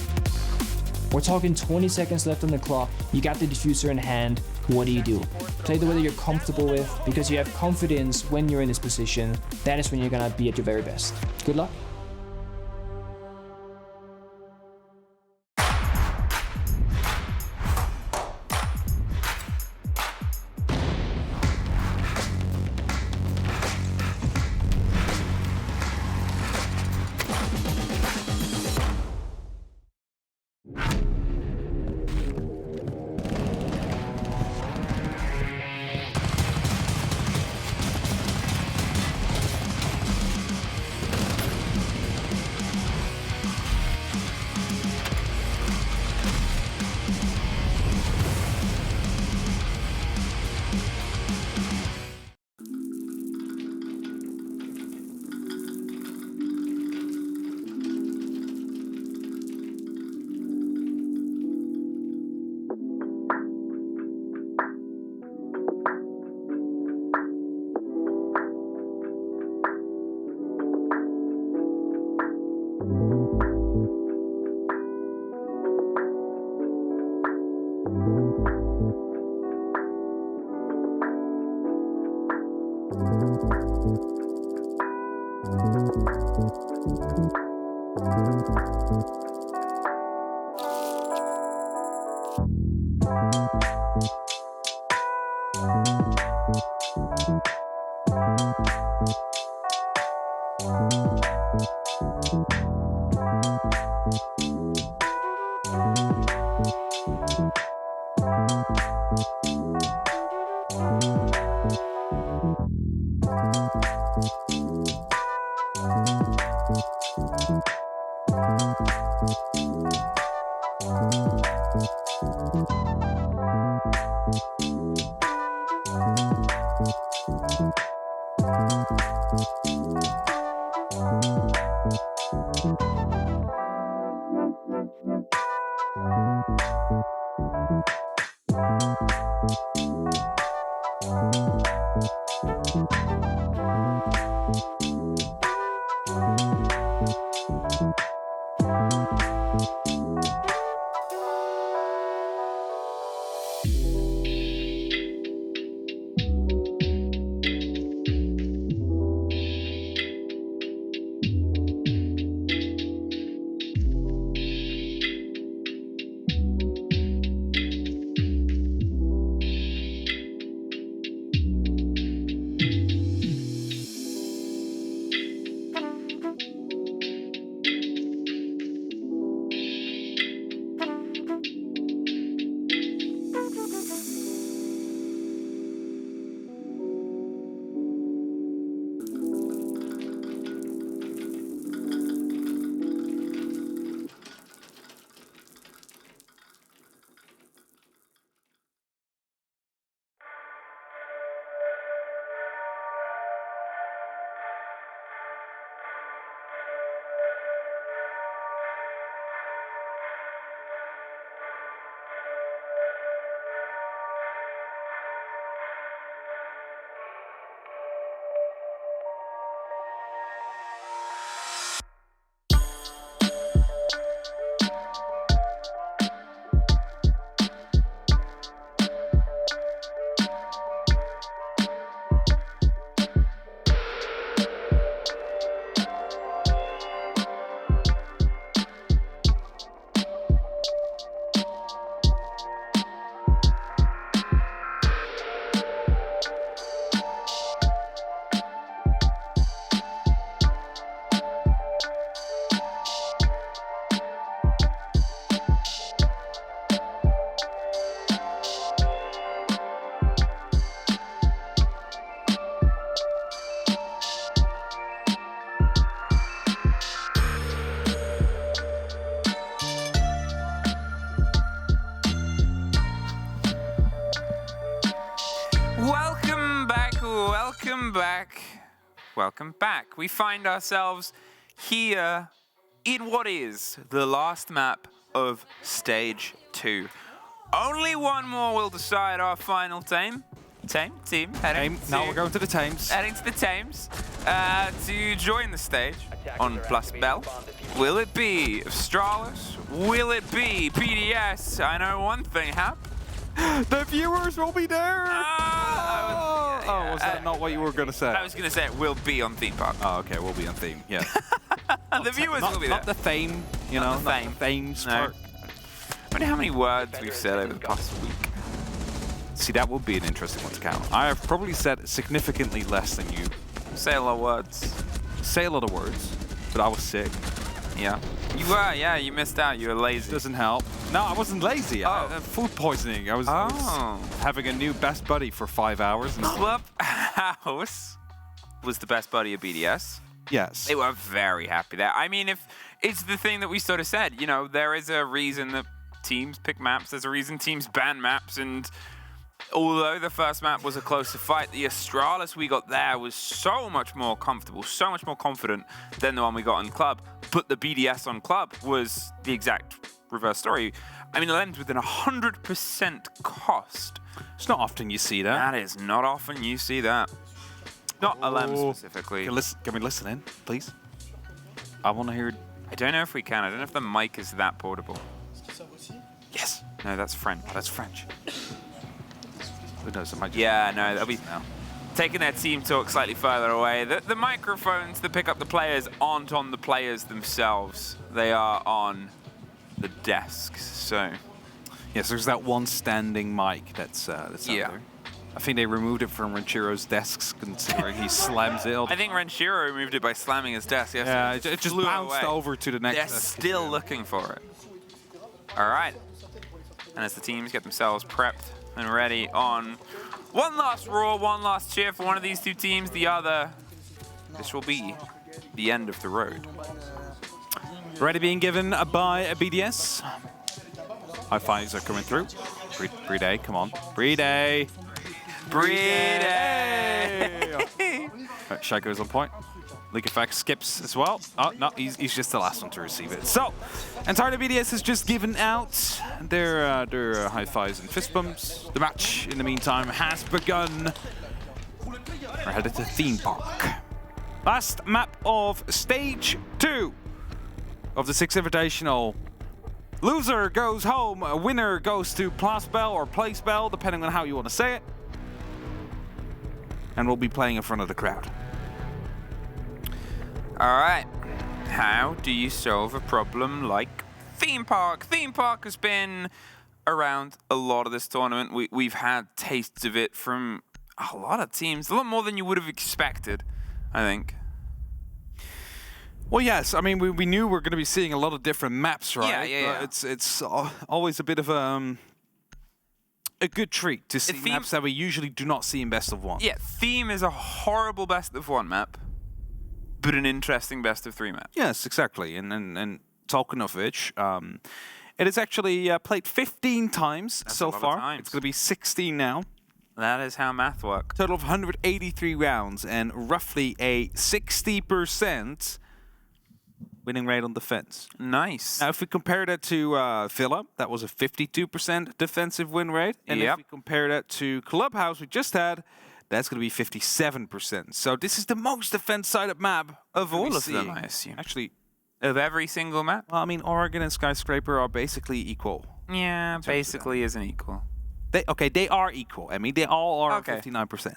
We're talking 20 seconds left on the clock, you got the diffuser in hand, what do? Play the way that you're comfortable with, because you have confidence when you're in this position. That is when you're gonna be at your very best. Good luck. Welcome back. We find ourselves here in what is the last map of Stage 2. Only one more will decide our final team. Now we're going to the Thames. Heading to the Thames to join the stage on Plus Bell. Will it be Astralis? Will it be BDS? I know one thing happened. The viewers will be there! Was that not what you were going to say? I was going to say it will be on theme park. Oh, okay, we'll be on theme, yeah. The viewers will be there. Not the fame, you know, not the Thames park. I wonder how many words we've said over the past week. See, that would be an interesting one to count. I have probably said significantly less than you. Say a lot of words. Say a lot of words, but I was sick. Yeah. You were, yeah, you missed out. You were lazy. Doesn't help. No, I wasn't lazy. I had food poisoning. I was having a new best buddy for 5 hours. Clubhouse was the best buddy of BDS. Yes. They were very happy there. I mean, if it's the thing that we sort of said, you know, there is a reason that teams pick maps. There's a reason teams ban maps. And although the first map was a closer fight, the Astralis we got there was so much more comfortable, so much more confident than the one we got on Club. But the BDS on Club was the exact reverse story. I mean, it ends within 100% cost. It's not often you see that. That is not often you see that. Not LM specifically. Can we listen in, please? I want to hear... I don't know if we can. I don't know if the mic is that portable. Yes. No, that's French. That's French. Who knows? Yeah, no, they'll be taking their team talk slightly further away. The microphones that pick up the players aren't on the players themselves. They are on the desks, so... Yes, there's that one standing mic that's out there. I think they removed it from Renchiro's desks, considering he slams it. I think Renchiro removed it by slamming his desk. Yes, yeah, it just bounced over to the next They're desk. Still looking for it. All right. And as the teams get themselves prepped and ready on one last roar, one last cheer for one of these two teams, the other, this will be the end of the road. Ready being given by a BDS. High fives are coming through. Brede, come on. Brede! Brede! Right, Shaco's on point. Leak Effect skips as well. Oh, no, he's just the last one to receive it. So, Untitled BDS has just given out their high fives and fist bumps. The match, in the meantime, has begun. We're headed to Theme Park. Last map of Stage 2 of the Six Invitational. Loser goes home, a winner goes to Placebell or Placebell, depending on how you want to say it. And we'll be playing in front of the crowd. All right. How do you solve a problem like Theme Park? Theme Park has been around a lot of this tournament. We've had tastes of it from a lot of teams, a lot more than you would have expected, I think. Well, yes. I mean, we knew we were going to be seeing a lot of different maps, right? Yeah. It's always a bit of a good treat to see maps that we usually do not see in Best of 1. Yeah, Theme is a horrible Best of 1 map, but an interesting Best of 3 map. Yes, exactly. And talking of which, it has actually played 15 times so far. It's going to be 16 now. That is how math works. Total of 183 rounds and roughly a 60% winning rate on defense. Nice. Now, if we compare that to Villa, that was a 52% defensive win rate. And if we compare that to Clubhouse we just had, that's going to be 57%. So this is the most defense-sided map of all of them, I assume. Actually, of every single map? Well, I mean, Oregon and Skyscraper are basically equal. Yeah, basically isn't equal. They are equal. I mean, they all are 59%.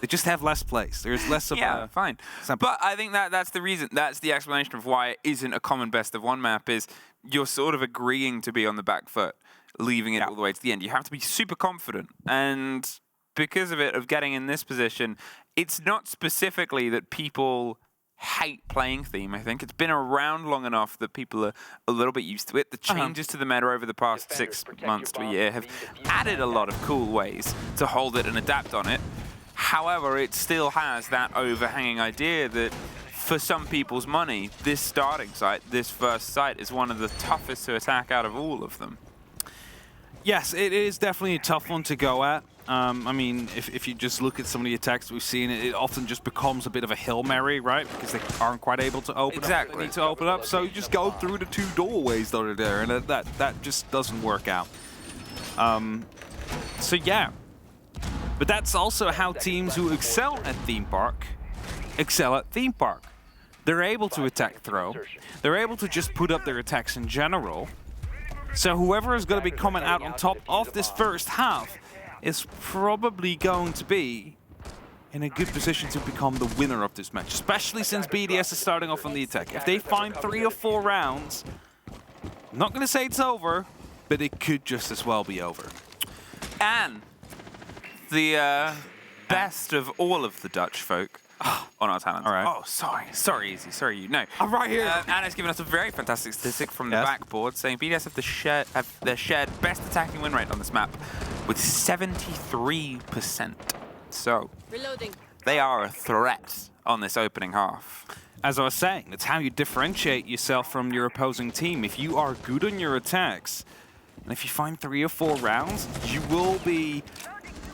They just have less plays. There's less of fine. But I think that's the reason. That's the explanation of why it isn't a common Best of 1 map is you're sort of agreeing to be on the back foot, leaving it all the way to the end. You have to be super confident. And because of it, of getting in this position, it's not specifically that people hate playing Theme. I think it's been around long enough that people are a little bit used to it. The changes to the meta over the past 6 months to a year have added a lot of cool ways to hold it and adapt on it. However, it still has that overhanging idea that for some people's money, this starting site, this first site, is one of the toughest to attack out of all of them. Yes, it is definitely a tough one to go at. I mean, if you just look at some of the attacks we've seen, it often just becomes a bit of a Hail Mary, right? Because they aren't quite able to open up. They need to open up, so you just go through the 2 doorways that are there, and that just doesn't work out. So yeah. But that's also how teams who excel at Theme Park excel at Theme Park. They're able to attack throw. They're able to just put up their attacks in general. So whoever is going to be coming out on top of this first half is probably going to be in a good position to become the winner of this match, especially since BDS is starting off on the attack. If they find 3 or 4 rounds, I'm not going to say it's over, but it could just as well be over. And the best of all of the Dutch folk on our talent. All right. Oh, sorry, Easy. Sorry, you. No. I'm right here. Anna's given us a very fantastic statistic from the backboard saying BDS have their shared best attacking win rate on this map with 73%. So they are a threat on this opening half. As I was saying, that's how you differentiate yourself from your opposing team. If you are good on your attacks, and if you find 3 or 4 rounds, you will be,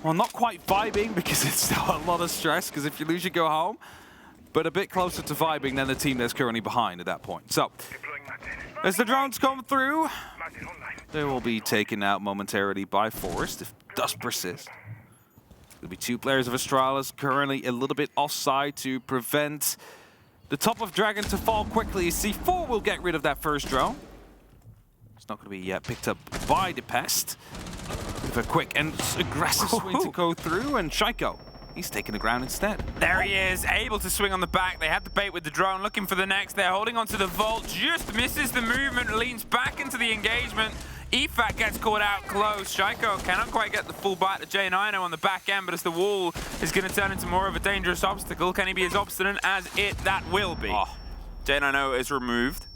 well, not quite vibing because it's still a lot of stress, because if you lose, you go home, but a bit closer to vibing than the team that's currently behind at that point. So, as the drones come through, they will be taken out momentarily by Forest if it does persist. There'll be 2 players of Astralis currently a little bit offside to prevent the top of Dragon to fall quickly. C4 will get rid of that first drone. It's not going to be picked up by the Pest. With a quick and aggressive swing to go through, and Shaiko, he's taking the ground instead. There he is, able to swing on the back. They had the bait with the drone, looking for the next. They're holding onto the vault, just misses the movement, leans back into the engagement. EFAT gets caught out close. Shaiko cannot quite get the full bite to J9 on the back end, but as the wall is going to turn into more of a dangerous obstacle, can he be as obstinate as that will be? J9 is removed,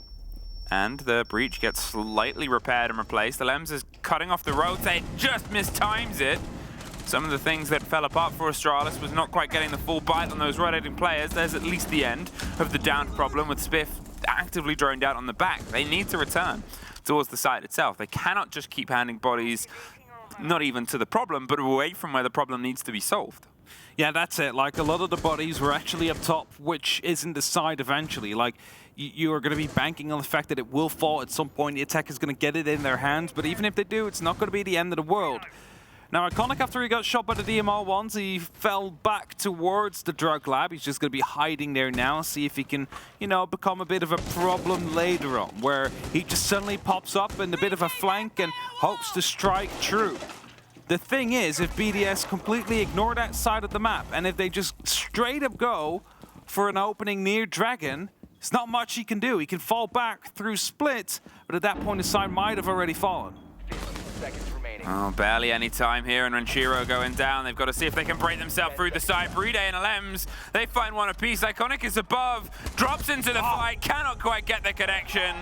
and the breach gets slightly repaired and replaced. The Lems is cutting off the rotate, just mistimes it. Some of the things that fell apart for Astralis was not quite getting the full bite on those rotating players. There's at least the end of the down problem with Spiff actively droned out on the back. They need to return towards the site itself. They cannot just keep handing bodies, not even to the problem, but away from where the problem needs to be solved. Yeah, that's it. Like, a lot of the bodies were actually up top, which isn't the side eventually. Like, you are going to be banking on the fact that it will fall at some point. The attack is going to get it in their hands, but even if they do, it's not going to be the end of the world. Now, Iconic, after he got shot by the DMR once, he fell back towards the drug lab. He's just going to be hiding there now, see if he can, you know, become a bit of a problem later on, where he just suddenly pops up in a bit of a flank and hopes to strike true. The thing is, if BDS completely ignore that side of the map, and if they just straight up go for an opening near Dragon, there's not much he can do. He can fall back through split, but at that point his side might have already fallen. Oh, barely any time here, and Ranchiro going down. They've got to see if they can break themselves through the side. Bride and Alems, they find one apiece. Iconic is above, drops into the fight, cannot quite get the connection.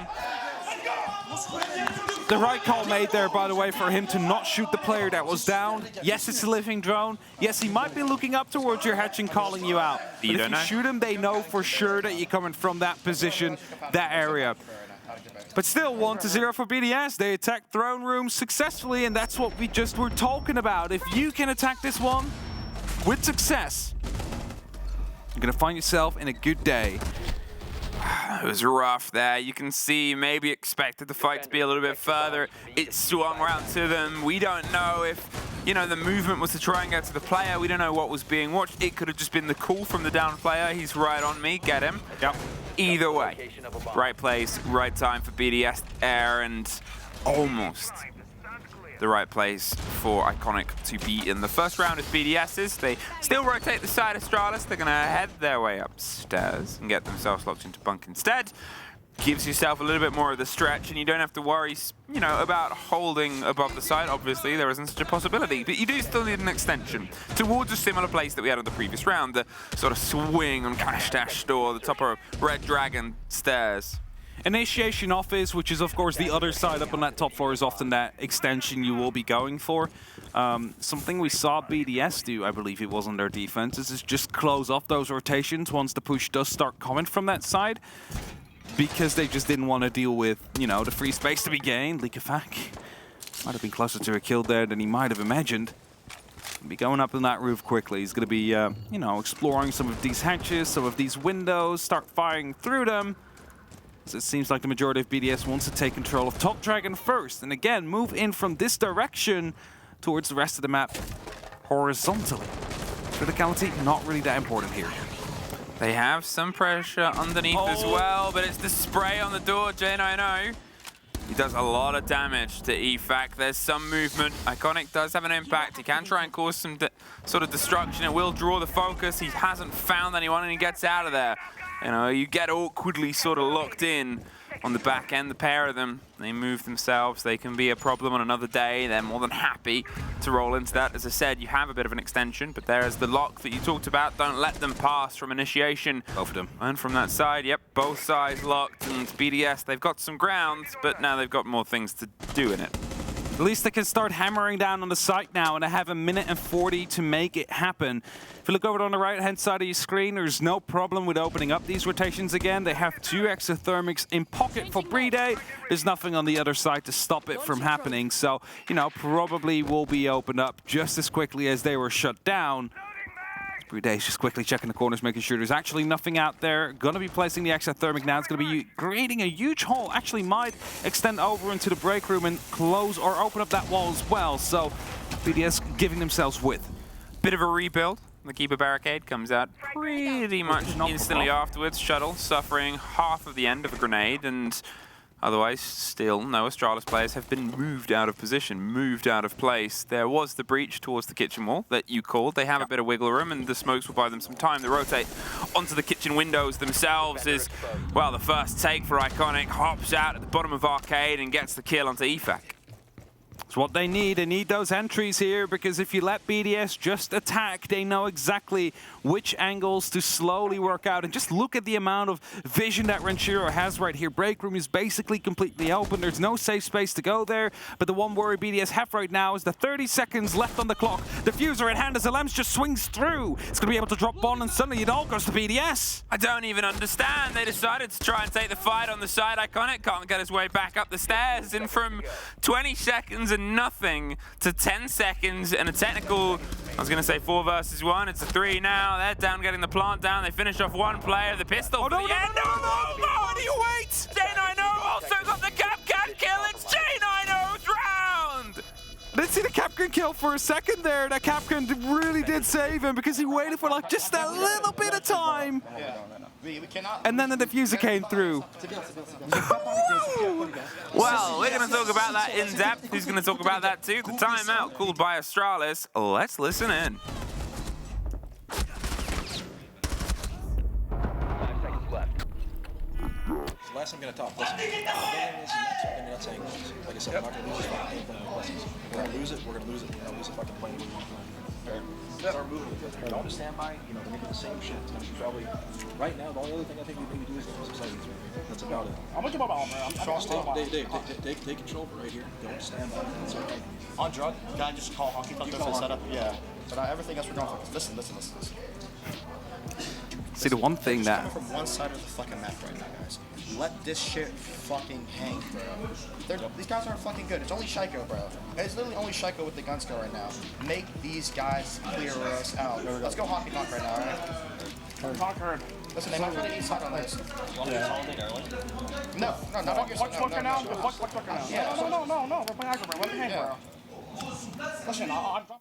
The right call made there, by the way, for him to not shoot the player that was down. Yes, it's a living drone. Yes, he might be looking up towards your hatch and calling you out. But if you shoot him, they know for sure that you're coming from that position, that area. But still, 1-0 for BDS. They attacked Throne Room successfully, and that's what we just were talking about. If you can attack this one with success, you're going to find yourself in a good day. It was rough there. You can see maybe expected the fight to be a little bit further. It swung around to them. We don't know if, you know, the movement was to try and get to the player. We don't know what was being watched. It could have just been the call from the down player. He's right on me. Get him. Yep. Either way, right place, right time for BDS Air, and almost the right place for Iconic to be in the first round as BDS's. They still rotate the side of Astralis. They're going to head their way upstairs and get themselves locked into bunk instead. Gives yourself a little bit more of the stretch, and you don't have to worry, you know, about holding above the side. Obviously, there isn't such a possibility, but you do still need an extension towards a similar place that we had on the previous round, the sort of swing on Cash Dash Store, the top of Red Dragon stairs. Initiation office, which is of course the other side up on that top floor, is often that extension you will be going for. Something we saw BDS do, I believe it was on their defenses, is just close off those rotations once the push does start coming from that side, because they just didn't want to deal with, you know, the free space to be gained. Likafak might have been closer to a kill there than he might have imagined. He'll be going up on that roof quickly. He's going to be, you know, exploring some of these hatches, some of these windows, start firing through them. So it seems like the majority of BDS wants to take control of Top Dragon first, and again, move in from this direction towards the rest of the map horizontally. Criticality, not really that important here. They have some pressure underneath as well, but it's the spray on the door, J90. He does a lot of damage to EFAC. There's some movement. Iconic does have an impact. He can try and cause some sort of destruction. It will draw the focus. He hasn't found anyone, and he gets out of there. You know, you get awkwardly sort of locked in on the back end, the pair of them. They move themselves. They can be a problem on another day. They're more than happy to roll into that. As I said, you have a bit of an extension, but there's the lock that you talked about. Don't let them pass from initiation. Both of them. And from that side, yep, both sides locked. And BDS, they've got some ground, but now they've got more things to do in it. At least they can start hammering down on the site now, and they have 1:40 to make it happen. If you look over on the right-hand side of your screen, there's no problem with opening up these rotations again. They have 2 exothermics in pocket for Bride. There's nothing on the other side to stop it from happening, so, you know, probably will be opened up just as quickly as they were shut down. Bride's just quickly checking the corners, making sure there's actually nothing out there. Gonna be placing the exothermic now. It's gonna be creating a huge hole. Actually might extend over into the break room and close or open up that wall as well. So BDS giving themselves width. Bit of a rebuild. The keeper barricade comes out pretty much instantly afterwards. Shuttle suffering half of the end of a grenade, and otherwise, still, no Astralis players have been moved out of position, moved out of place. There was the breach towards the kitchen wall that you called. They have a bit of wiggle room, and the smokes will buy them some time to rotate onto the kitchen windows themselves. Is, well, the first take for Iconic. Hops out at the bottom of Arcade and gets the kill onto EFAC. It's what they need. They need those entries here, because if you let BDS just attack, they know exactly which angles to slowly work out. And just look at the amount of vision that Ranchiro has right here. Break room is basically completely open. There's no safe space to go there. But the one worry BDS have right now is the 30 seconds left on the clock. Diffuser in hand as Alems just swings through. It's going to be able to drop one, and suddenly it all goes to BDS. I don't even understand. They decided to try and take the fight on the side. Iconic can't get his way back up the stairs. And from 20 seconds and nothing to 10 seconds and a technical. I was going to say 4 versus 1. It's a 3 now. They're down getting the plant down. They finish off one player. The pistol for the end. No, do you wait? J90 also got the Capcan kill. It's J90's round. Didn't see the Capcan kill for a second there. That Capcan really did save him because he waited for like just a little bit of time. And then the diffuser came through. Well, we're going to talk about that in depth. Who's going to talk about that too? The timeout called by Astralis. Let's listen in. 5 seconds left. So last I'm going to talk. Listen, I'm not saying this. Like I said, I'm not going to lose this fucking game playing lessons. We're going to lose it. We're going to lose it. We're going to lose it fucking playing. Start moving with it. Don't just stand by. You know, they're making the same shit. It's going to be probably right now. The only other thing I think we maybe do is some sightings. That's about it. I'm gonna do my ball, man. Dave, take control right here. Don't stand by. That's okay. On drug, can I just call hockey puck for setup? Yeah. But everything else we're going for. Listen. See, the one thing that... Coming from one side of the fucking map right now, guys. Let this shit fucking hang, bro. These guys aren't fucking good. It's only Shaiko, bro. It's literally only Shaiko with the gun skill right now. Make these guys clear us out. Let's go hockey knock right now, alright? Conquered. Listen, they might really need side on this. No, not on your side. What's working now? What's working now? Yeah. No. We're playing aggro, bro. Let me hang, bro. Listen, I'm dropping.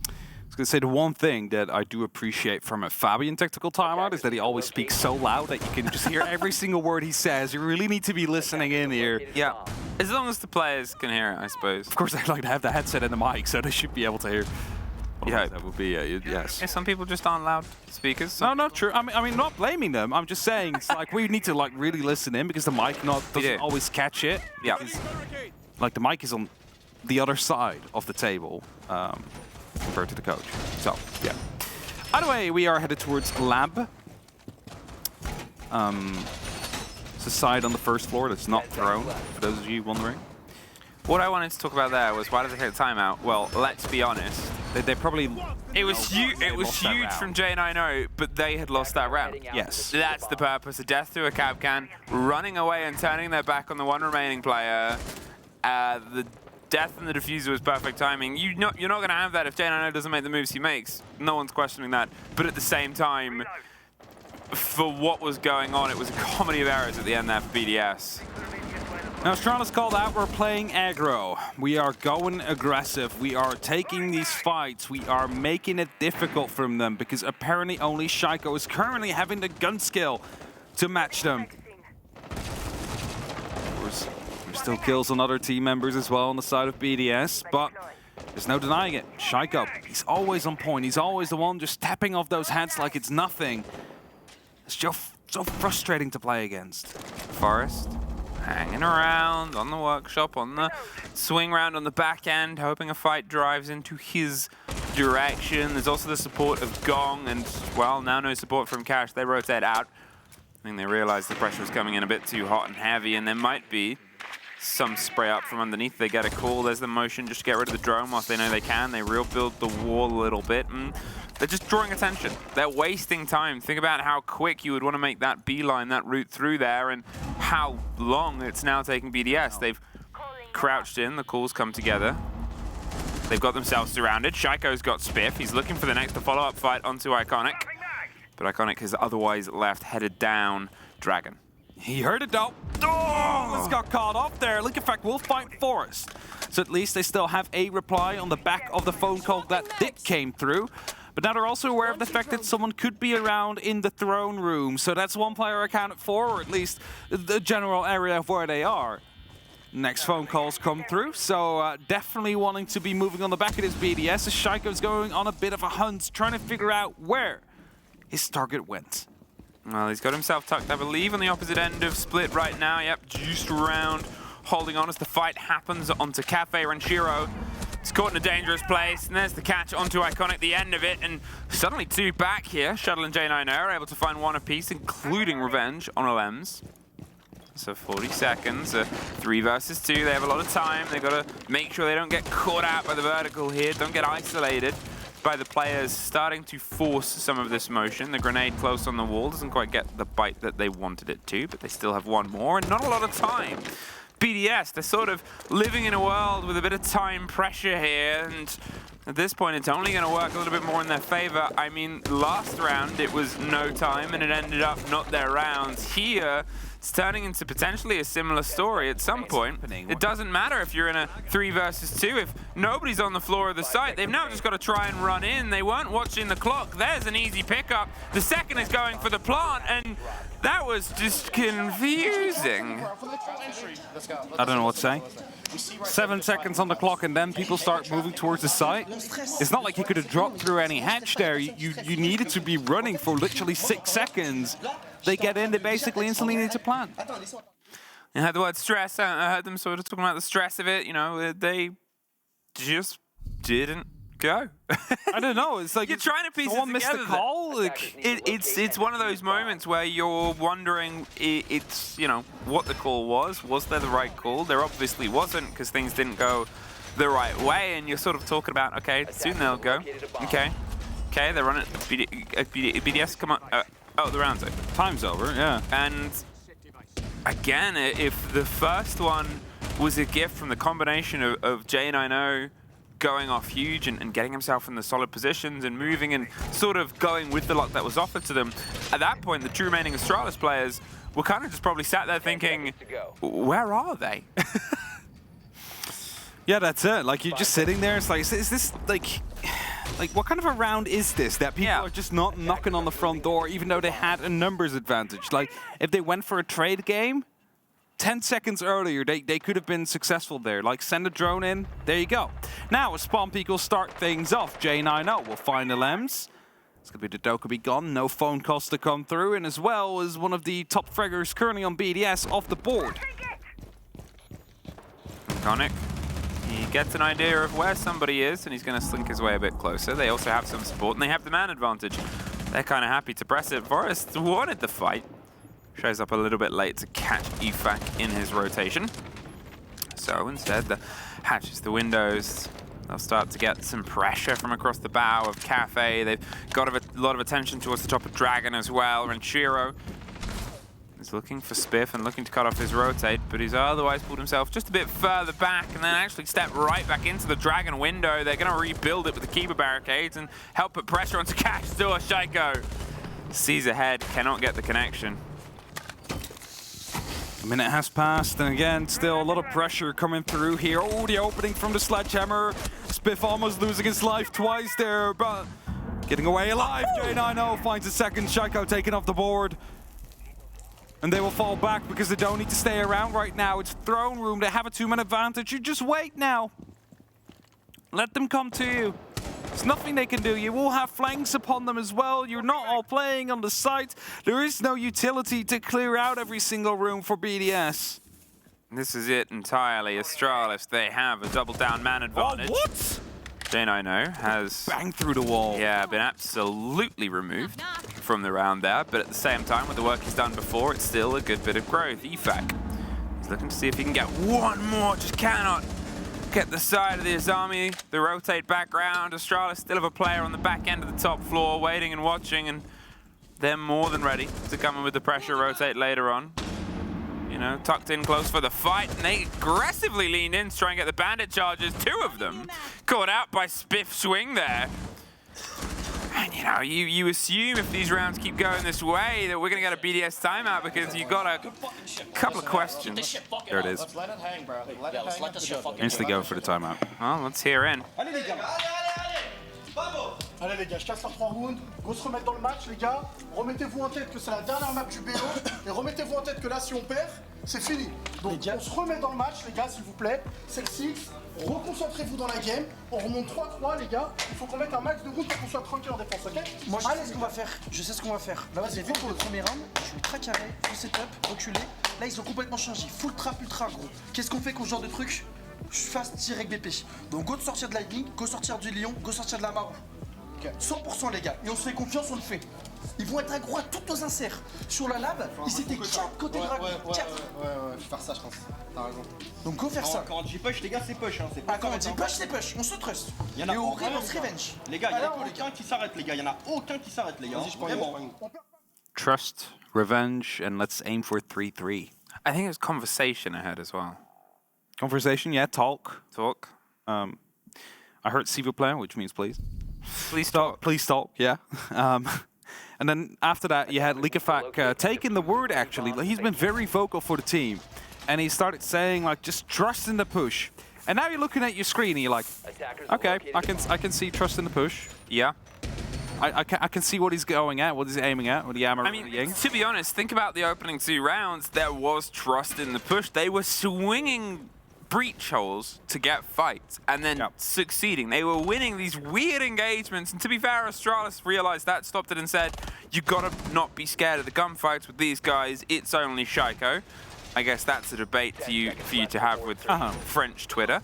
I was going to say the one thing that I do appreciate from a Fabian tactical timeout is that he always speaks so loud that you can just hear every single word he says. You really need to be listening in here. Yeah, as long as the players can hear it, I suppose. Of course, I'd like to have the headset and the mic, so they should be able to hear. Yeah, that would be yes. Yeah, some people just aren't loud speakers. No, not true. I mean, not blaming them. I'm just saying, it's like we need to like really listen in because the mic doesn't always catch it. Yeah. Like the mic is on the other side of the table. Compared to the coach. So, yeah. Either way, we are headed towards lab. It's a side on the first floor that's not thrown, for those of you wondering. What I wanted to talk about there was why did they take the timeout? Well, let's be honest. They probably... It was huge from J90, but they had lost that round. Yes. That's the purpose. A death through a Capcan, running away and turning their back on the one remaining player. The death and the diffuser was perfect timing. You're not going to have that if J90 doesn't make the moves he makes. No one's questioning that. But at the same time, for what was going on, it was a comedy of errors at the end there for BDS. Now, Astralis called out, we're playing aggro. We are going aggressive. We are taking these fights. We are making it difficult for them because apparently only Shaiko is currently having the gun skill to match them. Of course, there's still kills on other team members as well on the side of BDS, but there's no denying it. Shaiko, he's always on point. He's always the one just tapping off those heads like it's nothing. It's just so frustrating to play against. Forest hanging around on the workshop, on the swing round on the back end, hoping a fight drives into his direction. There's also the support of Gong and, well, now no support from Cash. They rotate out. I think they realize the pressure is coming in a bit too hot and heavy, and there might be some spray up from underneath. They get a call. There's the motion just to get rid of the drone whilst they know they can. They rebuild the wall a little bit, and they're just drawing attention. They're wasting time. Think about how quick you would want to make that beeline, that route through there, and how long it's now taking BDS. They've crouched in. The calls come together. They've got themselves surrounded. Shaiko's got Spiff. He's looking for the next follow-up fight onto Iconic. But Iconic has otherwise left, headed down Dragon. He heard it though. Oh, this got caught off there. Look, in fact, we'll fight Forest. So at least they still have a reply on the back of the phone call that came through. But now they're also aware of the fact that someone could be around in the throne room. So that's one player accounted for, or at least the general area of where they are. Next phone calls come through, so definitely wanting to be moving on the back of this BDS. As Shaiko's going on a bit of a hunt, trying to figure out where his target went. Well, he's got himself tucked, I believe, on the opposite end of Split right now. Yep, juiced around, holding on as the fight happens onto Cafe Ranchiro. He's caught in a dangerous place, and there's the catch onto Iconic, the end of it, and suddenly two back here. Shuttle and J90 are able to find one apiece, including Revenge on Alems. So 40 seconds, 3 versus 2. They have a lot of time. They've got to make sure they don't get caught out by the vertical here, don't get isolated by the players starting to force some of this motion. The grenade close on the wall doesn't quite get the bite that they wanted it to, but they still have one more, and not a lot of time. BDS, they're sort of living in a world with a bit of time pressure here, and at this point it's only going to work a little bit more in their favor. I mean, last round it was no time and it ended up not their rounds. Here, it's turning into potentially a similar story at some point. It doesn't matter if you're in a 3 versus 2. If nobody's on the floor of the site, they've now just got to try and run in. They weren't watching the clock. There's an easy pickup. The second is going for the plant, and that was just confusing. I don't know what to say. 7 seconds on the clock, and then people start moving towards the site. It's not like you could have dropped through any hatch there. You needed to be running for literally 6 seconds. They get in, they basically instantly need to plant. I had the word stress. I heard them sort of talking about the stress of it. You know, they just didn't go. I don't know. It's like you're trying to piece someone it missed together. the call. Like, it's one of those moments where you're wondering, it's you know what the call was. Was there the right call? There obviously wasn't, because things didn't go the right way. And you're sort of talking about, okay, soon they'll go. Okay, they're running. BDS, come on. Oh, the round's over. Time's over, yeah. And again, if the first one was a gift from the combination of J90 going off huge and getting himself in the solid positions and moving and sort of going with the luck that was offered to them, at that point, the two remaining Astralis players were kind of just probably sat there thinking, where are they? Yeah, that's it. Like, you're just sitting there. It's like, is this like what kind of a round is this that people are just not knocking on the front door, even though they had a numbers advantage? Like, if they went for a trade game 10 seconds earlier, they could have been successful there. Like, send a drone in, there you go. Now, a spawn peak will start things off. J90 will find the LEMs. It's going to be the Dokkaebi gone, no phone calls to come through, and as well as one of the top fraggers currently on BDS off the board. Iconic. He gets an idea of where somebody is, and he's going to slink his way a bit closer. They also have some support, and they have the man advantage. They're kind of happy to press it. Forrest wanted the fight. Shows up a little bit late to catch EFAC in his rotation. So instead, the hatches the windows. They'll start to get some pressure from across the bow of Cafe. They've got a lot of attention towards the top of Dragon as well. Ranchiro is looking for Spiff and looking to cut off his rotate, but he's otherwise pulled himself just a bit further back and then actually stepped right back into the Dragon window. They're going to rebuild it with the Keeper barricades and help put pressure onto Cash Door. Shaiko sees ahead, cannot get the connection. A minute has passed, and again, still a lot of pressure coming through here. Oh, the opening from the sledgehammer. Spiff almost losing his life twice there, but getting away alive. J90 finds a second. Shaiko taken off the board. And they will fall back because they don't need to stay around right now. It's throne room. They have a 2-man advantage. You just wait now. Let them come to you. There's nothing they can do. You will have flanks upon them as well. You're not all playing on the site. There is no utility to clear out every single room for BDS. This is it entirely. Astralis, they have a double down man advantage. Oh, what? J90 has banged through the wall. Yeah, been absolutely removed from the round there, but at the same time, with the work he's done before, it's still a good bit of growth. EFAC, he's looking to see if he can get one more, just cannot get the side of the Azami. The rotate back round. Astralis still have a player on the back end of the top floor, waiting and watching, and they're more than ready to come in with the pressure rotate later on. You know, tucked in close for the fight, and they aggressively leaned in to try and get the bandit charges. 2 of them caught out by Spiff's swing there. And you know, you assume if these rounds keep going this way that we're going to get a BDS timeout because you got a couple of questions. There it is. Let's let it hang, bro. Let it hang. Instantly go for the timeout. Well, let's hear in. Allez les gars, je casse leurs 3 rounds, go se remettre dans le match les gars, remettez-vous en tête que c'est la dernière map du BO, et remettez-vous en tête que là si on perd, c'est fini. Donc on se remet dans le match les gars s'il vous plaît, c'est le 6, reconcentrez-vous dans la game, on remonte 3-3 les gars, il faut qu'on mette un max de rounds pour qu'on soit tranquille en défense, ok? Moi je sais ce qu'on va faire, Là vous avez vu pour le premier round, je suis ultra carré, full setup, reculé. Là ils ont complètement changé, full trap ultra gros. Qu'est-ce qu'on fait contre ce genre de truc? Je fast direct BP. Donc go de sortir de Lightning, go sortir du Lion, go sortir de la Marou. 100% les gars, et on se fait confiance, on le fait. Ils vont être aggro à toutes nos inserts. Sur la lab, ils étaient 4 côté dragon. 4. Ouais, faut faire ça je pense. T'as raison. Donc go faire ça. Quand on dit push les gars c'est push hein. Ah quand on dit push c'est push, on se trust. Et au Revenge on se revenge. Les gars, il y en a aucun qui s'arrête les gars, il y en a aucun qui s'arrête les gars. Vraiment. Trust, revenge, and let's aim for 3-3. I think there's conversation ahead as well. Conversation, yeah, talk. Talk. I heard s'il vous plaît, which means please. Please talk. Please talk, yeah. And then after that, you had Likafak taking the word, actually. He's been very vocal for the team. And he started saying, like, just trust in the push. And now you're looking at your screen and you're like, okay, I can see trust in the push. Yeah. I can see what he's going at, what he's aiming at, what I mean, to be honest, think about the opening 2 rounds. There was trust in the push. They were swinging breach holes to get fights and then succeeding. They were winning these weird engagements. And to be fair, Astralis realized that, stopped it and said, you gotta not be scared of the gunfights with these guys. It's only Shaiko. I guess that's a debate for you to have with French Twitter.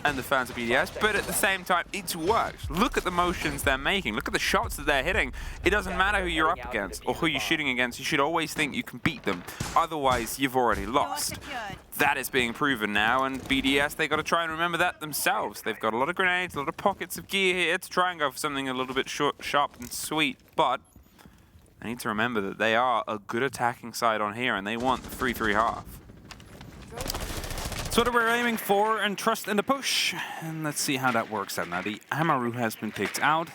And the fans of BDS, but at the same time, it's worked. Look at the motions they're making. Look at the shots that they're hitting. It doesn't matter who you're up against or who you're shooting against. You should always think you can beat them. Otherwise, you've already lost. That is being proven now, and BDS, they got to try and remember that themselves. They've got a lot of grenades, a lot of pockets of gear here to try and go for something a little bit short, sharp and sweet, but they need to remember that they are a good attacking side on here, and they want the 3-3-half. So what we're aiming for, and trust in the push. And let's see how that works out. Now the Amaru has been picked out.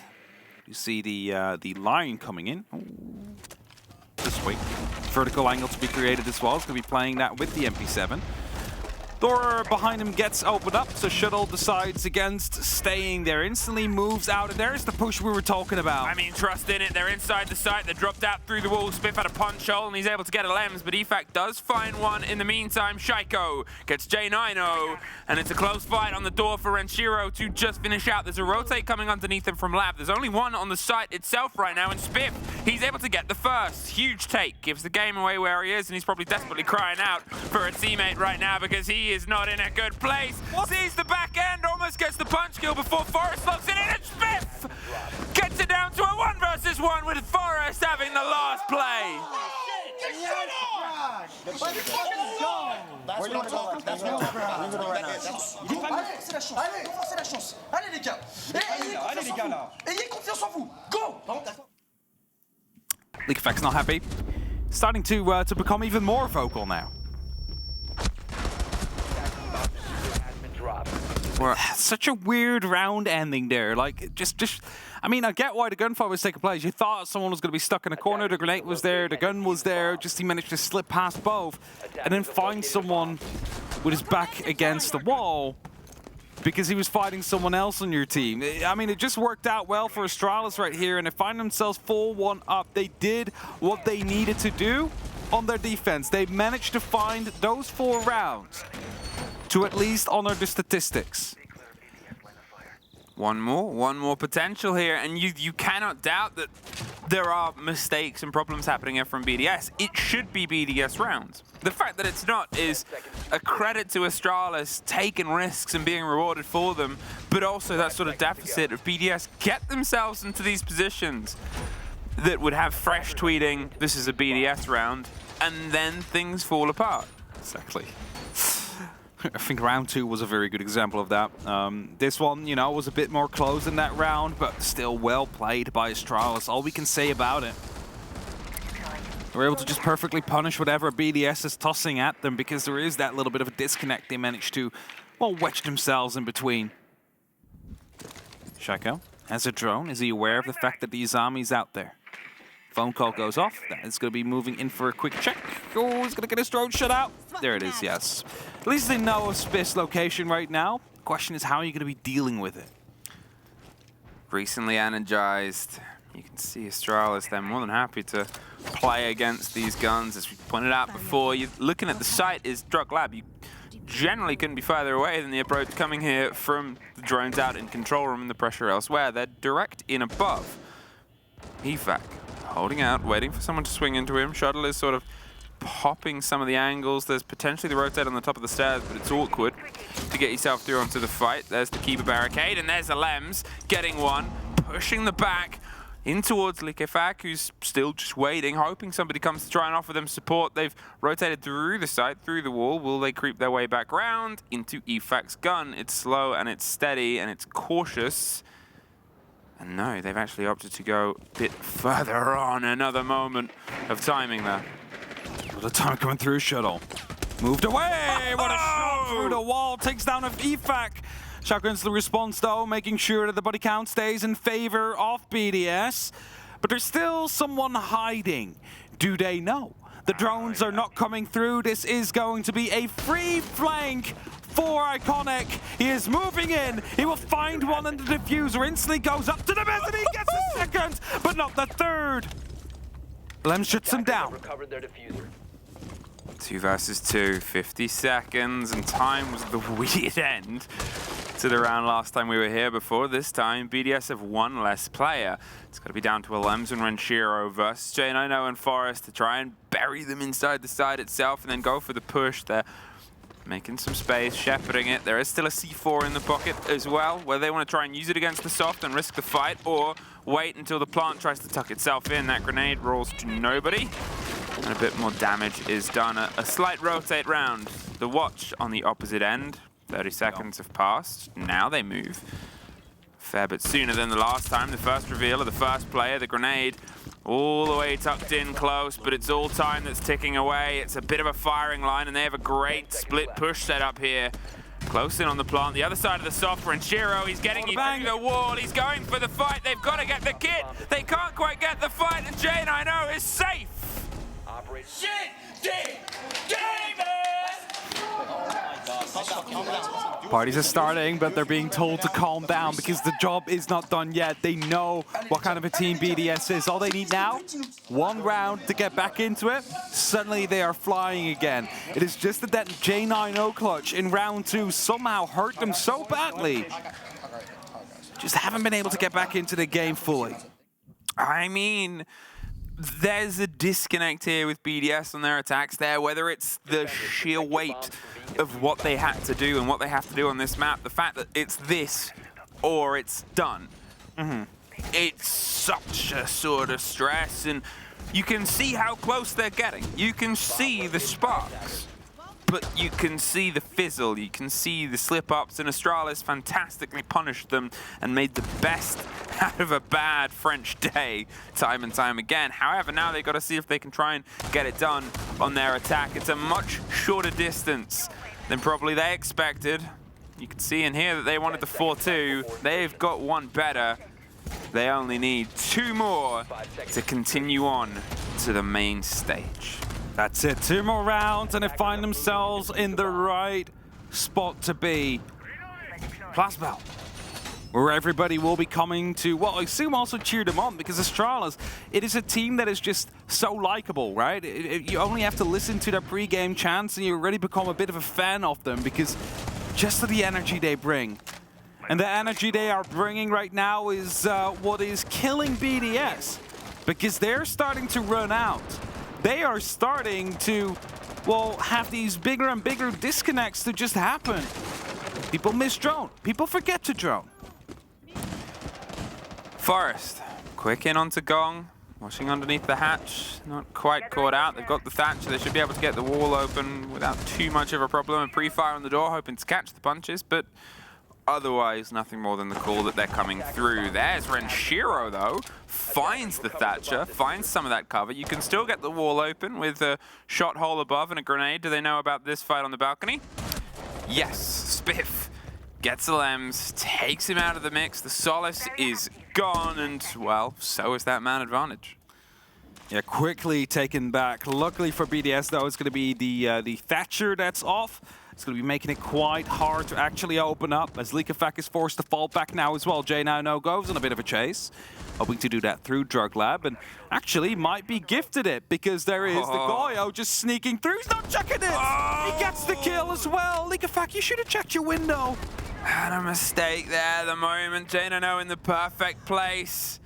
You see the Lion coming in. This way. Vertical angle to be created as well. It's going to be playing that with the MP7. Door behind him gets opened up, so Shuttle decides against staying there. Instantly moves out, and there's the push we were talking about. I mean, trust in it. They're inside the site. They dropped out through the wall. Spiff had a punch hole, and he's able to get a Lems, but Efak does find one in the meantime. Shaiko gets J9-0, and it's a close fight on the door for Renshiro to just finish out. There's a rotate coming underneath him from Lab. There's only one on the site itself right now, and Spiff, he's able to get the first. Huge take. Gives the game away where he is, and he's probably desperately crying out for a teammate right now because he is not in a good place. Sees the back end, almost gets the punch kill before Forrest locks it in, and Spiff gets it down to a 1 versus 1 with Forrest having the last play. Allez, c'est la chance. Allez, c'est la chance. Allez les gars. Ayez confiance en vous. Go. Likafak's not happy. Starting to become even more vocal now. Such a weird round ending there. Like, just I mean, I get why the gunfight was taking place. You thought someone was going to be stuck in a corner. The grenade was there. The gun was there. Just he managed to slip past both and then find someone with his back against the wall because he was fighting someone else on your team. I mean, it just worked out well for Astralis right here, and they find themselves 4-1 up. They did what they needed to do on their defense. They managed to find those 4 rounds to at least honor the statistics. One more potential here, and you cannot doubt that there are mistakes and problems happening here from BDS. It should be BDS rounds. The fact that it's not is a credit to Astralis taking risks and being rewarded for them, but also that sort of deficit of BDS get themselves into these positions that would have fresh tweeting, this is a BDS round, and then things fall apart. Exactly. I think round 2 was a very good example of that. This one, you know, was a bit more close in that round, but still well played by Astralis. All we can say about it. They were able to just perfectly punish whatever BDS is tossing at them because there is that little bit of a disconnect. They managed to, well, wedge themselves in between. Shaiko has a drone. Is he aware of the fact that the Izami's out there? Phone call goes off. That is going to be moving in for a quick check. Oh, he's going to get his drone shut out. There it is, yes. At least they know of Spiff's location right now. The question is, how are you going to be dealing with it? Recently energized. You can see Astralis, they're more than happy to play against these guns. As we pointed out before, you're looking at the site is Drug Lab. You generally couldn't be further away than the approach coming here from the drones out in control room and the pressure elsewhere. They're direct in above. Efak holding out, waiting for someone to swing into him. Shuttle is sort of popping some of the angles. There's potentially the rotate on the top of the stairs, but it's awkward to get yourself through onto the fight. There's the keeper barricade, and there's a Lems getting one, pushing the back in towards Likafak, who's still just waiting, hoping somebody comes to try and offer them support. They've rotated through the site, through the wall. Will they creep their way back round into Efak's gun? It's slow and it's steady and it's cautious. And no, they've actually opted to go a bit further on. Another moment of timing there. The time coming through, Shuttle. Moved away! What a shot through the wall. Takes down a EFAC. Shotgun's the response though, making sure that the body count stays in favor of BDS. But there's still someone hiding. Do they know? The drones are not coming through. This is going to be a free flank for Iconic. He is moving in. He will find one in the diffuser. Instantly goes up to the mess and he gets the second, but not the third. Lem shuts him down. Recovered their diffuser. 2 versus 2, 50 seconds, and time was the weird end to the round last time we were here. Before this time, BDS have one less player. It's got to be down to Alems and Renshiro versus J9O and Forest to try and bury them inside the side itself and then go for the push. They're making some space, shepherding it. There is still a C4 in the pocket as well, whether they want to try and use it against the soft and risk the fight, or wait until the plant tries to tuck itself in. That grenade rolls to nobody, and a bit more damage is done. A slight rotate round. The watch on the opposite end. 30 seconds have passed. Now they move. Fair bit sooner than the last time. The first reveal of the first player, the grenade, all the way tucked in close, but it's all time that's ticking away. It's a bit of a firing line, and they have a great split push set up here. Close in on the plant. The other side of the soft, Renshiro, he's getting you through the wall. He's going for the fight. They've got to get the kit. They can't quite get the fight, and J9O is safe. Parties are starting, but they're being told to calm down because the job is not done yet. They know what kind of a team BDS is. All they need now, one round to get back into it. Suddenly they are flying again. It is just that that J9O clutch in round 2 somehow hurt them so badly. Just haven't been able to get back into the game fully. I mean, there's a disconnect here with BDS on their attacks there, whether it's the sheer weight of what they had to do and what they have to do on this map, the fact that it's this or it's done. It's such a sort of stress, and you can see how close they're getting. You can see the sparks, but you can see the fizzle, you can see the slip-ups, and Astralis fantastically punished them and made the best out of a bad French day time and time again. However, now they've got to see if they can try and get it done on their attack. It's a much shorter distance than probably they expected. You can see in here that they wanted the 4-2. They've got one better. They only need 2 more to continue on to the main stage. That's it, 2 more rounds and they find themselves in the right spot to be. Plasbel, where everybody will be coming to, well, I assume also cheer them on, because Astralis, it is a team that is just so likable, right? You only have to listen to their pre-game chants and you already become a bit of a fan of them, because just the energy they bring. And the energy they are bringing right now is what is killing BDS, because they're starting to run out. They are starting to, well, have these bigger and bigger disconnects to just happen. People miss drone. People forget to drone. Forest, quick in onto Gong, watching underneath the hatch, not quite caught out. They've got the Thatcher, they should be able to get the wall open without too much of a problem, and pre-fire on the door, hoping to catch the punches, but otherwise nothing more than the call that they're coming through. There's Renshiro though, finds the Thatcher, finds some of that cover. You can still get the wall open with a shot hole above and a grenade. Do they know about this fight on the balcony? Yes, Spiff gets the Lems, takes him out of the mix. The Solace is gone, and, well, so is that man advantage. Yeah, quickly taken back. Luckily for BDS, though, it's going to be the Thatcher that's off. It's going to be making it quite hard to actually open up, as Likafak is forced to fall back now as well. J9O goes on a bit of a chase, hoping to do that through Drug Lab, and actually might be gifted it, because there is the Goyo just sneaking through. He's not checking it! He gets the kill as well. Likafak, you should have checked your window. Had a mistake there at the moment. J9O in the perfect place.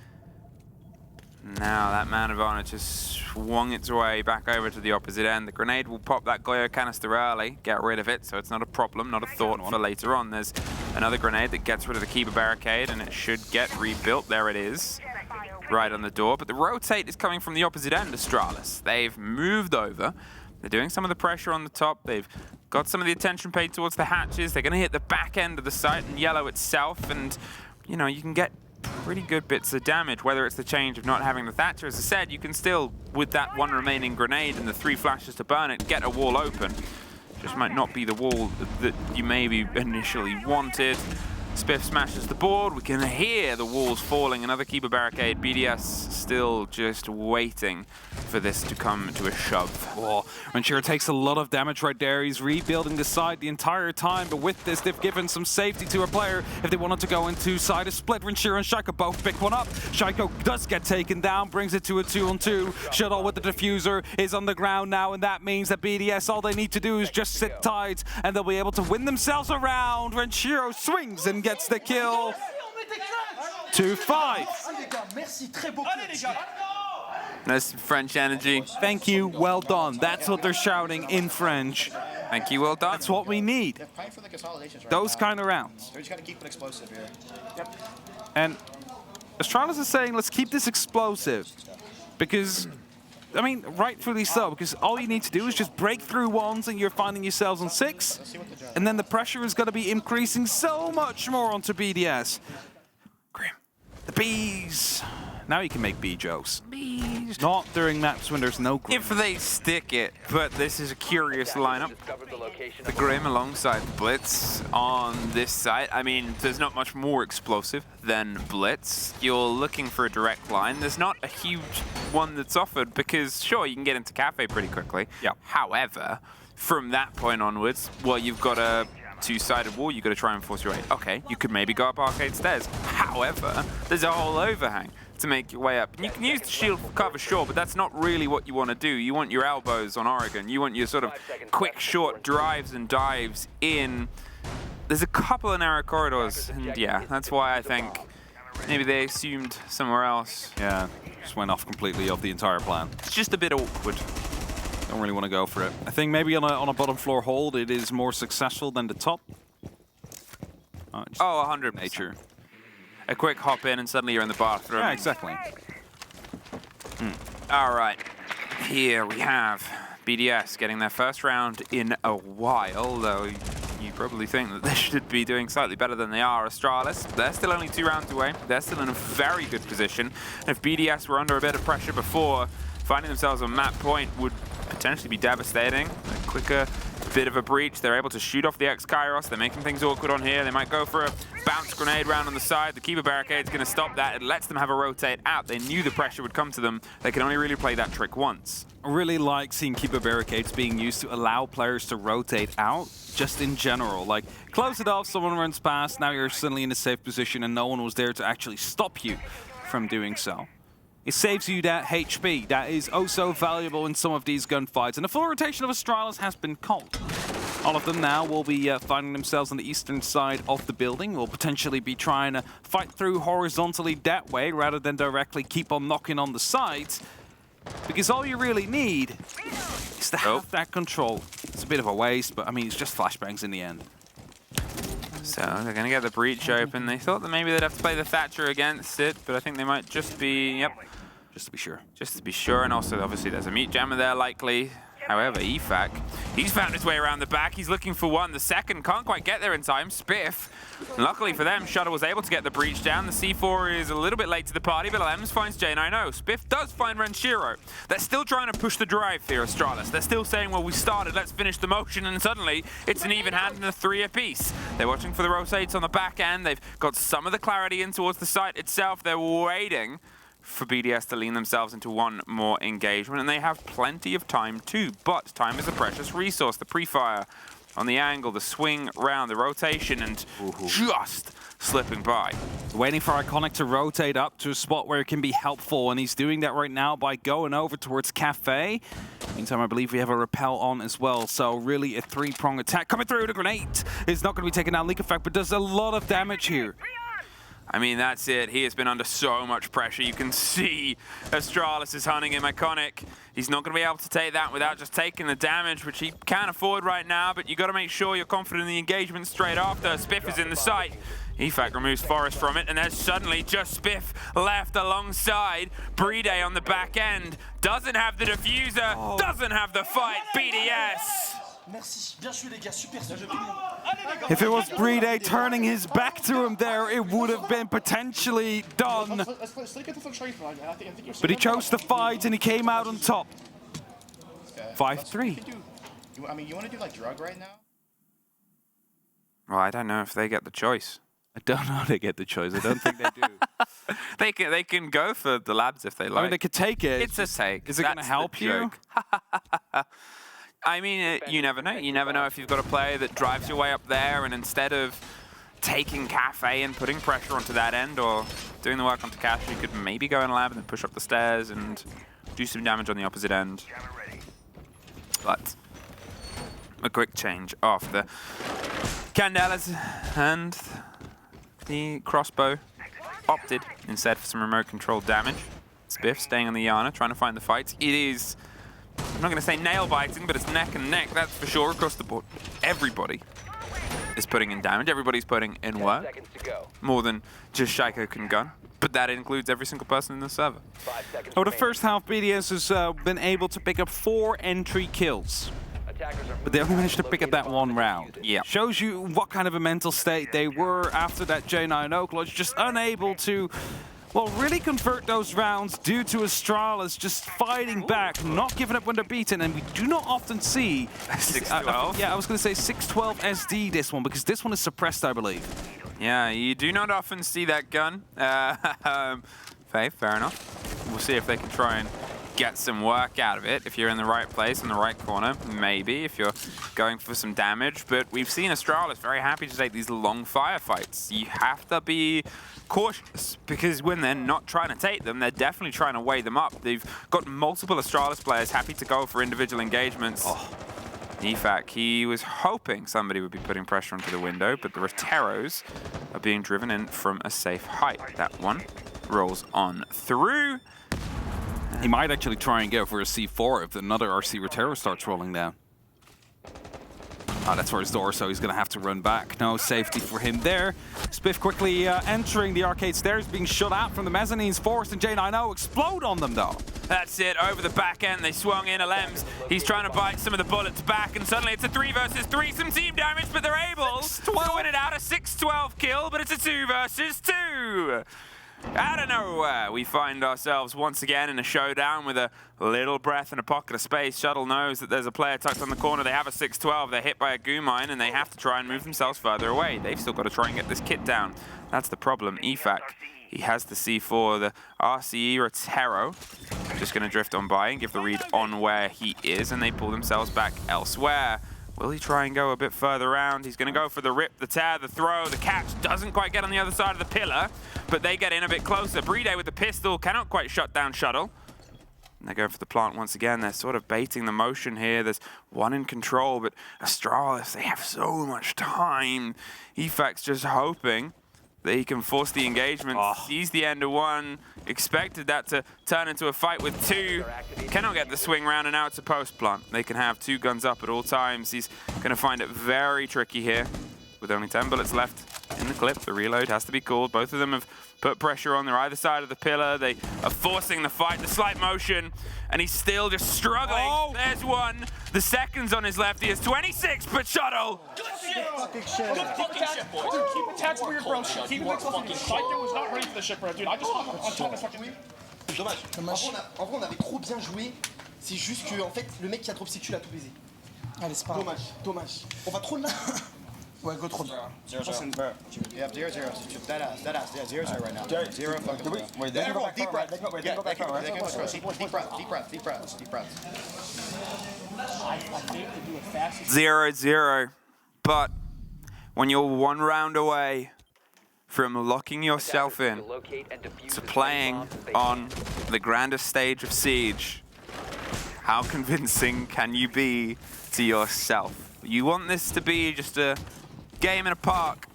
Now that man advantage has swung its way back over to the opposite end. The grenade will pop that Goyo canister early, get rid of it, so it's not a problem, not a thought for later on. There's another grenade that gets rid of the Keeper barricade, and it should get rebuilt. There it is, right on the door. But the rotate is coming from the opposite end, Astralis. They've moved over. They're doing some of the pressure on the top. They've got some of the attention paid towards the hatches. They're going to hit the back end of the site and yellow itself, and, you know, you can get pretty good bits of damage, whether it's the change of not having the Thatcher. As I said, you can still, with that one remaining grenade and the 3 flashes to burn it, get a wall open. Just might not be the wall that you maybe initially wanted. Spiff smashes the board. We can hear the walls falling. Another keeper barricade. BDS still just waiting for this to come to a shove. Oh, Ranchero takes a lot of damage right there. He's rebuilding the side the entire time, but with this, they've given some safety to a player. If they wanted to go into side, a split, Ranchero and Shaiko both pick one up. Shaiko does get taken down, brings it to a 2-on-2. Shuttle with the diffuser is on the ground now, and that means that BDS, all they need to do is just sit tight, and they'll be able to win themselves around. Ranchero swings and gets the kill. 2-5. That's French energy. Thank you, well done. That's what they're shouting in French. Thank you, well done. That's what we need. Those kind of rounds. They're just gonna keep it explosive here. Yep. And Astralis is saying, let's keep this explosive. Because, I mean, rightfully so, because all you need to do is just break through ones and you're finding yourselves on 6. And then the pressure is going to be increasing so much more onto BDS. Grim. The bees. Now you can make bee jokes. Bees. Not during maps when there's no Grim. If they stick it, but this is a curious lineup. The Grim alongside Blitz on this side. I mean, there's not much more explosive than Blitz. You're looking for a direct line. There's not a huge one that's offered because, sure, you can get into Cafe pretty quickly. Yeah. However, from that point onwards, well, you've got a two-sided wall. You've got to try and force your way. Okay, you could maybe go up arcade stairs. However, there's a whole overhang to make your way up. And you can use the shield for cover, sure, but that's not really what you want to do. You want your elbows on Oregon. You want your sort of quick, short drives and dives in. There's a couple of narrow corridors, and yeah, that's why I think maybe they assumed somewhere else. Yeah, just went off completely off the entire plan. It's just a bit awkward. Don't really want to go for it. I think maybe on a bottom floor hold, it is more successful than the top. Oh, 100%. Nature. A quick hop in and suddenly you're in the bathroom. Yeah, exactly. All right, here we have BDS getting their first round in a while, though you probably think that they should be doing slightly better than they are. Astralis, they're still only 2 rounds away. They're still in a very good position. And if BDS were under a bit of pressure before, finding themselves on map point would potentially be devastating. A quicker bit of a breach. They're able to shoot off the X-Kairos. They're making things awkward on here. They might go for a bounce grenade round on the side. The keeper barricade's going to stop that. It lets them have a rotate out. They knew the pressure would come to them. They can only really play that trick once. I really like seeing keeper barricades being used to allow players to rotate out, just in general. Like, close it off, someone runs past, now you're suddenly in a safe position and no one was there to actually stop you from doing so. It saves you that HP that is oh so valuable in some of these gunfights. And the full rotation of Astralis has been called. All of them now will be finding themselves on the eastern side of the building. Will potentially be trying to fight through horizontally that way rather than directly keep on knocking on the sides. Because all you really need is to have that control. It's a bit of a waste, but I mean, it's just flashbangs in the end. So they're going to get the breach open. They thought that maybe they'd have to play the Thatcher against it, but I think they might just be, yep. Just to be sure. Just to be sure, and also obviously there's a meat jammer there likely. However, EFAC, he's found his way around the back. He's looking for one. The second can't quite get there in time. Spiff. Luckily for them, Shuttle was able to get the breach down. The C4 is a little bit late to the party, but Lems finds J90. Spiff does find Ranchero. They're still trying to push the drive here, Astralis. They're still saying, well, we started, let's finish the motion, and suddenly it's an even hand and a 3 apiece. They're watching for the rotates on the back end. They've got some of the clarity in towards the site itself. They're waiting for BDS to lean themselves into one more engagement, and they have plenty of time too, but time is a precious resource. The pre-fire on the angle, the swing round, the rotation, and just slipping by. Waiting for Iconic to rotate up to a spot where it can be helpful, and he's doing that right now by going over towards Cafe. Meantime, I believe we have a repel on as well, so really a 3-prong attack coming through. The grenade is not going to be taken down. Leak effect, but does a lot of damage here. I mean, that's it. He has been under so much pressure. You can see Astralis is hunting him. Iconic. He's not going to be able to take that without just taking the damage, which he can't afford right now, but you got to make sure you're confident in the engagement straight after. Spiff is in the site. EFAC removes Forest from it, and there's suddenly just Spiff left alongside. Bride on the back end. Doesn't have the diffuser, doesn't have the fight. BDS. If it was Bride turning his back to him there, it would have been potentially done. But he chose to fight and he came out on top. 5-3. I mean, you want to do like drug right now? Well, I don't know if they get the choice. I don't know they get the choice. I don't think they do. They can go for the labs if they like. I mean, they could take it. It's a take. Is it going to help you? I mean, you never know. You never know if you've got a player that drives your way up there, and instead of taking Cafe and putting pressure onto that end or doing the work onto Cash, you could maybe go in a lab and then push up the stairs and do some damage on the opposite end. But a quick change off the Candelas, and the crossbow opted instead for some remote control damage. Spiff staying on the Yana, trying to find the fights. It is, I'm not going to say nail biting, but it's neck and neck, that's for sure, across the board. Everybody is putting in damage, everybody's putting in work. More than just Shaiko can gun, but that includes every single person in the server. Over the first half, BDS has been able to pick up 4 entry kills. But they only managed to pick up that 1 round. Yeah. Shows you what kind of a mental state they were after that J9 clutch, just unable to, well, really convert those rounds due to Astralis just fighting back, not giving up when they're beaten. And we do not often see 612. Yeah, I was going to say 612 SD this one, because this one is suppressed, I believe. Yeah, you do not often see that gun. Fair enough. We'll see if they can try and get some work out of it. If you're in the right place, in the right corner, maybe, if you're going for some damage. But we've seen Astralis very happy to take these long firefights. You have to be cautious, because when they're not trying to take them, they're definitely trying to weigh them up. They've got multiple Astralis players happy to go for individual engagements. Efak, he was hoping somebody would be putting pressure onto the window, but the Roteros are being driven in from a safe height. That one rolls on through. He might actually try and go for a C4 if another RC Rotero starts rolling down. Oh, that's where his door, so he's going to have to run back. No safety for him there. Spiff quickly entering the arcade stairs, being shut out from the mezzanines. Forrest and J90 explode on them, though. That's it, over the back end, they swung in. Alems, he's trying to bite some of the bullets back, and suddenly it's a 3 versus 3, some team damage, but they're able to win it out, a 6-12 kill, but it's a 2 versus 2. Out of nowhere, we find ourselves once again in a showdown with a little breath and a pocket of space. Shuttle knows that there's a player tucked on the corner. They have a 6-12. They're hit by a goo mine, and they have to try and move themselves further away. They've still got to try and get this kit down. That's the problem. Efak, he has the C4. The RCE Rotero just going to drift on by and give the read on where he is, and they pull themselves back elsewhere. Will he try and go a bit further around? He's going to go for the rip, the tear, the throw. The catch doesn't quite get on the other side of the pillar, but they get in a bit closer. Brede with the pistol cannot quite shut down Shuttle. And they're going for the plant once again. They're sort of baiting the motion here. There's one in control, but Astralis, they have so much time. Efak's just hoping that he can force the engagement, sees the end of 1, expected that to turn into a fight with 2, cannot get the swing round, and now it's a post plant. They can have 2 guns up at all times. He's going to find it very tricky here. With only 10 bullets left in the clip, the reload has to be called. Both of them have put pressure on. They're either side of the pillar. They are forcing the fight, the slight motion, and he's still just struggling. There's one. The second's on his left. He has 26, but Shuttle. Good shit. Fucking shit. Good fucking shit, boys. Dude, keep attached for your bro. Keep it fucking shit. Biker was not ready for the shit, bro. Dude, I just on top of fucking... Dommage. En vrai, on avait trop bien joué. C'est juste que, en fait, le mec qui a drop CQ l'a tout baisé. Allez, c'est pas grave. Dommage. On va trop là. Ouais, go trop. 0-0. Yeah, 0-0. Dead ass. Yeah, 0-0 right now. 0 fucking. Wait, everyone, deep breath. Yeah, they can just go. Deep breath. 0-0. But when you're 1 round away from locking yourself in to playing on the grandest stage of Siege, how convincing can you be to yourself? You want this to be just a game in a park.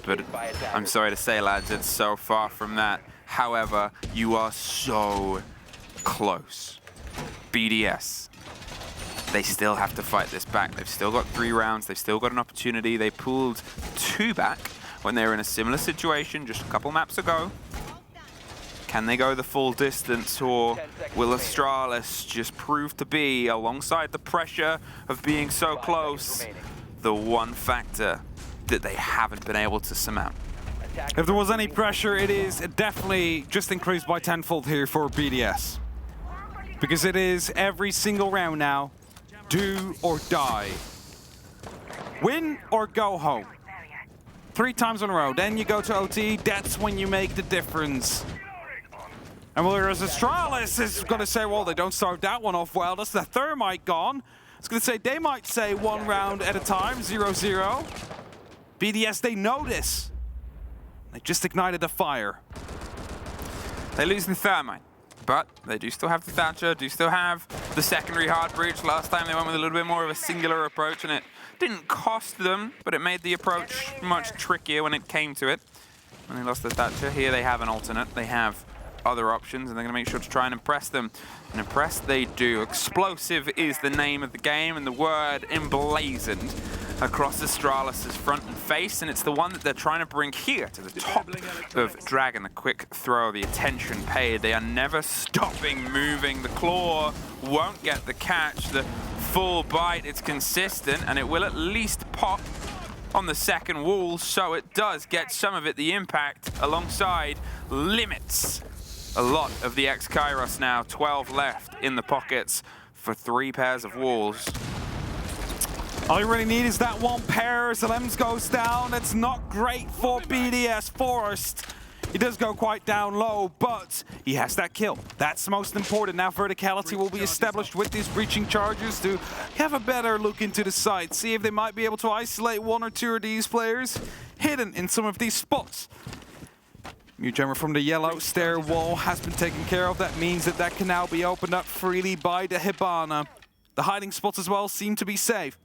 But I'm sorry to say, lads, it's so far from that. However, you are so close. BDS, they still have to fight this back. They've still got 3 rounds. They've still got an opportunity. They pulled 2 back when they were in a similar situation just a couple maps ago. Can they go the full distance, or will Astralis just prove to be, alongside the pressure of being so close, the one factor that they haven't been able to surmount? If there was any pressure, it is definitely just increased by tenfold here for BDS. Because it is every single round now, do or die. Win or go home. 3 times in a row. Then you go to OT. That's when you make the difference. And whereas Astralis is going to say, well, they don't start that one off well. That's the thermite gone. I was going to say, they might say 1 round at a time, 0-0. BDS, they know this. They just ignited the fire. They lose the thermite, but they do still have the Thatcher, do still have the secondary hard breach. Last time they went with a little bit more of a singular approach, and it didn't cost them, but it made the approach much trickier when it came to it. When they lost the Thatcher, here they have an alternate. They have other options, and they're going to make sure to try and impress them. And impress they do. Explosive is the name of the game, and the word emblazoned across Astralis' front and face, and it's the one that they're trying to bring here to the top of Dragon. The quick throw, the attention paid. They are never stopping moving. The claw won't get the catch. The full bite, it's consistent, and it will at least pop on the second wall, so it does get some of it. The impact alongside limits a lot of the ex-Kairos now. 12 left in the pockets for 3 pairs of walls. All you really need is that 1 pair as Lems goes down. It's not great for BDS. Forrest, he does go quite down low, but he has that kill. That's most important. Now verticality will be established with these breaching charges to have a better look into the site. See if they might be able to isolate 1 or 2 of these players hidden in some of these spots. Mewjammer from the yellow stair wall has been taken care of. That means that that can now be opened up freely by the Hibana. The hiding spots as well seem to be safe.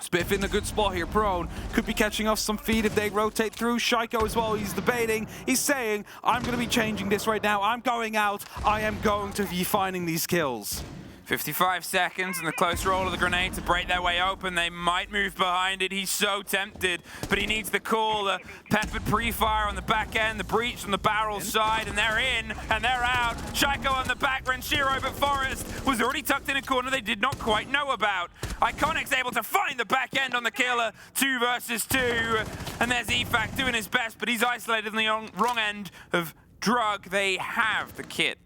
Spiff in a good spot here, prone. Could be catching off some feet if they rotate through. Shaiko as well, he's debating. He's saying, I'm going to be changing this right now. I'm going out. I am going to be finding these kills. 55 seconds and the close roll of the grenade to break their way open. They might move behind it. He's so tempted, but he needs the call. The peppered pre-fire on the back end, the breach on the barrel side, and they're in and they're out. Shaiko on the back, Renshiro, but Forrest was already tucked in a corner they did not quite know about. Iconic's able to find the back end on the killer. 2 versus 2, and there's EFAC doing his best, but he's isolated on the wrong end of Drug. They have the kit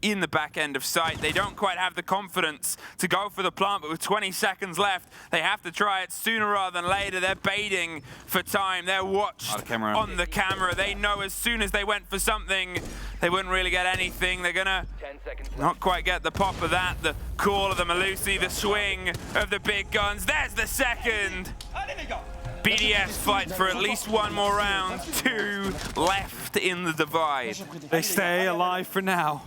in the back end of sight. They don't quite have the confidence to go for the plant, but with 20 seconds left, they have to try it sooner rather than later. They're baiting for time. They're watched on the camera. They know as soon as they went for something, they wouldn't really get anything. They're gonna not quite get the pop of that. The call of the Malusi, the swing of the big guns. There's the second. BDS fight for at least 1 more round. 2 left in the divide. They stay alive for now.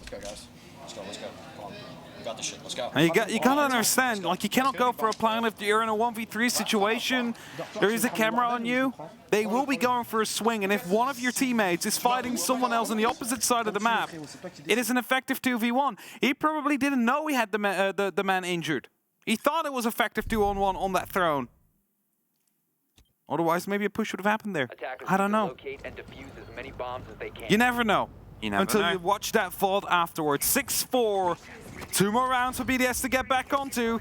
Let's go, guys. Let's go. Come on. We got this shit. Let's go. And you gotta understand, like, you cannot go for a plan if you're in a 1v3 situation. There is a camera on you. They will be going for a swing, and if one of your teammates is fighting someone else on the opposite side of the map, it is an effective 2v1. He probably didn't know he had the man injured. He thought it was effective 2-on-1 on that throne. Otherwise, maybe a push would have happened there. I don't know. You never know. Until you watch that vault afterwards. 6-4. 2 more rounds for BDS to get back onto.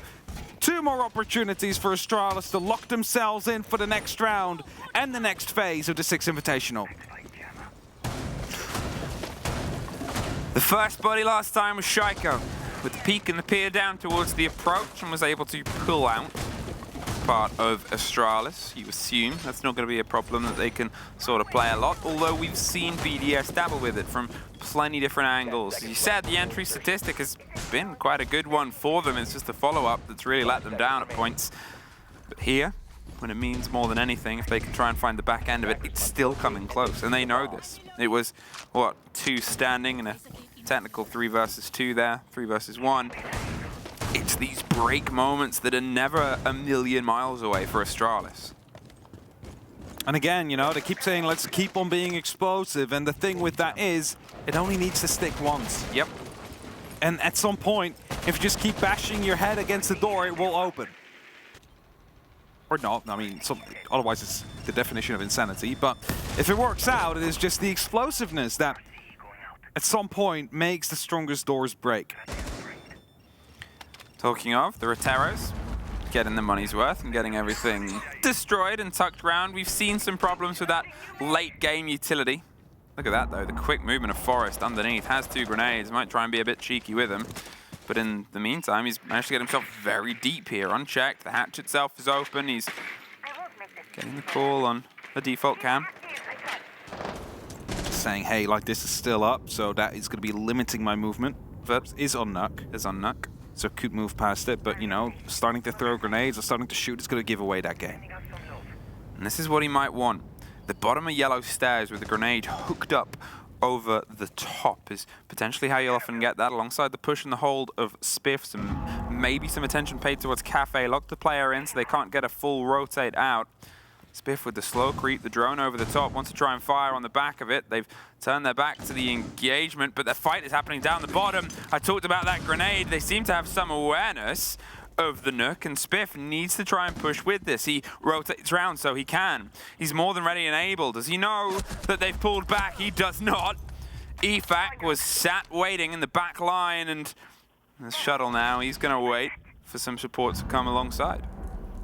2 more opportunities for Astralis to lock themselves in for the next round and the next phase of the Six Invitational. The first body last time was Shaiko, with the peak and the peer down towards the approach, and was able to pull out part of Astralis. You assume that's not going to be a problem that they can sort of play a lot, although we've seen BDS dabble with it from plenty different angles. As you said, the entry statistic has been quite a good one for them. It's just the follow-up that's really let them down at points. But here, when it means more than anything, if they can try and find the back end of it, it's still coming close, and they know this. It was, what, 2 standing and a technical 3 versus 2 there, 3 versus 1. It's these break moments that are never a million miles away for Astralis. And again, you know, they keep saying, let's keep on being explosive. And the thing with that is, it only needs to stick once. Yep. And at some point, if you just keep bashing your head against the door, it will open. Or not, I mean, otherwise it's the definition of insanity. But if it works out, it is just the explosiveness that, at some point, makes the strongest doors break. Talking of, the Roteros getting the money's worth and getting everything destroyed and tucked around. We've seen some problems with that late game utility. Look at that though, the quick movement of Forrest underneath, has 2 grenades, might try and be a bit cheeky with them. But in the meantime, he's managed to get himself very deep here, unchecked. The hatch itself is open. He's getting the call on the default cam. Saying, hey, like this is still up, so that is going to be limiting my movement. That is on Nuck. Is on Nuck. So could move past it, but you know, starting to throw grenades or starting to shoot is going to give away that game. And this is what he might want. The bottom of yellow stairs with the grenade hooked up over the top is potentially how you'll often get that, alongside the push and the hold of Spiffs, and maybe some attention paid towards Cafe. Lock the player in so they can't get a full rotate out. Spiff with the slow creep, the drone over the top, wants to try and fire on the back of it. They've turned their back to the engagement, but the fight is happening down the bottom. I talked about that grenade. They seem to have some awareness of the Nook, and Spiff needs to try and push with this. He rotates around so he can. He's more than ready and able. Does he know that they've pulled back? He does not. EFAC was sat waiting in the back line, and the shuttle now, he's going to wait for some support to come alongside.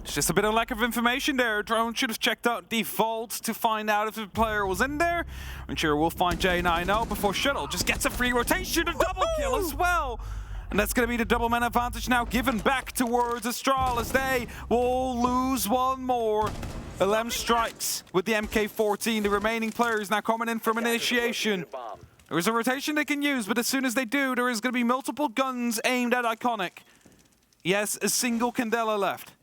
It's just a bit of lack of information there. Drone should have checked out defaults to find out if the player was in there. I'm sure we'll find J9 before Shuttle just gets a free rotation and double kill as well. And that's going to be the double man advantage now given back towards Astralis. They will lose one more. LM strikes with the MK14. The remaining players now coming in from initiation. There is a rotation they can use, but as soon as they do, there is going to be multiple guns aimed at Iconic. Yes, a single Candela left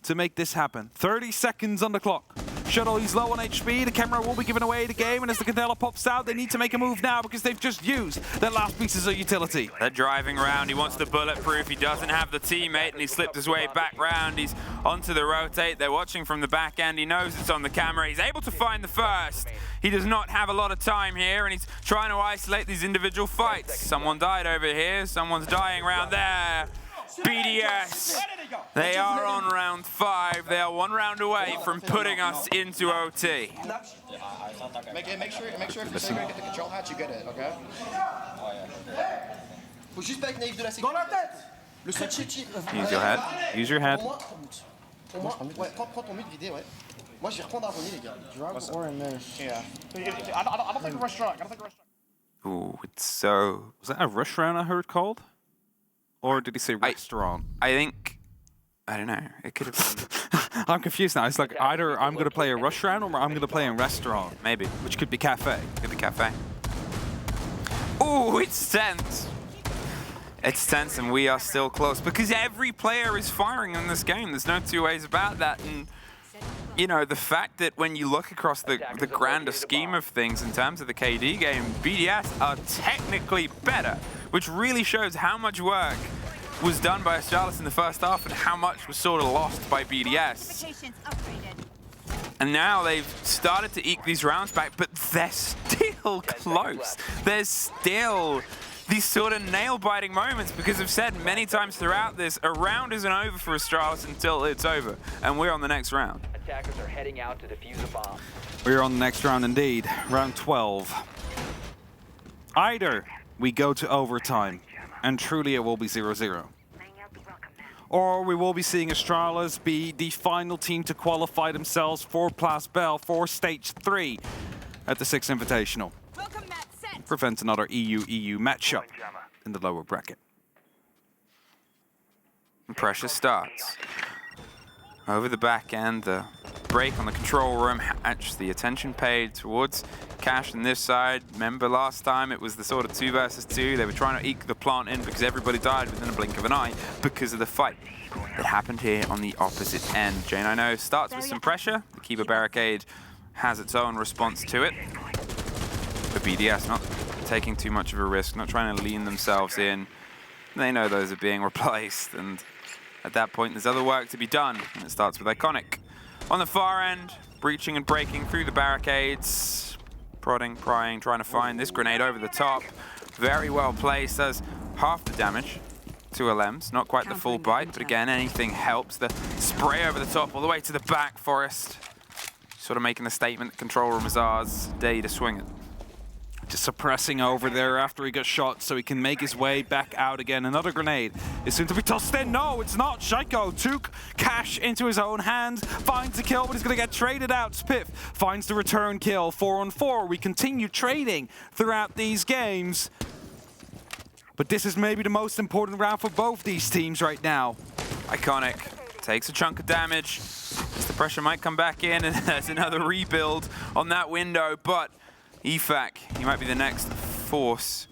to make this happen. 30 seconds on the clock. Shuttle, he's low on HP. The camera will be giving away the game, and as the Candela pops out, they need to make a move now because they've just used their last pieces of utility. They're driving around. He wants the bulletproof. He doesn't have the teammate, and he slipped his way back round. He's onto the rotate. They're watching from the back end. He knows it's on the camera. He's able to find the first. He does not have a lot of time here, and he's trying to isolate these individual fights. Someone died over here. Someone's dying around there. BDS, they are on round 5. They are 1 round away from putting us into OT. Make sure if you're saying get the control hatch, you get it, okay? Faut juste pas être naïf de la sécurité. Le seul Use your head. Use your head. Pour moi, ouais, prends ton mute vidé, ouais. Moi, je vais reprendre Harmony, les gars. Drug or in there. Yeah. I don't think a rush drug. I don't think a rush drug. Ooh, it's so... Was that a rush round I heard called? Or did he say restaurant? I think... I don't know. It could have been... I'm confused now. It's like either I'm going to play a rush round or I'm going to play a restaurant. Maybe. Which could be cafe. Could be cafe. Ooh, it's tense. It's tense, and we are still close because every player is firing in this game. There's no two ways about that. And, you know, the fact that when you look across the grander scheme of things in terms of the KD game, BDS are technically better, which really shows how much work was done by Astralis in the first half and how much was sort of lost by BDS. And now they've started to eke these rounds back, but they're still close. There's still these sort of nail-biting moments because I've said many times throughout this, a round isn't over for Astralis until it's over, and we're on the next round. Attackers are heading out to defuse a bomb. We're on the next round indeed, round 12. Either we go to overtime, and truly it will be 0-0. Or we will be seeing Astralis be the final team to qualify themselves for Place Belle for Stage 3 at the Six Invitational. Prevent another EU matchup in the lower bracket. And pressure starts. Over the back end, the break on the control room hatch, the attention paid towards Cash on this side. Remember last time it was the sort of 2 versus 2. They were trying to eke the plant in because everybody died within a blink of an eye because of the fight that happened here on the opposite end. J9 starts with some pressure. The Kiba barricade has its own response to it. But BDS not taking too much of a risk, not trying to lean themselves in. They know those are being replaced, and at that point there's other work to be done, and it starts with Iconic. On the far end, breaching and breaking through the barricades, prodding, prying, trying to find this grenade over the top. Very well placed, does half the damage to LMs, not quite the full bite, but again, anything helps. The spray over the top all the way to the back, Forest. Sort of making a statement, the control room is ours, dare to swing it. Just suppressing over there after he got shot so he can make his way back out again. Another grenade is soon to be tossed in. No, it's not. Shaiko took Cash into his own hands, finds the kill, but he's going to get traded out. Spiff finds the return kill. 4-on-4. We continue trading throughout these games. But this is maybe the most important round for both these teams right now. Iconic takes a chunk of damage. The pressure might come back in, and there's another rebuild on that window. But EFAC, he might be the next force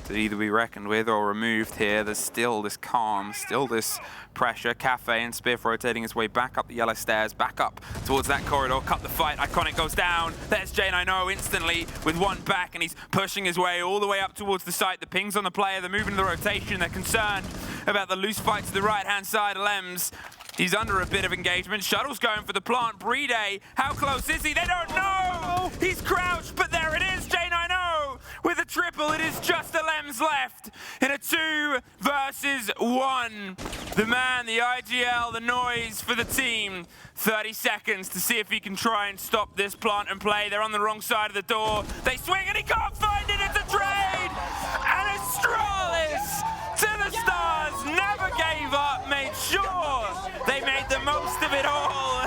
to either be reckoned with or removed here. There's still this calm, still this pressure. Cafe and Spiff rotating his way back up the yellow stairs, back up towards that corridor, cut the fight. Iconic goes down. There's J9O instantly with one back, and he's pushing his way all the way up towards the site. The ping's on the player, they're moving to the rotation. They're concerned about the loose fight to the right-hand side. Lems, he's under a bit of engagement. Shuttle's going for the plant. Brede, how close is he? They don't know! He's crouched, but there it is, J9O! With a triple, it is just a Lems left in a 2 versus 1. The man, the IGL, the noise for the team. 30 seconds to see if he can try and stop this plant and play. They're on the wrong side of the door. They swing and he can't find it. It's a trade! And Astralis to the stars, never gave up, made sure they made the most of it all.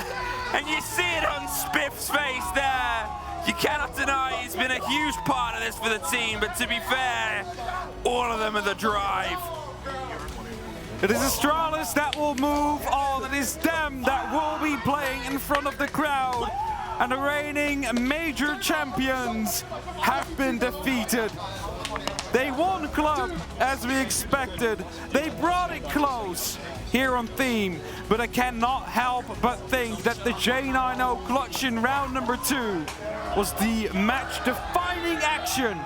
And you see it on Spiff's face there. You cannot deny he's been a huge part of this for the team, but to be fair, all of them are the drive. It is Astralis that will move on. It is them that will be playing in front of the crowd. And the reigning major champions have been defeated. They won Club as we expected. They brought it close here on Team, but I cannot help but think that the J9O clutch in round number 2 was the match-defining action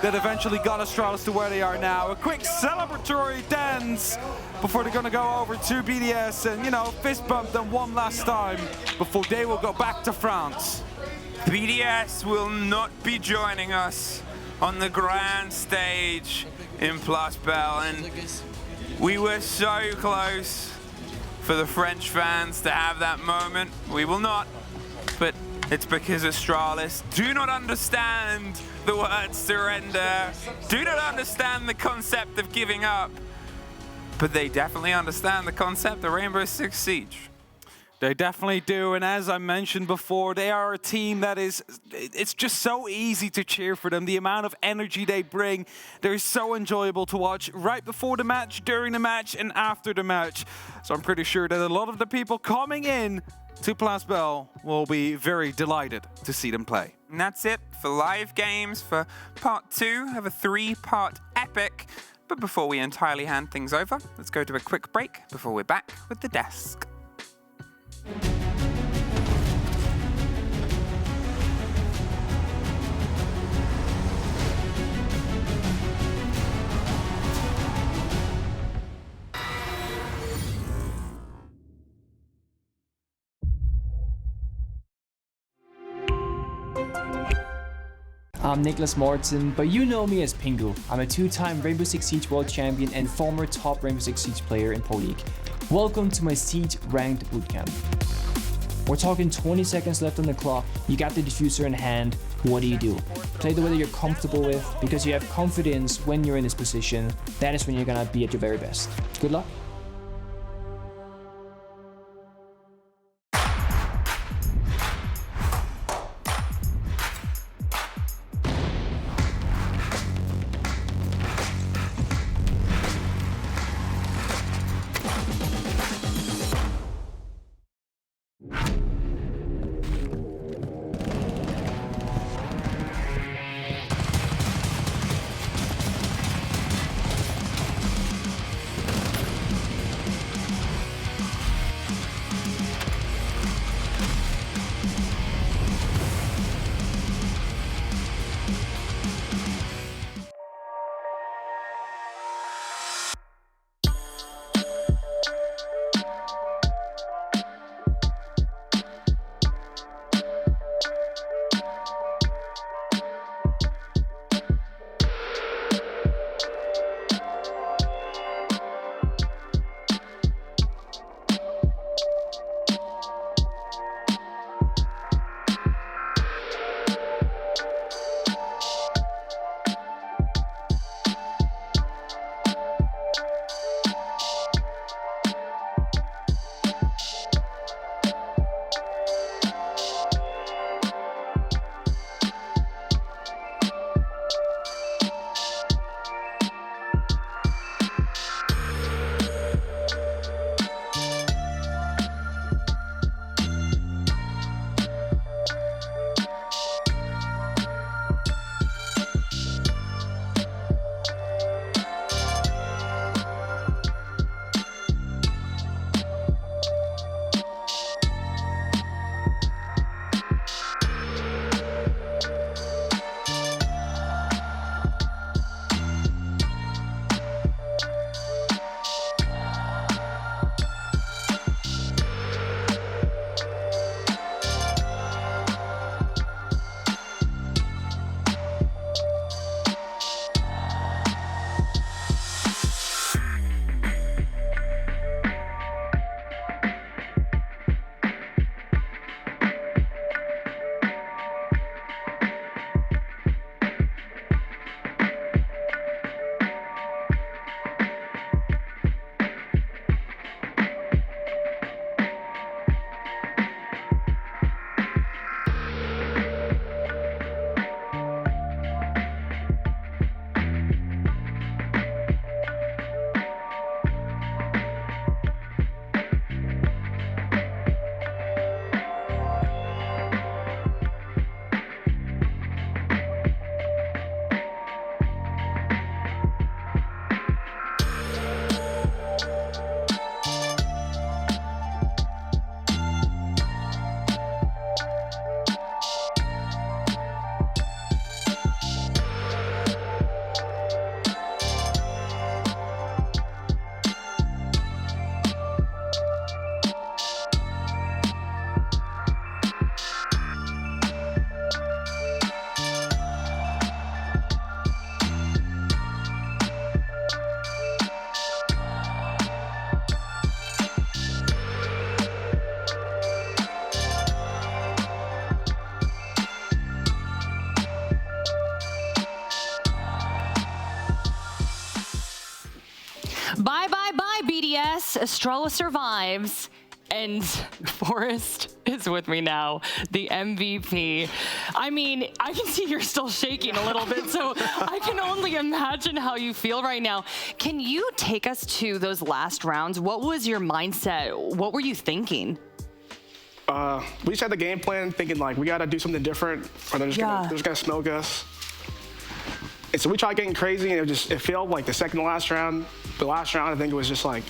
that eventually got Astralis to where they are now. A quick celebratory dance before they're gonna go over to BDS and, you know, fist bump them one last time before they will go back to France. BDS will not be joining us on the grand stage in Place Belle, and we were so close for the French fans to have that moment. We will not, but it's because Astralis do not understand the word surrender, do not understand the concept of giving up, but they definitely understand the concept of Rainbow Six Siege. They definitely do, and as I mentioned before, they are a team that is, it's just so easy to cheer for them. The amount of energy they bring, they're so enjoyable to watch right before the match, during the match, and after the match. So I'm pretty sure that a lot of the people coming in to Place Belle will be very delighted to see them play. And that's it for live games for part 2 of a 3-part epic. But before we entirely hand things over, let's go to a quick break before we're back with the desk. I'm Nicholas Morton, but you know me as Pingu. I'm a 2-time Rainbow Six Siege World Champion and former top Rainbow Six Siege player in Pro League. Welcome to my Siege Ranked Bootcamp. We're talking 20 seconds left on the clock, you got the diffuser in hand, what do? Play the way that you're comfortable with, because you have confidence when you're in this position. That is when you're gonna be at your very best. Good luck. BDS, Astralis survives, and Forrest is with me now, the MVP. I mean, I can see you're still shaking a little bit, so I can only imagine how you feel right now. Can you take us to those last rounds? What was your mindset? What were you thinking? We just had the game plan thinking like, we gotta do something different, or they're just gonna smoke us. And so we tried getting crazy, and it failed like the second to last round. The last round, I think it was just like,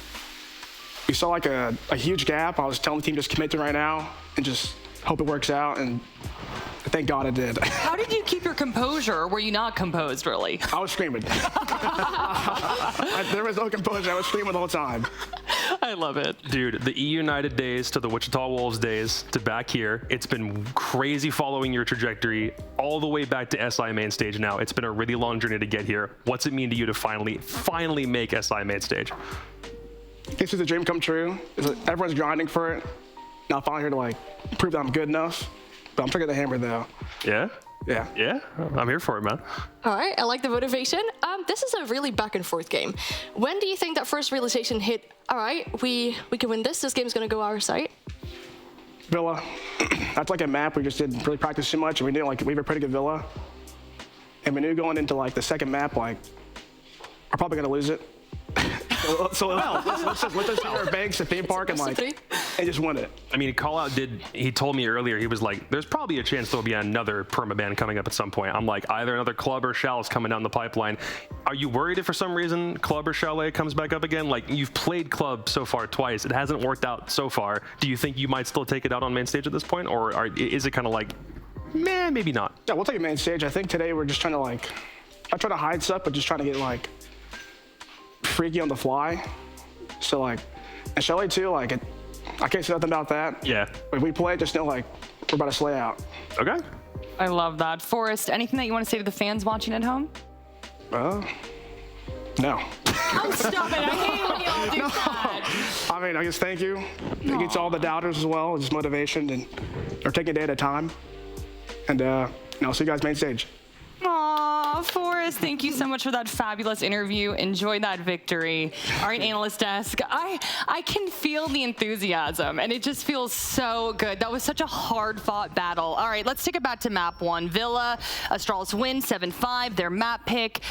we saw like a huge gap. I was telling the team just commit to right now and just hope it works out, and thank God it did. How did you keep your composure, or were you not composed, really? I was screaming. There was no composure. I was screaming the whole time. I love it. Dude, the E United days to the Wichita Wolves days to back here, it's been crazy following your trajectory all the way back to SI main stage now. It's been a really long journey to get here. What's it mean to you to finally make SI main stage? This is a dream come true. Everyone's grinding for it. Now I'm finally here to like prove that I'm good enough. But I'm taking the hammer though. Yeah? Yeah. Yeah? I'm here for it, man. All right, I like the motivation. This is a really back and forth game. When do you think that first realization hit, all right, we can win this game's gonna go our side? Villa. That's like a map we just didn't really practice too much, and we have a pretty good Villa. And we knew going into like the second map, like, we're probably gonna lose it. So let's just hit our banks at theme park and just win it. I mean, he told me earlier, he was like, there's probably a chance there'll be another permaban coming up at some point. I'm like, either another Club or Shell is coming down the pipeline. Are you worried if for some reason Club or Chalet comes back up again? Like, you've played Club so far twice. It hasn't worked out so far. Do you think you might still take it out on main stage at this point? Or is it kind of like, man, maybe not? Yeah, we'll take it main stage. I think today we're just trying to not trying to hide stuff, but just trying to get freaky on the fly. So and Chalet too, I can't say nothing about that. Yeah. If we play, just know we're about to slay out. Okay. I love that. Forrest, anything that you want to say to the fans watching at home? No. Oh, stop it. I hate when y'all do that. I mean, I guess thank you. Thank you to all the doubters as well. Just motivation, and they're taking a day at a time. And I'll see you guys main stage. Aw, Forrest, thank you so much for that fabulous interview. Enjoy that victory. All right, analyst desk. I can feel the enthusiasm, and it just feels so good. That was such a hard-fought battle. All right, let's take it back to map one. Villa, Astralis win 7-5, their map pick.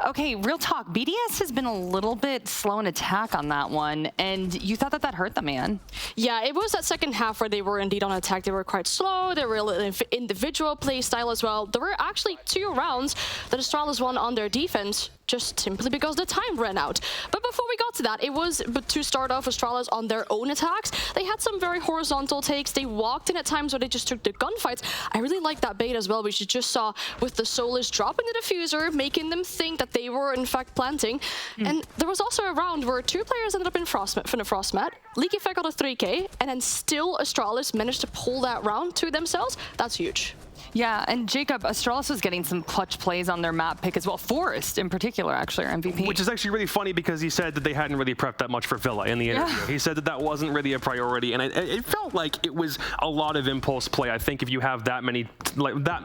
Okay, real talk. BDS has been a little bit slow in attack on that one, and you thought that hurt them, man. Yeah, it was that second half where they were indeed on attack. They were quite slow. They were a little individual play style as well. There were actually 2 rounds that Astralis won on their defense just simply because the time ran out. But before we got to that, it was to start off Astralis on their own attacks. They had some very horizontal takes. They walked in at times where they just took the gunfights. I really like that bait as well, which you just saw with the Solus dropping the diffuser, making them think that they were in fact planting. And there was also a round where 2 players ended up in the frost mat. Leaky Effect got a 3K, and then still Astralis managed to pull that round to themselves. That's huge. Yeah, and Jacob, Astralis was getting some clutch plays on their map pick as well. Forrest, in particular, actually, our MVP. Which is actually really funny because he said that they hadn't really prepped that much for Villa in the interview. He said that wasn't really a priority, and it felt like it was a lot of impulse play. I think if you have that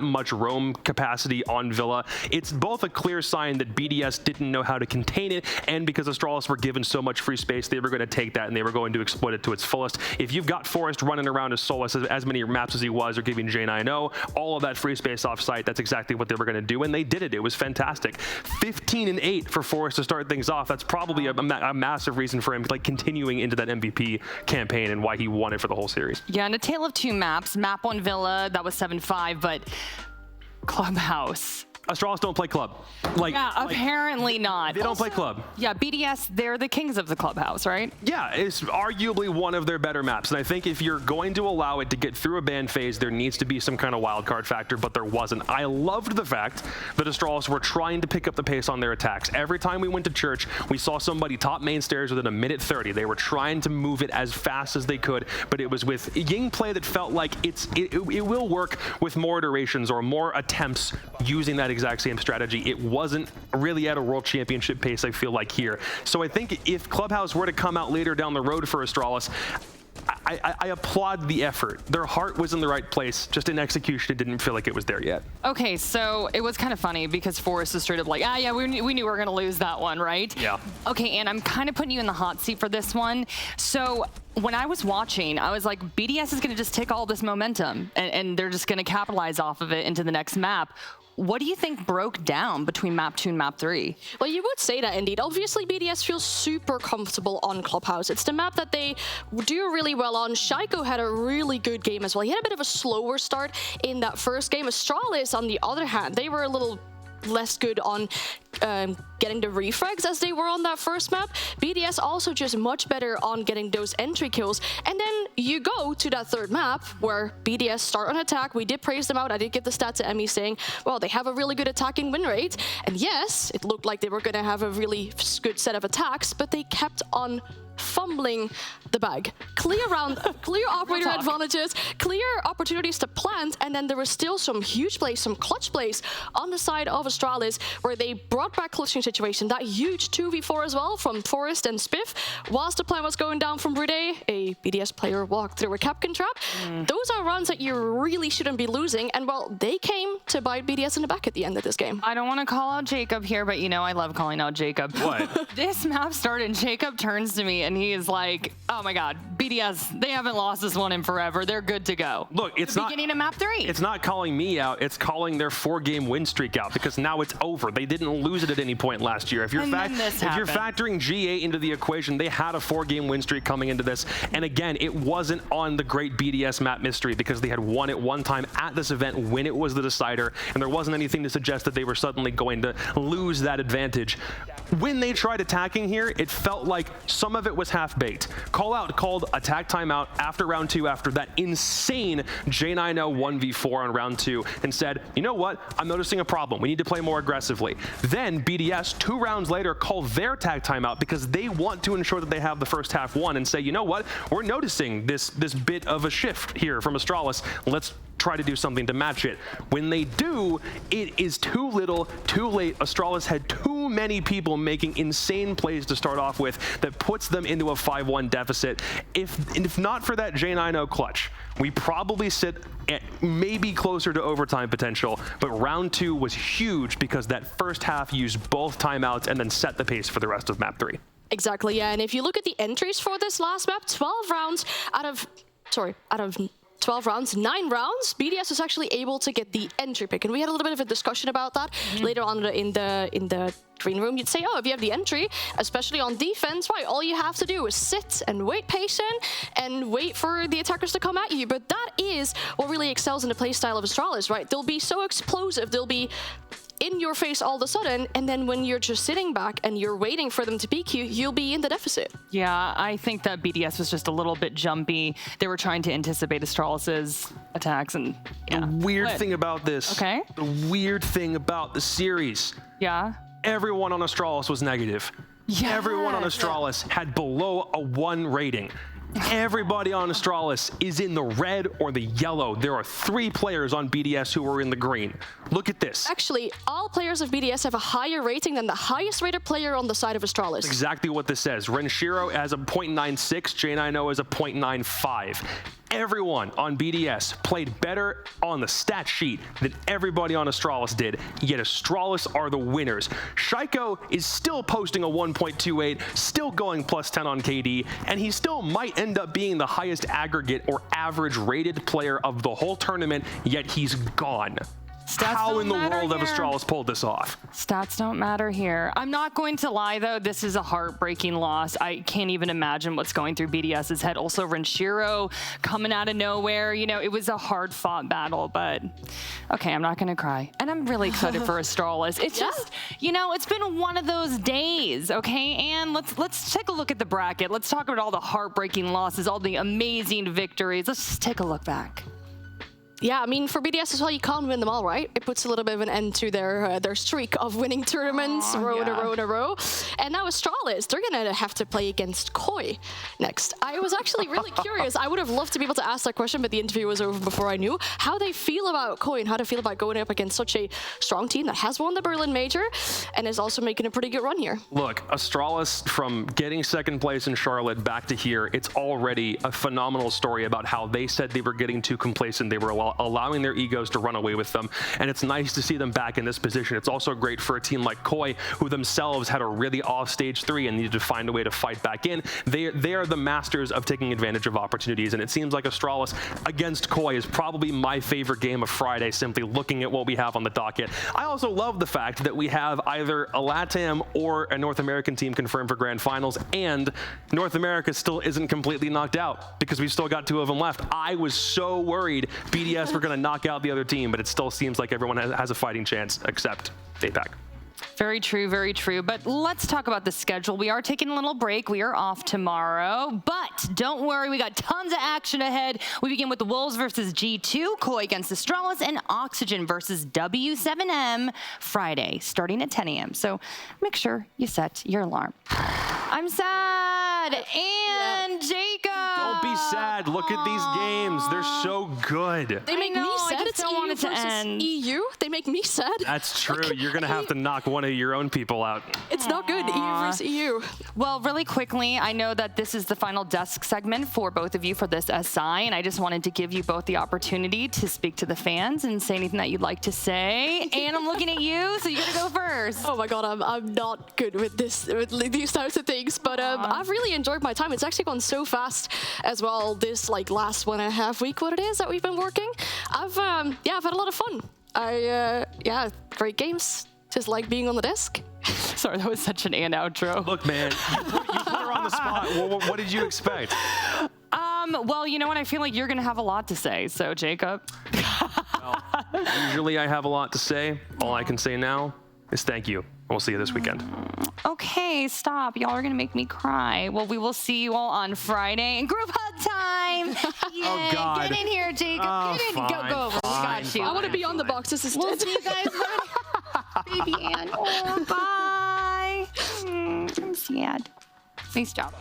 much roam capacity on Villa, it's both a clear sign that BDS didn't know how to contain it, and because Astralis were given so much free space, they were going to take that and they were going to exploit it to its fullest. If you've got Forrest running around as Solus as many maps as he was, or giving J9O all of that free space off site, that's exactly what they were going to do, and they did it. It was fantastic. 15-8 for Forrest to start things off. That's probably a massive reason for him continuing into that MVP campaign and why he won it for the whole series. Yeah, and a tale of 2 maps. Map 1 Villa, that was 7-5, but Clubhouse. Astralis don't play Club. Apparently not. They don't play Club. Yeah, BDS, they're the kings of the Clubhouse, right? Yeah, it's arguably one of their better maps. And I think if you're going to allow it to get through a ban phase, there needs to be some kind of wildcard factor, but there wasn't. I loved the fact that Astralis were trying to pick up the pace on their attacks. Every time we went to church, we saw somebody top main stairs within a minute 30. They were trying to move it as fast as they could, but it was with Ying play that felt like it will work with more iterations or more attempts using that exact same strategy. It wasn't really at a world championship pace, I feel like, here. So I think if Clubhouse were to come out later down the road for Astralis, I applaud the effort. Their heart was in the right place, just in execution, it didn't feel like it was there yet. Okay, so it was kind of funny because Forrest is straight up like, yeah, we knew we were going to lose that one, right? Yeah. Okay, and I'm kind of putting you in the hot seat for this one. So when I was watching, I was like, BDS is going to just take all this momentum and they're just going to capitalize off of it into the next map. What do you think broke down between map 2 and map 3? Well, you would say that indeed. Obviously, BDS feels super comfortable on Clubhouse. It's the map that they do really well on. Shaiko had a really good game as well. He had a bit of a slower start in that first game. Astralis, on the other hand, they were a little less good on getting the refrags as they were on that first map. BDS also just much better on getting those entry kills. And then you go to that third map where BDS start on attack. We did praise them out. I did give the stat to Emmy saying, well, they have a really good attacking win rate. And yes, it looked like they were going to have a really good set of attacks, but they kept on fumbling the bag. Clear operator advantages, clear opportunities to plant, and then there was still some huge plays, some clutch plays on the side of Astralis where they brought back clutching situation. That huge 2v4 as well from Forrest and Spiff. Whilst the plan was going down from Brude, a BDS player walked through a Capcan trap. Those are runs that you really shouldn't be losing, and well, they came to bite BDS in the back at the end of this game. I don't want to call out Jacob here, but you know I love calling out Jacob. What? This map started and Jacob turns to me and he is like, oh my god, BDS, they haven't lost this one in forever. They're good to go. Look, it's not beginning of map 3. It's not calling me out, it's calling their 4-game win streak out because now it's over. They didn't lose it at any point last year. If you're factoring G8 into the equation, they had a 4-game win streak coming into this. And again, it wasn't on the great BDS map mystery because they had won it one time at this event when it was the decider, and there wasn't anything to suggest that they were suddenly going to lose that advantage. When they tried attacking here, it felt like some of it was half-baked. Call out called attack timeout after round 2 after that insane J9O 1v4 on round 2 and said, you know what, I'm noticing a problem. We need to play more aggressively. Then BDS 2 rounds later call their attack timeout because they want to ensure that they have the first half won and say, you know what, we're noticing this bit of a shift here from Astralis. Let's try to do something to match it. When they do, it is too little, too late. Astralis had too many people making insane plays to start off with that puts them into a 5-1 deficit. If not for that J9O clutch, we probably sit at maybe closer to overtime potential, but round 2 was huge because that first half used both timeouts and then set the pace for the rest of map 3. Exactly, yeah, and if you look at the entries for this last map, 12 rounds out of 12 rounds, 9 rounds, BDS was actually able to get the entry pick. And we had a little bit of a discussion about that later on in the green room. You'd say, oh, if you have the entry, especially on defense, right, all you have to do is sit and wait patient and wait for the attackers to come at you. But that is what really excels in the playstyle of Astralis, right? They'll be so explosive, they'll be in your face all of a sudden, and then when you're just sitting back and you're waiting for them to peek you, you'll be in the deficit. Yeah, I think that BDS was just a little bit jumpy. They were trying to anticipate Astralis's attacks, and yeah. The weird thing about this, okay, the weird thing about the series, yeah, everyone on Astralis was negative. Yeah. Everyone on Astralis had below a 1 rating. Everybody on Astralis is in the red or the yellow. There are 3 players on BDS who are in the green. Look at this. Actually, all players of BDS have a higher rating than the highest rated player on the side of Astralis. That's exactly what this says. Renshiro has a 0.96, J9O has a 0.95. Everyone on BDS played better on the stat sheet than everybody on Astralis did, yet Astralis are the winners. Shaiko is still posting a 1.28, still going +10 on KD, and he still might end up being the highest aggregate or average rated player of the whole tournament, yet he's gone. How in the world have Astralis pulled this off? Stats don't matter here. I'm not going to lie, though. This is a heartbreaking loss. I can't even imagine what's going through BDS's head. Also, Renshiro coming out of nowhere. You know, it was a hard-fought battle, but okay, I'm not going to cry. And I'm really excited for Astralis. It's just, you know, it's been one of those days, okay? And let's take a look at the bracket. Let's talk about all the heartbreaking losses, all the amazing victories. Let's just take a look back. Yeah, I mean, for BDS as well, you can't win them all, right? It puts a little bit of an end to their streak of winning tournaments, row in a row. And now Astralis, they're going to have to play against Koi next. I was actually really curious. I would have loved to be able to ask that question, but the interview was over before I knew how they feel about Koi and how they feel about going up against such a strong team that has won the Berlin Major and is also making a pretty good run here. Look, Astralis, from getting second place in Charlotte back to here, it's already a phenomenal story about how they said they were getting too complacent. They were allowing their egos to run away with them, and it's nice to see them back in this position. It's also great for a team like Koi, who themselves had a really off stage 3 and needed to find a way to fight back in. They are the masters of taking advantage of opportunities, and it seems like Astralis against Koi is probably my favorite game of Friday, simply looking at what we have on the docket. I also love the fact that we have either a LATAM or a North American team confirmed for Grand Finals, and North America still isn't completely knocked out because we've still got 2 of them left. I was so worried BDS we're going to knock out the other team, but it still seems like everyone has a fighting chance except APAC. Very true, very true. But let's talk about the schedule. We are taking a little break. We are off tomorrow, but don't worry, we got tons of action ahead. We begin with the Wolves versus G2, Koi against Astralis, and Oxygen versus W7M Friday, starting at 10 a.m. So make sure you set your alarm. I'm sad, and Jacob. Don't be sad. Look at these games. They're so good. They make me sad. It's EU versus EU. They make me sad. That's true. You're going to have to knock one of your own people out. It's not good. EU versus EU. Well, really quickly, I know that this is the final desk segment for both of you for this SI, and I just wanted to give you both the opportunity to speak to the fans and say anything that you'd like to say. And I'm looking at you, so you gotta go first. Oh my God, I'm not good with these types of things, but I've really enjoyed my time. It's actually gone so fast as well. This last 1.5 weeks, what it is that we've been working. I've had a lot of fun. Great games. Just like being on the desk. Sorry, that was such an outro. Look, man, you put her on the spot. What did you expect? Well, you know what? I feel like you're going to have a lot to say. So, Jacob. Well, usually I have a lot to say. All I can say now is thank you. We'll see you this weekend. Okay, stop. Y'all are going to make me cry. Well, we will see you all on Friday. And group hug time. Oh, God. Get in here, Jacob. Oh, Get in. fine, Go over. We got you. I want to be on the box assistant. We'll see you guys later. Baby Ann. Oh, bye. I'm sad. Nice job.